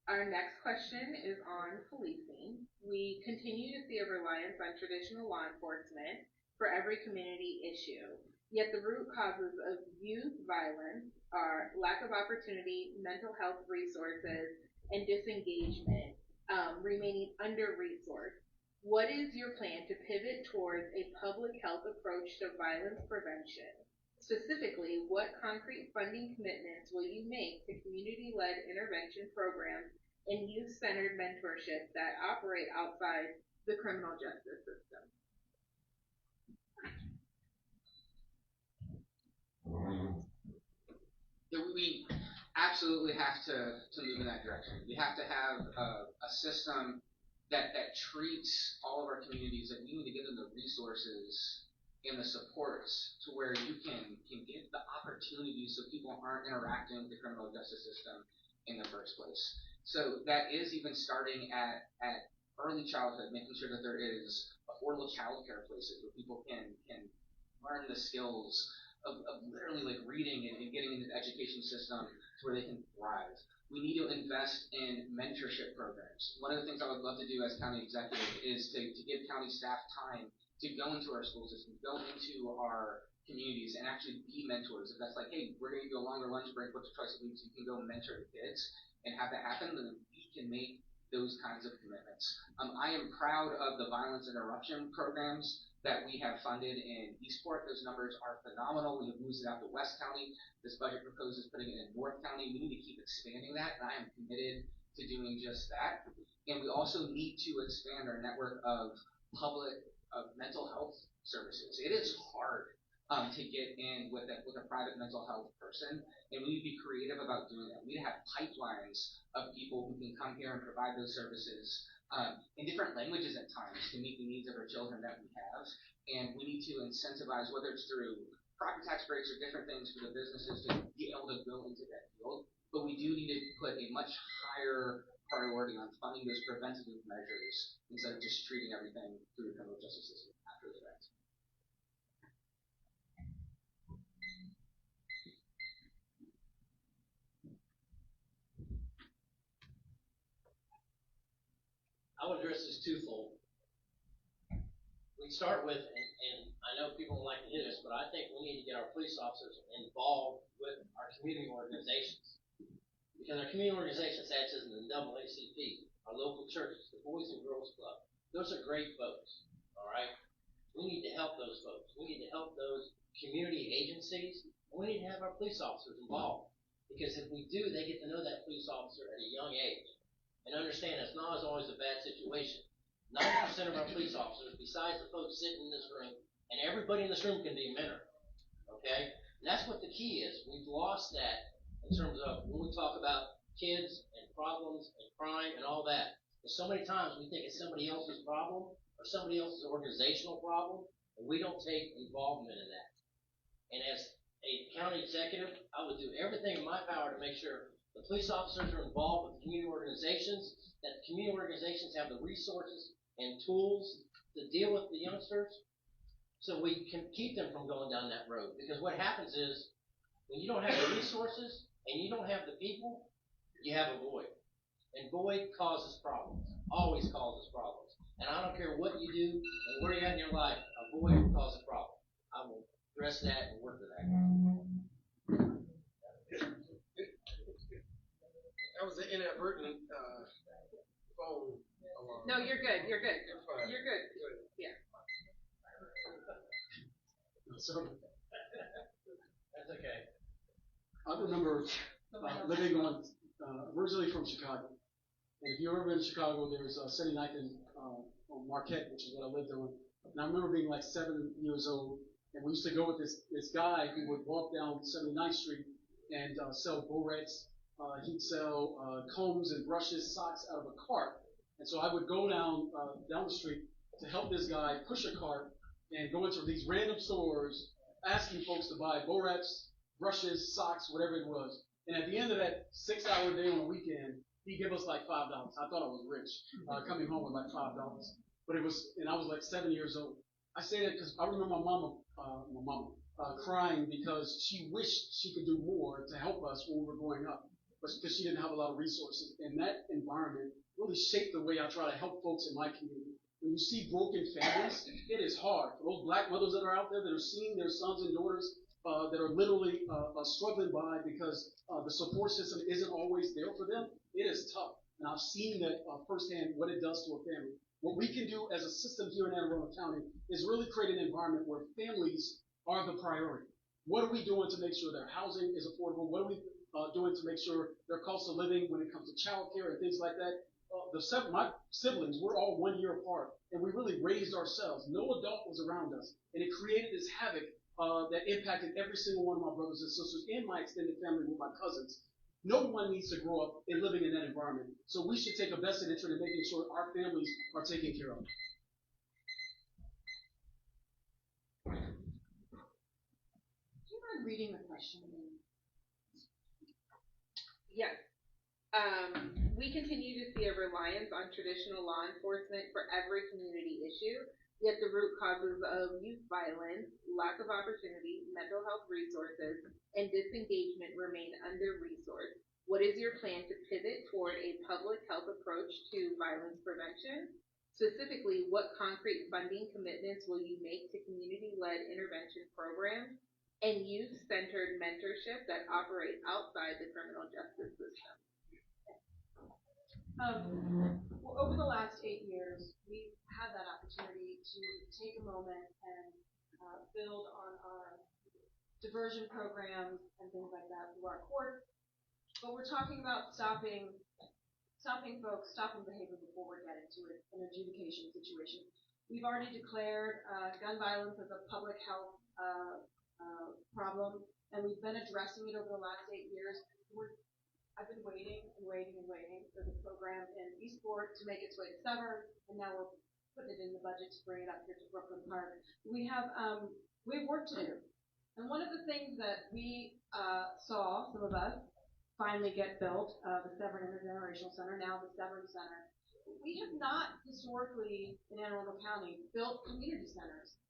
Our next question is on policing. We continue to see a reliance on traditional law enforcement for every community issue, yet the root causes of youth violence are lack of opportunity, mental health resources, and disengagement remaining under-resourced. What is your plan to pivot towards a public health approach to violence prevention? Specifically, what concrete funding commitments will you make to community-led intervention programs and youth-centered mentorship that operate outside the criminal justice system? We absolutely have to move in that direction. We have to have a system that treats all of our communities, and we need to give them the resources and the supports to where you can give the opportunities so people aren't interacting with the criminal justice system in the first place. So that is even starting at early childhood, making sure that there is affordable childcare places where people can learn the skills of literally like reading and getting into the education system to where they can thrive. We need to invest in mentorship programs. One of the things I would love to do as county executive is to give county staff time to go into our school system, go into our communities, and actually be mentors. If that's like, hey, we're going to do a longer lunch break once or twice a week, so you can go mentor the kids and have that happen, then we can make those kinds of commitments. I am proud of the violence interruption programs that we have funded in Eastport. Those numbers are phenomenal. We have moved it out to West County. This budget proposes putting it in North County. We need to keep expanding that, and I am committed to doing just that. And we also need to expand our network of mental health services. It is hard to get in with a private mental health person, and we need to be creative about doing that. We need to have pipelines of people who can come here and provide those services in different languages at times to meet the needs of our children that we have. And we need to incentivize, whether it's through property tax breaks or different things for the businesses to be able to go into that field. But we do need to put a much higher priority on funding those preventative measures instead of just treating everything through the criminal justice system after the fact. I would address this twofold. We start with, and I know people don't like to hear this, but I think we need to get our police officers involved with our community organizations. Because our community organizations, such as the NAACP, our local churches, the Boys and Girls Club, those are great folks, all right? We need to help those folks. We need to help those community agencies, and we need to have our police officers involved. Because if we do, they get to know that police officer at a young age. And understand it's not always a bad situation. 90% of our police officers, besides the folks sitting in this room, and everybody in this room can be a mentor, okay? And that's what the key is. We've lost that in terms of when we talk about kids and problems and crime and all that. And so many times we think it's somebody else's problem or somebody else's organizational problem, and we don't take involvement in that. And as a county executive, I would do everything in my power to make sure the police officers are involved with the community organizations, that the community organizations have the resources and tools to deal with the youngsters so we can keep them from going down that road. Because what happens is when you don't have the resources and you don't have the people, you have a void. And void causes problems, always causes problems. And I don't care what you do and where you're at in your life, a void will cause a problem. I will address that and work with that. That was an inadvertent phone alarm. No, you're good. You're good. You're fine. You're good. Yeah. So, That's okay. I remember living on, originally from Chicago. And if you've ever been to Chicago, there's 79th and on Marquette, which is what I lived on. And I remember being like 7 years old, and we used to go with this guy who would walk down 79th Street and sell Borex. He'd sell combs and brushes, socks out of a cart. And so I would go down the street to help this guy push a cart and go into these random stores asking folks to buy Borex, brushes, socks, whatever it was. And at the end of that 6-hour day on a weekend, he'd give us like $5. I thought I was rich, coming home with like $5. But it was, and I was like 7 years old. I say that because I remember my mama crying because she wished she could do more to help us when we were growing up, but because she didn't have a lot of resources. And that environment really shaped the way I try to help folks in my community. When you see broken families, it is hard. For those black mothers that are out there that are seeing their sons and daughters that are literally struggling by because the support system isn't always there for them, it is tough. And I've seen that firsthand, what it does to a family. What we can do as a system here in Anne Arundel County is really create an environment where families are the priority. What are we doing to make sure their housing is affordable? What are we doing to make sure their cost of living when it comes to child care and things like that? My siblings, we're all 1 year apart, and we really raised ourselves. No adult was around us, and it created this havoc that impacted every single one of my brothers and sisters in my extended family with my cousins. No one needs to grow up in living in that environment. So we should take a vested interest in making sure our families are taken care of. Do you mind reading the question again? Yes. We continue to see a reliance on traditional law enforcement for every community issue, yet the root causes of youth violence, lack of opportunity, mental health resources, and disengagement remain under-resourced. What is your plan to pivot toward a public health approach to violence prevention? Specifically, what concrete funding commitments will you make to community-led intervention programs and youth-centered mentorship that operate outside the criminal justice system? Well, over the last 8 years, we've had that opportunity to take a moment and build on our diversion programs and things like that through our courts. But we're talking about stopping behavior before we get into an adjudication situation. We've already declared gun violence as a public health problem, and we've been addressing it over the last 8 years. I've been waiting and waiting and waiting for the program in Eastport to make its way to Severn, and now we're putting it in the budget to bring it up here to Brooklyn Park. We have work to do. And one of the things that we saw, some of us, finally get built, the Severn Intergenerational Center, now the Severn Center. We have not historically in Anne Arundel County built community centers.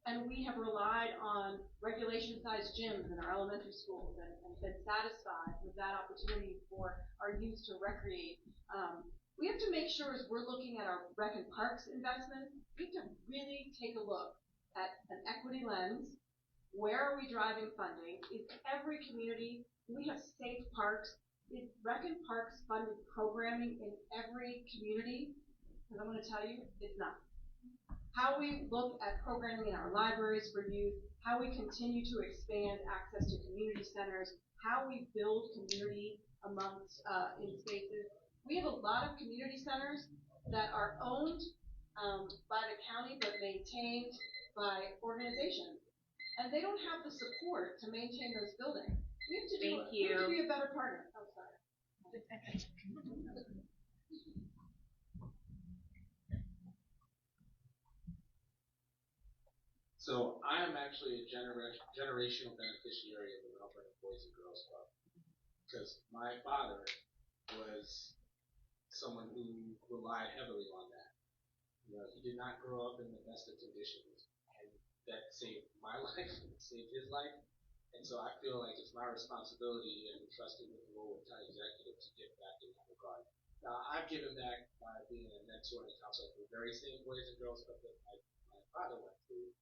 And we have relied on regulation-sized gyms in our elementary schools and been satisfied with that opportunity for our youth to recreate. We have to make sure as we're looking at our rec and parks investment, we have to really take a look at an equity lens. Where are we driving funding? Is every community, do we have safe parks? Is rec and parks funded programming in every community? And I'm going to tell you, it's not. How we look at programming in our libraries for youth, how we continue to expand access to community centers, how we build community amongst in spaces. We have a lot of community centers that are owned by the county but maintained by organizations, and they don't have the support to maintain those buildings. We have to we have to be a better partner. Oh, sorry. So I am actually a generational beneficiary of the Melbourne Boys and Girls Club, because my father was someone who relied heavily on that. You know, he did not grow up in the best of conditions, and that saved my life, saved his life. And so I feel like it's my responsibility and trusted with the role of county executive to give back in that regard. Now, I've given back by being a mentor and a counselor for the very same Boys and Girls Club that my father went through.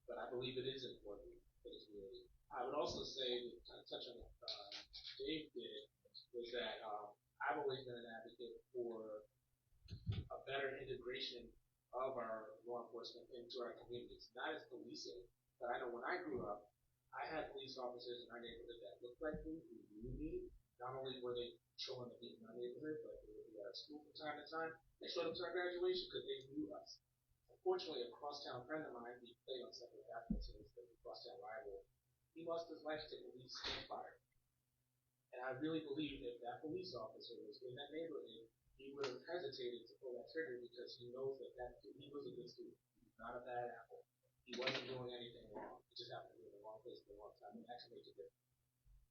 But I believe it is important for the community. I would also say, to kind of touch on what Dave did, was that I've always been an advocate for a better integration of our law enforcement into our communities. Not as policing, but I know when I grew up, I had police officers in our neighborhood that looked like me, who knew me. Not only were they showing up in my neighborhood, but they would be at our school from time to time. They showed up to our graduation because they knew us. Unfortunately, a crosstown friend of mine, he played on separate athletes, and was a crosstown rival. He lost his life to police gunfire. And I really believe if that police officer was in that neighborhood, he would have hesitated to pull that trigger because he knows that he was a good student. He's not a bad apple. He wasn't doing anything wrong. He just happened to be in the wrong place at the wrong time. It actually makes a difference.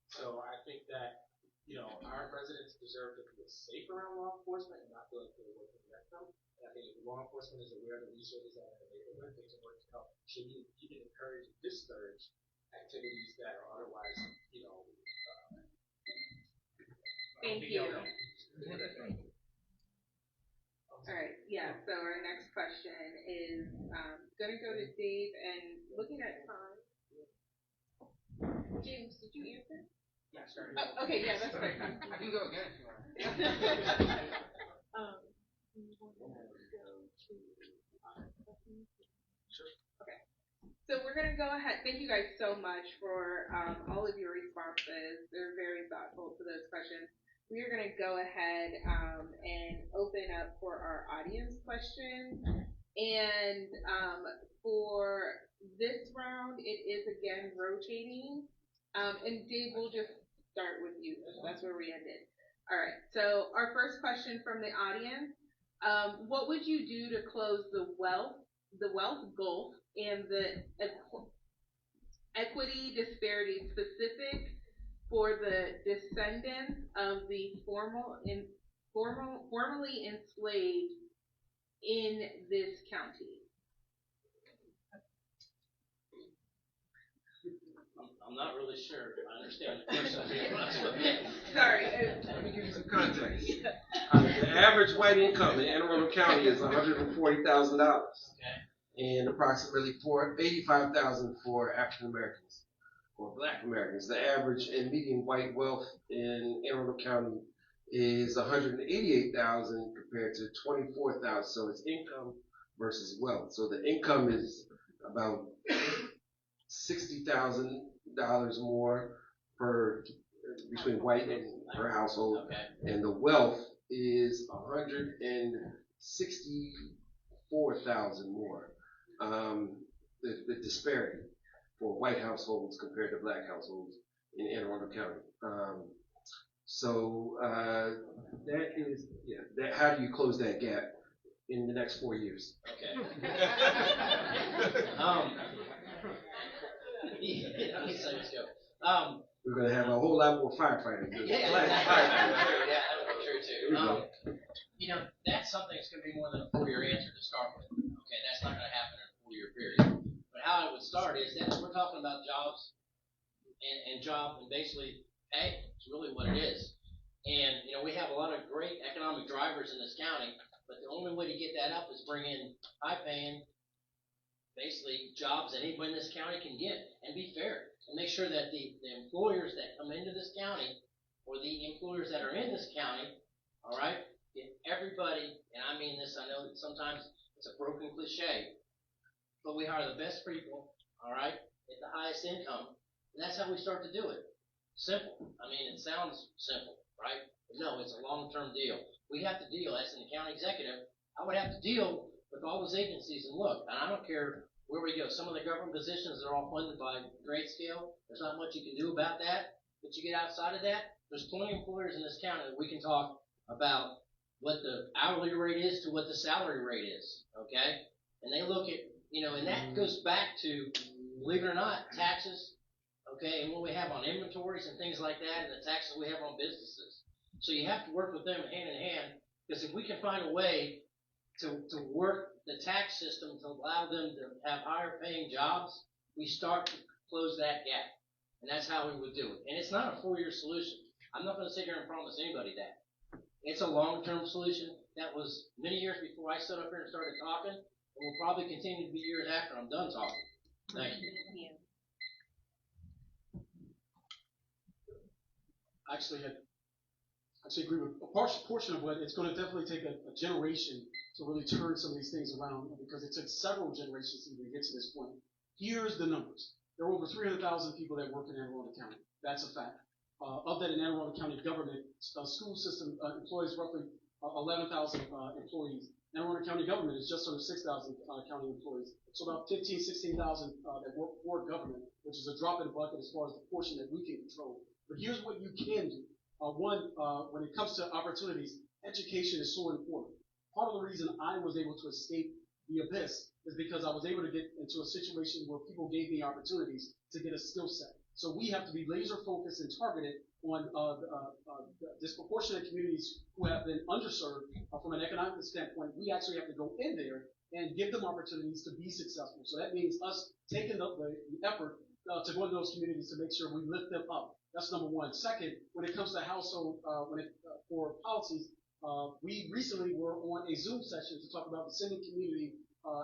So I think that, you know, our residents deserve to feel safe around law enforcement and not feel like they're working against them. I think if law enforcement is aware of the resources that are in the neighborhood, they can work to help. Should we even encourage and discourage activities that are otherwise, you know, Thank you. All right, yeah, so our next question is going to go to Dave, and looking at time. James, did you answer? Yeah, sorry. Oh, okay, yeah, that's right. I can go again if you want. Okay. So we're going to go ahead. Thank you guys so much for all of your responses. They're very thoughtful to those questions. We are going to go ahead and open up for our audience questions. And for this round, it is again rotating. And Dave, we'll just start with you. That's where we ended. All right. So our first question from the audience: what would you do to close the wealth gulf and the equity disparity specific for the descendants of the formerly enslaved in this county? I'm not really sure. I understand the question. Sorry. Let me give you some context. The average white income in Anne Arundel County is $140,000, and approximately $85,000 for African Americans or Black Americans. The average and median white wealth in Anne Arundel County is $188,000 compared to $24,000. So it's income versus wealth. So the income is about $60,000 more between white and per household, and the wealth is $164,000 more. The disparity for white households compared to Black households in Anne Arundel County. So that is, yeah. That, how do you close that gap in the next 4 years? Okay. So let's go. We're gonna have a whole lot more firefighters. Yeah, that would be true too. You know, that's something that's going to be more than a 4-year answer to start with. Okay, that's not going to happen in a 4-year period. But how it would start is that we're talking about jobs and basically pay. It's really what it is. And you know, we have a lot of great economic drivers in this county, but the only way to get that up is bring in high-paying, basically jobs that anybody in this county can get, and be fair, and make sure that the employers that come into this county, or the employers that are in this county, all right, get everybody, and I mean this, I know that sometimes it's a broken cliche, but we hire the best people, all right, at the highest income, and that's how we start to do it. Simple. I mean, it sounds simple, right? But no, it's a long-term deal. We have to deal, as in the county executive, I would have to deal with all those agencies, and look, and I don't care where we go. Some of the government positions are all funded by grade scale. There's not much you can do about that, but you get outside of that, there's plenty of employers in this county that we can talk about what the hourly rate is to what the salary rate is, okay? And they look at, you know, and that goes back to, believe it or not, taxes, okay, and what we have on inventories and things like that, and the taxes we have on businesses. So you have to work with them hand in hand, because if we can find a way to work the tax system to allow them to have higher paying jobs, we start to close that gap. And that's how we would do it. And it's not a 4-year solution. I'm not going to sit here and promise anybody that. It's a long-term solution. That was many years before I stood up here and started talking, and will probably continue to be years after I'm done talking. Thank you. Actually, I agree with a portion of what it's going to definitely take a generation to really turn some of these things around, because it took several generations to even get to this point. Here's the numbers. There are over 300,000 people that work in Anne Arundel County. That's a fact. Of that, in Anne Arundel County government, school system employs roughly 11,000 employees. Anne Arundel County government is just under 6,000 county employees. So about 16,000 that work for government, which is a drop in the bucket as far as the portion that we can control. But here's what you can do. One, when it comes to opportunities, education is so important. Part of the reason I was able to escape the abyss is because I was able to get into a situation where people gave me opportunities to get a skill set. So we have to be laser focused and targeted on disproportionate communities who have been underserved from an economic standpoint. We actually have to go in there and give them opportunities to be successful. So that means us taking the effort to go into those communities to make sure we lift them up. That's number one. Second, when it comes to household, for policies, we recently were on a Zoom session to talk about descendant community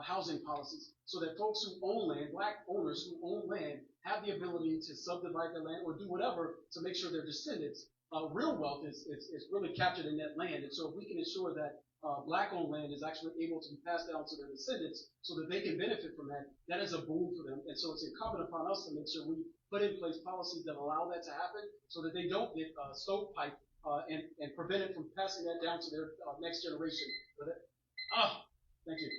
housing policies, so that folks who own land, black owners who own land, have the ability to subdivide their land or do whatever to make sure their descendants, real wealth is really captured in that land. And so if we can ensure that black-owned land is actually able to be passed down to their descendants so that they can benefit from that, that is a boon for them. And so it's incumbent upon us to make sure we put in place policies that allow that to happen so that they don't get stovepiped and prevent it from passing that down to their next generation. Thank you.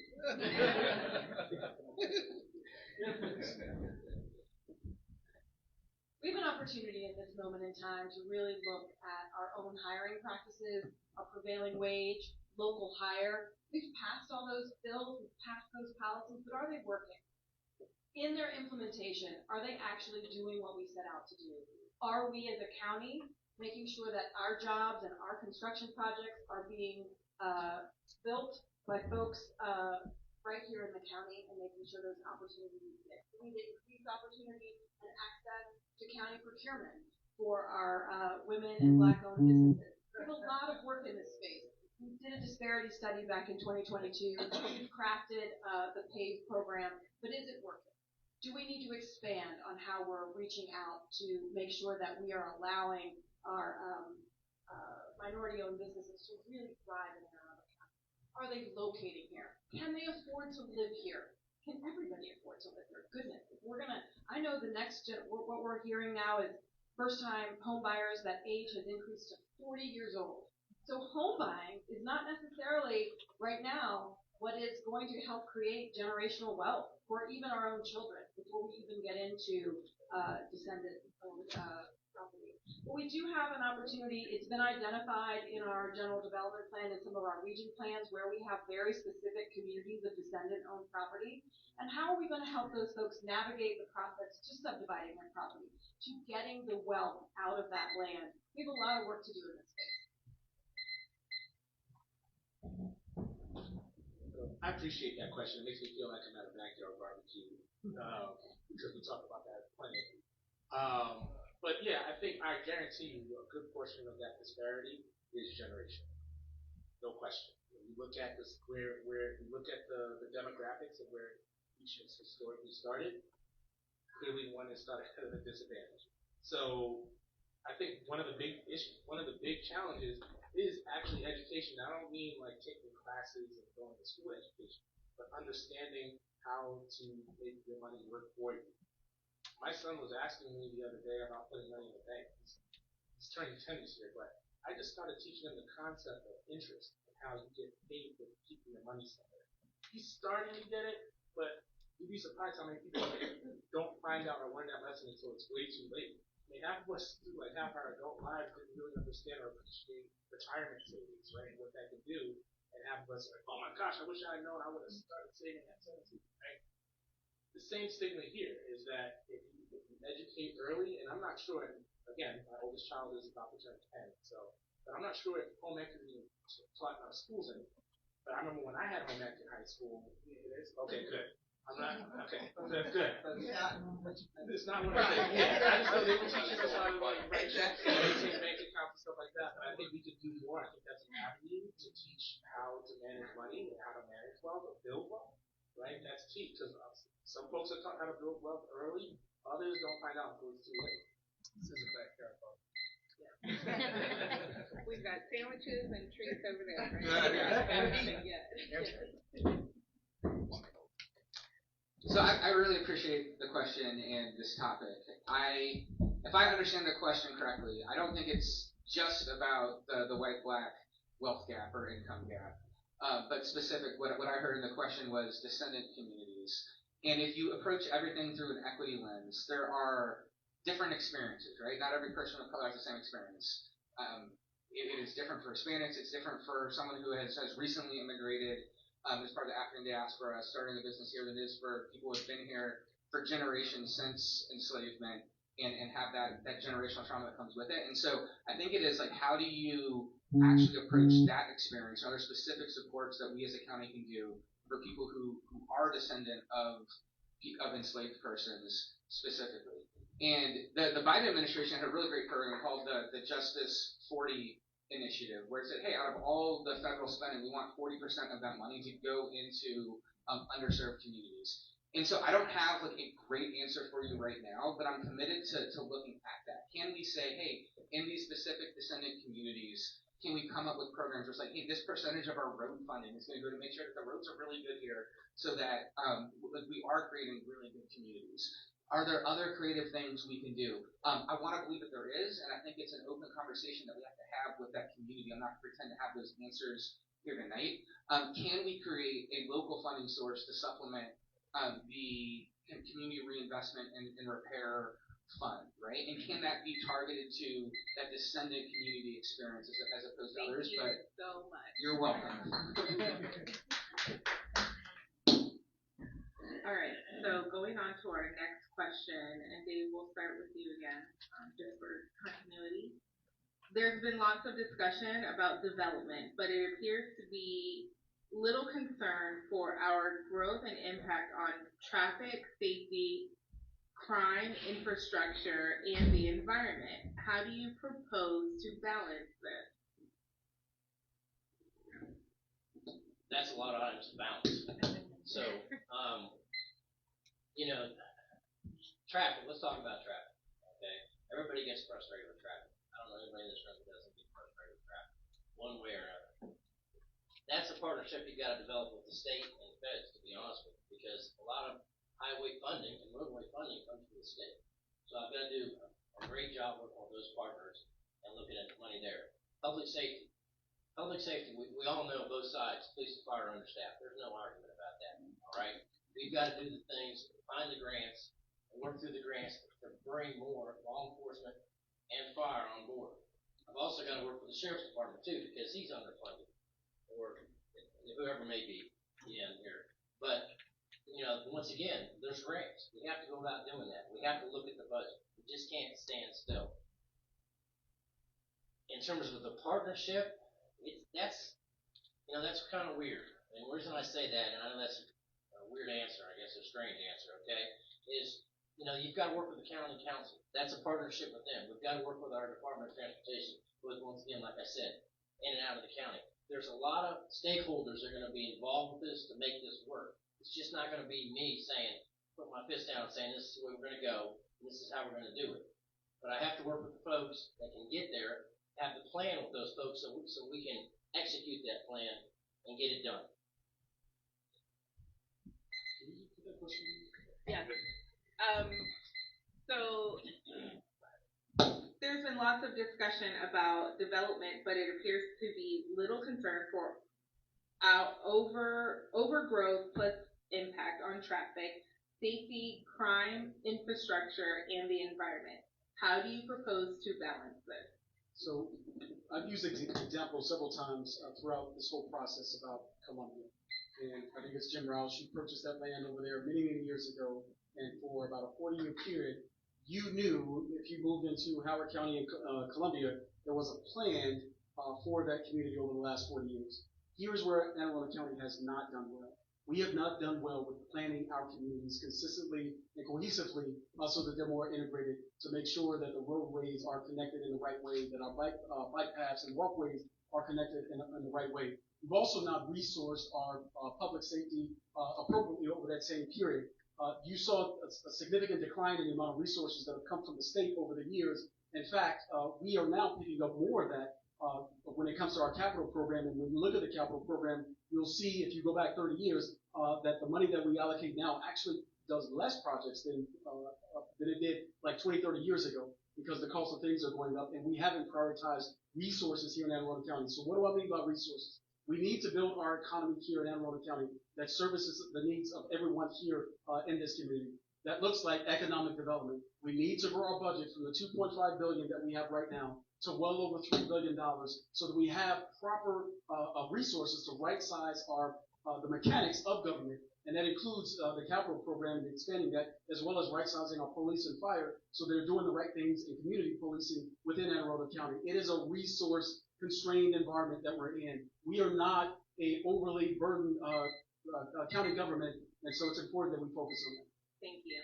We have an opportunity in this moment in time to really look at our own hiring practices, our prevailing wage, local hire. We've passed all those bills, we've passed those policies, but are they working? In their implementation, are they actually doing what we set out to do? Are we as a county making sure that our jobs and our construction projects are being built by folks right here in the county, and making sure those opportunities exist? We need to increase opportunity and access to county procurement for our women and black-owned businesses. There's a lot of work in this space. We did a disparity study back in 2022. We've crafted the PAVE program, but is it working? Do we need to expand on how we're reaching out to make sure that we are allowing our minority-owned businesses to really thrive in their own county? Are they locating here? Can they afford to live here? Can everybody afford to live here? Goodness, if we're gonna, I know the next what we're hearing now is first-time home buyers that age has increased to 40 years old. So home buying is not necessarily right now what is going to help create generational wealth for even our own children before we even get into descendant property. But we do have an opportunity. It's been identified in our general development plan and some of our region plans where we have very specific communities of descendant-owned property. And how are we going to help those folks navigate the process to subdividing their property, to getting the wealth out of that land? We have a lot of work to do in this space. I appreciate that question. It makes me feel like I'm at a backyard barbecue because we talk about that plenty. But yeah, I think I guarantee you a good portion of that disparity is generational. No question. When you look at this, where you look at the demographics of where each has historically started, clearly one is started at a disadvantage. So I think one of the big challenges is actually education. I don't mean like taking classes and going to school education, but understanding how to make your money work for you. My son was asking me the other day about putting money in the bank. He's turning 10 this year, but I just started teaching him the concept of interest and how you get paid for keeping your money somewhere. He's starting to get it, but you'd be surprised how many people don't find out or learn that lesson until it's way too late. I mean, half of us, through like half our adult lives, didn't really understand or appreciate retirement savings, right? What that can do. And half of us are like, oh my gosh, I wish I had known I would have started saving at 17, right? The same stigma here is that if you educate early, and I'm not sure, again, my oldest child is about to turn 10, but I'm not sure if home ec is taught in our schools anymore. But I remember when I had home ec in high school, okay, good. I'm not, okay, that's good. It's not what I think. Yeah, I just know they were teaching us how to write checks and maintain bank accounts and stuff like that, but I think we could do more. I think that's an avenue to teach how to manage money and how to manage wealth or build wealth, right? That's key, because some folks are taught how to build wealth early, others don't find out until it's too late. This is a backyard problem. We've got sandwiches and treats over there. So I really appreciate the question and this topic. If I understand the question correctly, I don't think it's just about the white-black wealth gap or income gap, but specific. What I heard in the question was descendant communities. And if you approach everything through an equity lens, there are different experiences, right? Not every person of color has the same experience. It is different for Hispanics. It's different for someone who has recently immigrated as part of the African diaspora, starting a business here, than it is for people who have been here for generations since enslavement and have that generational trauma that comes with it. And so I think it is like, how do you actually approach that experience? Are there specific supports that we as a county can do for people who are descendant of enslaved persons specifically? And the Biden administration had a really great program called the Justice 40 initiative, where it said, hey, out of all the federal spending, we want 40% of that money to go into underserved communities. And so I don't have like a great answer for you right now, but I'm committed to looking at that. Can we say, hey, in these specific descendant communities, can we come up with programs where it's like, hey, this percentage of our road funding is going to go to make sure that the roads are really good here so that we are creating really good communities? Are there other creative things we can do? I want to believe that there is, and I think it's an open conversation that we have to have with that community. I'm not going to pretend to have those answers here tonight. Can we create a local funding source to supplement the community reinvestment and repair fund, right? And can that be targeted to that descendant community experience as opposed to others? Thank you so much. You're welcome. All right, so going on to our next question, and Dave, we'll start with you again, just for continuity. There's been lots of discussion about development, but it appears to be little concern for our growth and impact on traffic, safety, crime, infrastructure, and the environment. How do you propose to balance this? That's a lot of items to balance. So, traffic, let's talk about traffic, okay? Everybody gets frustrated with traffic. I don't know anybody in this room that doesn't get frustrated with traffic, one way or another. That's a partnership you've got to develop with the state and the feds, to be honest with you, because a lot of highway funding and roadway funding comes from the state. So I've got to do a great job working with those partners and looking at the money there. Public safety. Public safety, we all know both sides, police and fire are understaffed. There's no argument about that, all right? We've got to do the things, find the grants, and work through the grants to bring more law enforcement and fire on board. I've also got to work with the sheriff's department too, because he's underfunded, or whoever may be in here. But, you know, once again, there's grants. We have to go about doing that. We have to look at the budget. We just can't stand still. In terms of the partnership, that's kind of weird. And the reason I say that, and I know that's a weird answer, I guess a strange answer, okay, is, you know, you've got to work with the county council. That's a partnership with them. We've got to work with our Department of Transportation, with, once again, like I said, in and out of the county. There's a lot of stakeholders that are going to be involved with this to make this work. It's just not going to be me saying, put my fist down and saying, this is the way we're going to go, and this is how we're going to do it. But I have to work with the folks that can get there, have the plan with those folks so we can execute that plan and get it done. Yeah. So there's been lots of discussion about development, but it appears to be little concern for overgrowth plus impact on traffic, safety, crime, infrastructure, and the environment. How do you propose to balance this? So I've used examples several times throughout this whole process about Columbia. And I think it's Jim Rouse, who purchased that land over there many, many years ago. And for about a 40-year period, you knew if you moved into Howard County and Columbia, there was a plan for that community over the last 40 years. Here's where Anne Arundel County has not done well. We have not done well with planning our communities consistently and cohesively so that they're more integrated, to make sure that the roadways are connected in the right way, that our bike paths and walkways are connected in the right way. We've also not resourced our public safety appropriately over that same period. You saw a significant decline in the amount of resources that have come from the state over the years. In fact, we are now picking up more of that when it comes to our capital program. And when you look at the capital program, you'll see, if you go back 30 years, that the money that we allocate now actually does less projects than it did like 20, 30 years ago, because the cost of things are going up, and we haven't prioritized resources here in Anne Arundel County. So what do I mean by resources? We need to build our economy here in Anne Arundel County that services the needs of everyone here in this community. That looks like economic development. We need to grow our budget from the $2.5 billion that we have right now to well over $3 billion, so that we have proper resources to right-size the mechanics of government, and that includes the capital program and expanding that, as well as right-sizing our police and fire so they're doing the right things in community policing within Anne Arundel County. It is a resource-constrained environment that we're in. We are not a overly burdened county government, and so it's important that we focus on that. Thank you.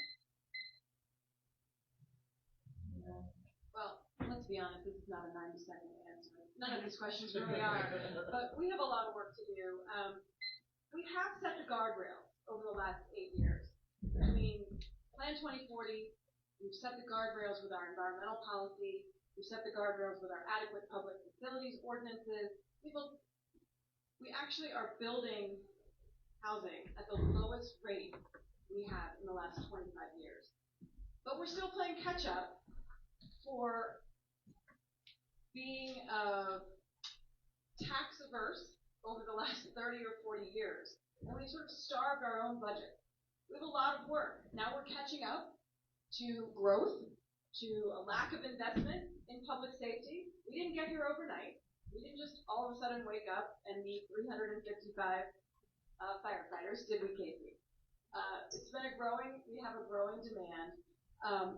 Well, let's be honest, this is not a 90-second answer. None of these questions really are, but we have a lot of work to do. We have set the guardrails over the last 8 years. Between Plan 2040, we've set the guardrails with our environmental policy, we've set the guardrails with our adequate public facilities ordinances. We actually are building housing at the lowest rate we have in the last 25 years. But we're still playing catch up for being tax averse over the last 30 or 40 years. And we sort of starved our own budget. We have a lot of work. Now we're catching up to growth, to a lack of investment in public safety. We didn't get here overnight. We didn't just all of a sudden wake up and need 355 firefighters, did we, Casey? It's been we have a growing demand,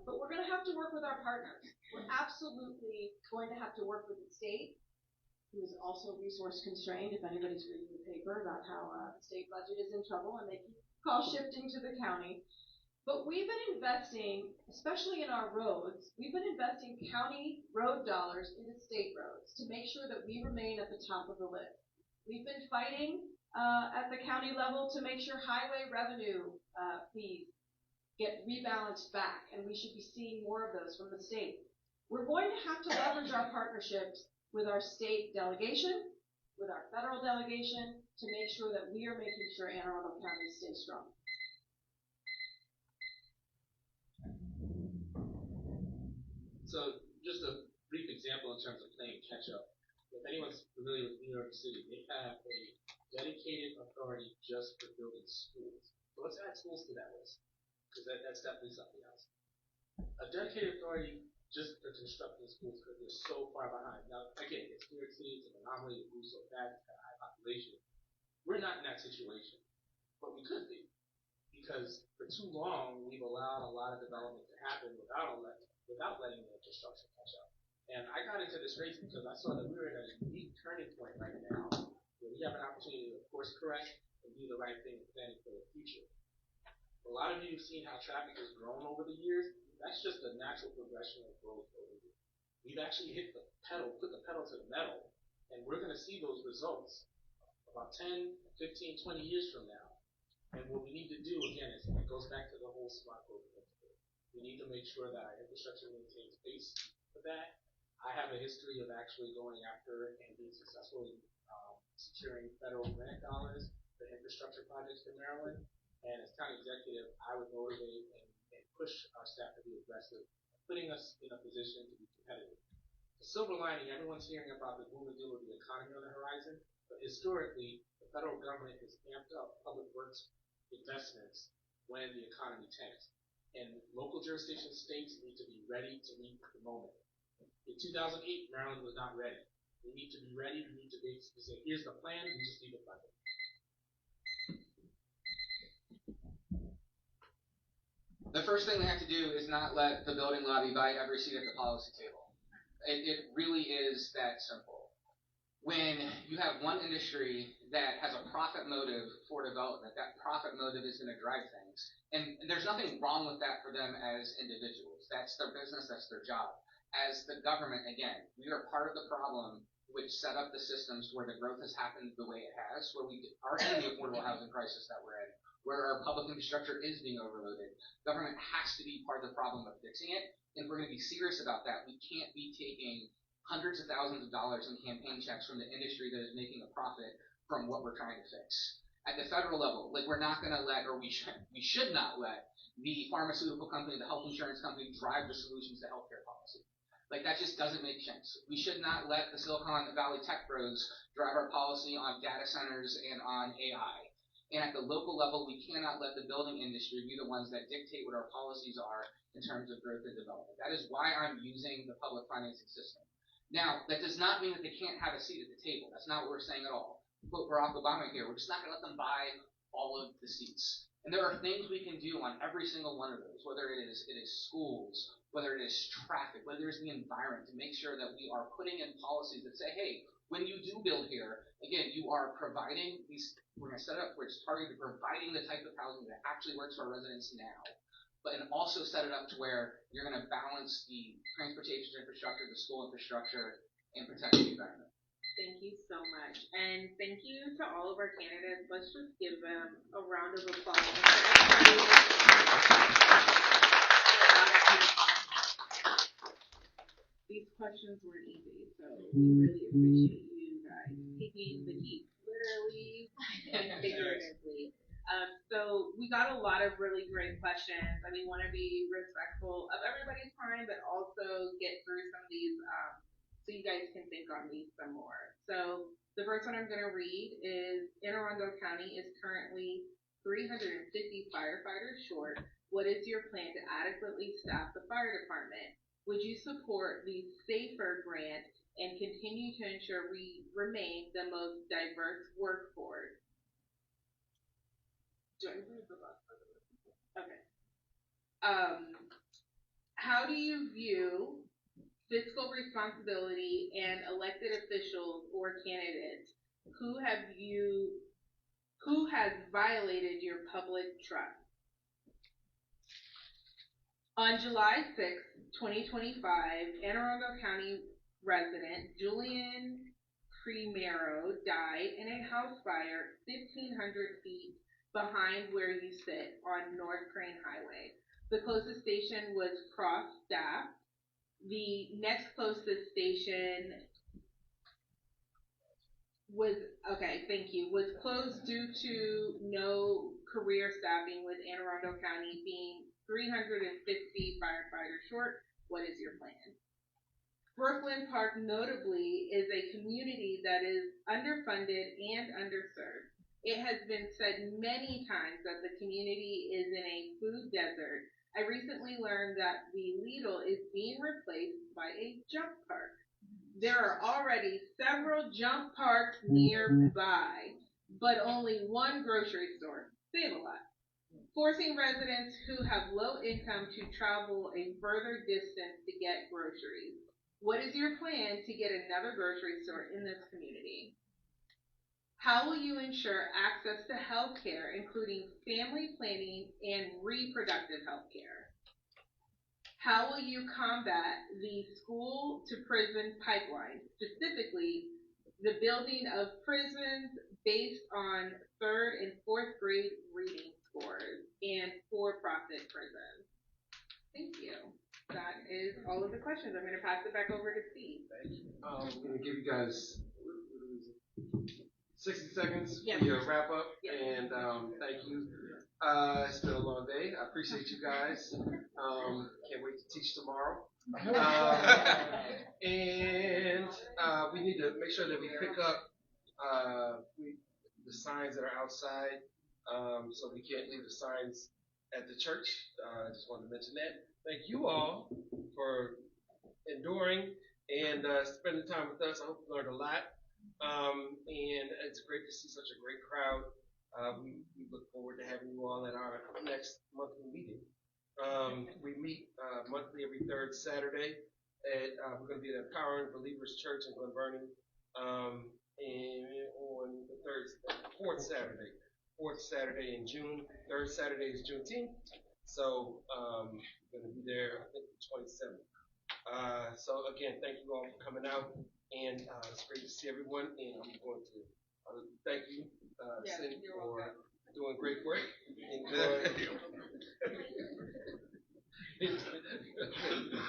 but we're going to have to work with our partners. We're absolutely going to have to work with the state, who is also resource constrained, if anybody's reading the paper about how the state budget is in trouble and they keep cost shifting to the county. But we've been investing, especially in our roads, we've been investing county road dollars into state roads to make sure that we remain at the top of the list. We've been fighting at the county level to make sure highway revenue fees get rebalanced back, and we should be seeing more of those from the state. We're going to have to leverage our partnerships with our state delegation, with our federal delegation, to make sure that we are making sure Anne Arundel County stays strong. So, just a brief example in terms of playing catch-up. If anyone's familiar with New York City, they have a dedicated authority just for building schools. So let's add schools to that list, because that's definitely something else. A dedicated authority just for constructing schools because they're so far behind. Now, again, it's New York City, it's an anomaly, it moves so fast, it's got a high population. We're not in that situation, but we could be, because for too long we've allowed a lot of development to happen without letting the infrastructure catch up. And I got into this race because I saw that we were at a unique turning point right now where we have an opportunity to, of course, correct and do the right thing planning for the future. A lot of you have seen how traffic has grown over the years. That's just a natural progression of growth over the years. We've actually put the pedal to the metal, and we're going to see those results about 10, 15, 20 years from now. And what we need to do, again, is it goes back to the whole smart growth principle. We need to make sure that our infrastructure maintains pace for that. I have a history of actually going after and being successful in securing federal grant dollars for infrastructure projects in Maryland. And as county executive, I would motivate and push our staff to be aggressive, putting us in a position to be competitive. The silver lining, everyone's hearing about the boom and deal of the economy on the horizon, but historically, the federal government has amped up public works investments when the economy tanks. And local jurisdiction states need to be ready to meet the moment. In 2008, Maryland was not ready. We need to be ready. We need to be able to say, here's the plan. We just need to fund it. The first thing we have to do is not let the building lobby buy every seat at the policy table. It really is that simple. When you have one industry that has a profit motive for development, that profit motive is going to drive things. And there's nothing wrong with that for them as individuals. That's their business. That's their job. As the government, again, we are part of the problem which set up the systems where the growth has happened the way it has, where we are in the affordable housing crisis that we're in, where our public infrastructure is being overloaded. Government has to be part of the problem of fixing it. And if we're going to be serious about that, we can't be taking hundreds of thousands of dollars in campaign checks from the industry that is making a profit from what we're trying to fix. At the federal level, like we're not going to let, or we should not let, the pharmaceutical company, the health insurance company drive the solutions to healthcare policy. Like that just doesn't make sense. We should not let the Silicon Valley tech bros drive our policy on data centers and on AI. And at the local level, we cannot let the building industry be the ones that dictate what our policies are in terms of growth and development. That is why I'm using the public financing system. Now, that does not mean that they can't have a seat at the table. That's not what we're saying at all. Quote Barack Obama here, we're just not going to let them buy all of the seats. And there are things we can do on every single one of those, whether it is schools, whether it is traffic, whether it's the environment, to make sure that we are putting in policies that say, hey, when you do build here, again, you are providing these, we're going to set it up where it's targeted to providing the type of housing that actually works for our residents now, but and also set it up to where you're going to balance the transportation infrastructure, the school infrastructure, and protect the environment. Thank you so much. And thank you to all of our candidates. Let's just give them a round of applause. These questions weren't easy, so we really appreciate you guys taking the heat, literally and figuratively. So we got a lot of really great questions, and we want to be respectful of everybody's time, but also get through some of these so you guys can think on these some more. So the first one I'm going to read is, Arundel County is currently 350 firefighters short. What is your plan to adequately staff the fire department? Would you support the SAFER grant and continue to ensure we remain the most diverse workforce? Okay. How do you view fiscal responsibility and elected officials or candidates who has violated your public trust? On July 6, 2025, Anne Arundel County resident Julian Primero died in a house fire 1,500 feet behind where you sit on North Crane Highway. The closest station was cross-staffed. The next closest station was closed due to no career staffing, with Anne Arundel County being 350 firefighters short. What is your plan? Brooklyn Park, notably, is a community that is underfunded and underserved. It has been said many times that the community is in a food desert, I recently learned that the Lidl is being replaced by a jump park. There are already several jump parks nearby, but only one grocery store. Save a lot. Forcing residents who have low income to travel a further distance to get groceries. What is your plan to get another grocery store in this community? How will you ensure access to health care, including family planning and reproductive health care? How will you combat the school to prison pipeline, specifically the building of prisons based on 3rd and 4th grade reading scores and for-profit prisons? Thank you. That is all of the questions. I'm going to pass it back over to Steve. I'm going to give you guys 60 seconds Yes. for your wrap up, Yes. and thank you. It's been a long day. I appreciate you guys. Can't wait to teach tomorrow. And we need to make sure that we pick up the signs that are outside, so we can't leave the signs at the church. I just wanted to mention that. Thank you all for enduring and spending time with us. I hope you learned a lot. And it's great to see such a great crowd. We look forward to having you all at our next monthly meeting. We meet monthly every 3rd Saturday. We're going to be at Empowering Believers Church in Glen, Burnie, and on the 4th Saturday in June. 3rd Saturday is Juneteenth. So we're going to be there, I think, the 27th. So again, thank you all for coming out, and it's great to see everyone. And I'm going to thank you, Cindy, for doing great work.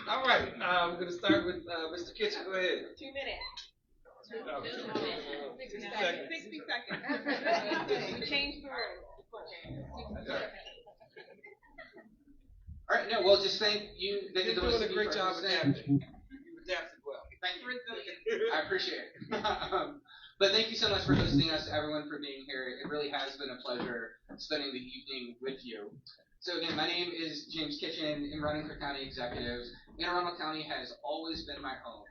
All right, we're going to start with Mr. Kitchen. Go ahead. 2 minutes. 60 seconds. 60 seconds. We changed the rules. All right, no, well, just thank you. You're doing a great job adapting. You've adapted well. Thank you. I appreciate it. But thank you so much for hosting us, everyone, for being here. It really has been a pleasure spending the evening with you. So again, my name is James Kitchen. I'm running for county executive. Arundel County has always been my home.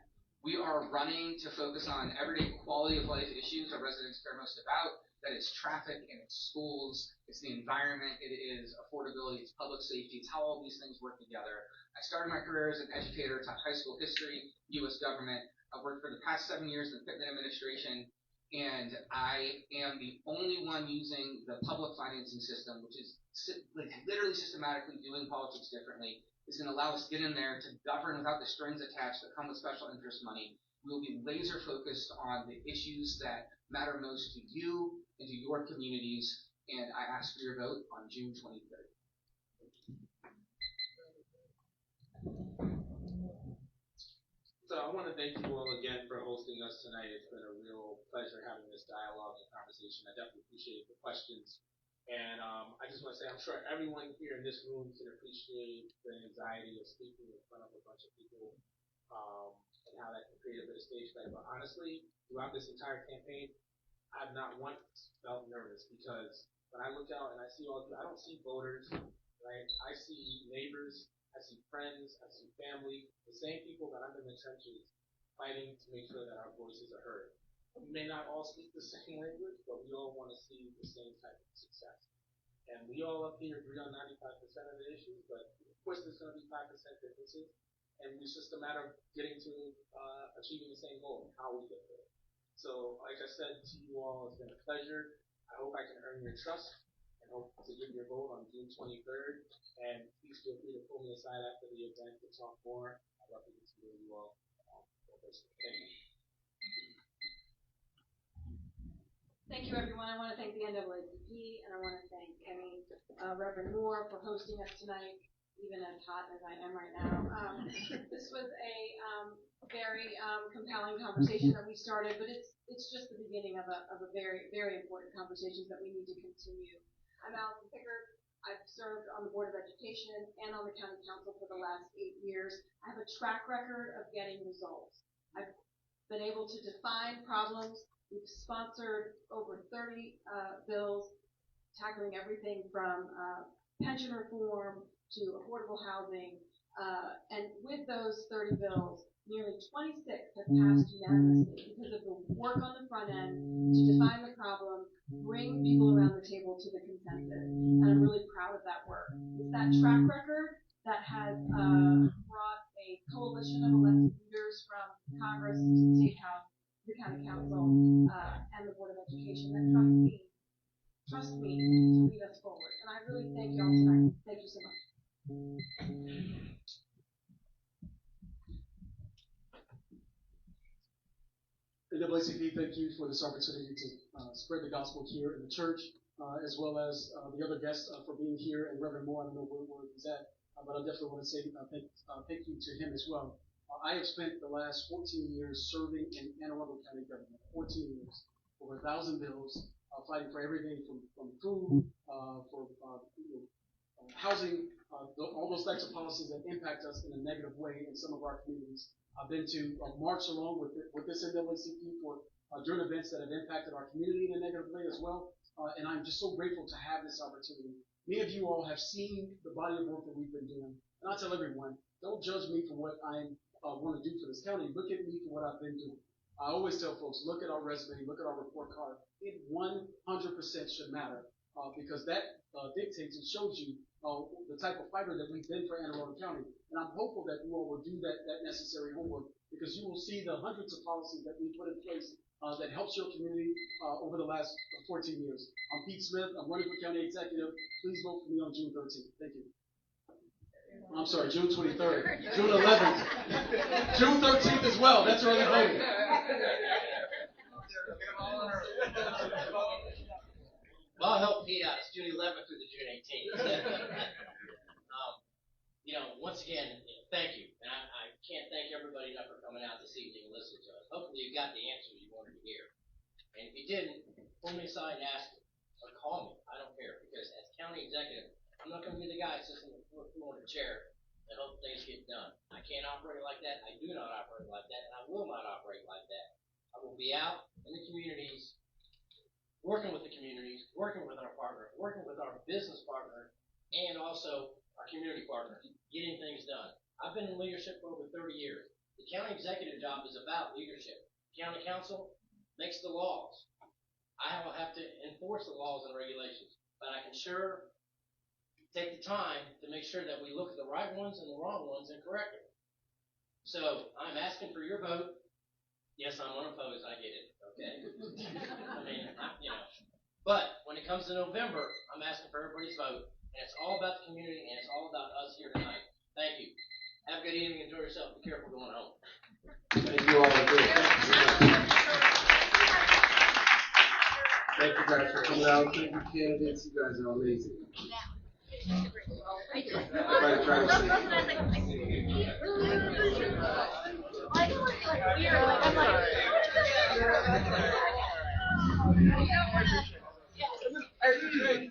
We are running to focus on everyday quality of life issues our residents care most about. That it's traffic and it's schools, it's the environment, it is affordability, it's public safety, it's how all these things work together. I started my career as an educator, taught high school history, U.S. government. I've worked for the past 7 years in the Pittman administration, and I am the only one using the public financing system, which is like literally systematically doing politics differently. It's going to allow us to get in there to govern without the strings attached that come with special interest money. We will be laser focused on the issues that matter most to you and to your communities, and I ask for your vote on June 23rd. So I want to thank you all again for hosting us tonight. It's been a real pleasure having this dialogue and conversation. I definitely appreciate the questions. And I just want to say, I'm sure everyone here in this room can appreciate the anxiety of speaking in front of a bunch of people, and how that can create a bit of stage fright. But honestly, throughout this entire campaign, I've not once felt nervous, because when I look out and I see all of you, I don't see voters, right? I see neighbors, I see friends, I see family, the same people that I'm in the trenches fighting to make sure that our voices are heard. We may not all speak the same language, but we all want to see the same type of success. And we all up here agree on 95% of the issues, but of course there's going to be 5% differences. And it's just a matter of getting to achieving the same goal, how we get there. So, like I said to you all, it's been a pleasure. I hope I can earn your trust and hope to give your vote on June 23rd. And please feel free to pull me aside after the event to talk more. I'd love to get to know you all. Thank you. Thank you, everyone. I want to thank the NAACP, and I want to thank Kenny, Reverend Moore, for hosting us tonight, even as hot as I am right now. This was a very compelling conversation that we started, but it's just the beginning of a very, very important conversation that we need to continue. I'm Allison Pickard. I've served on the Board of Education and on the County Council for the last 8 years. I have a track record of getting results. I've been able to define problems. We've sponsored over 30 bills tackling everything from pension reform to affordable housing. And with those 30 bills, nearly 26 have passed unanimously because of the work on the front end to define the problem, bring people around the table to the consensus. And I'm really proud of that work. It's that track record that has brought a coalition of elected leaders from Congress to the State House, the County Council, and the Board of Education that trust me to lead us forward. And I really thank you all tonight. Thank you so much. NAACP, thank you for this opportunity to spread the gospel here in the church, as well as the other guests for being here, and Reverend Moore, I don't know where he's at, but I definitely want to say thank you to him as well. I have spent the last 14 years serving in Anne Arundel County government, 14 years, over 1,000 bills, fighting for everything from food, for housing, all those types of policies that impact us in a negative way in some of our communities. I've been to march along with this NAACP for during events that have impacted our community in a negative way as well, and I'm just so grateful to have this opportunity. Many of you all have seen the body of work that we've been doing, and I tell everyone, don't judge me for what I want to do for this county. Look at me for what I've been doing. I always tell folks, look at our resume, look at our report card. It 100% should matter because that dictates and shows you the type of fighter that we've been for Anne Arundel County. And I'm hopeful that you all will do that necessary homework because you will see the hundreds of policies that we put in place that helps your community over the last 14 years. I'm Pete Smith. I'm running for county executive. Please vote for me on June 13th. Thank you. I'm sorry, June 23rd, June 11th, June 13th as well. That's early voting. Well, I'll help Pete out. It's June 11th through the June 18th. Once again, thank you. And I can't thank everybody enough for coming out this evening and listening to us. Hopefully you got the answers you wanted to hear. And if you didn't, pull me aside and ask me. Or call me. I don't care. Because as county executive, I'm not going to be the guy sitting in the chair and hope things get done. I can't operate like that. I do not operate like that. And I will not operate like that. I will be out in the communities, working with the communities, working with our partner, working with our business partner, and also our community partners, getting things done. I've been in leadership for over 30 years. The county executive job is about leadership. County council makes the laws. I will have to enforce the laws and regulations, but I can sure take the time to make sure that we look at the right ones and the wrong ones and correct them. So I'm asking for your vote. Yes, I'm unopposed. I get it. Okay. But when it comes to November, I'm asking for everybody's vote, and it's all about the community, and it's all about us here tonight. Thank you. Have a good evening. Enjoy yourself. Be careful going home. Thank you all. Thank you guys for coming out. Thank you, candidates. You guys are amazing. Everybody try to see.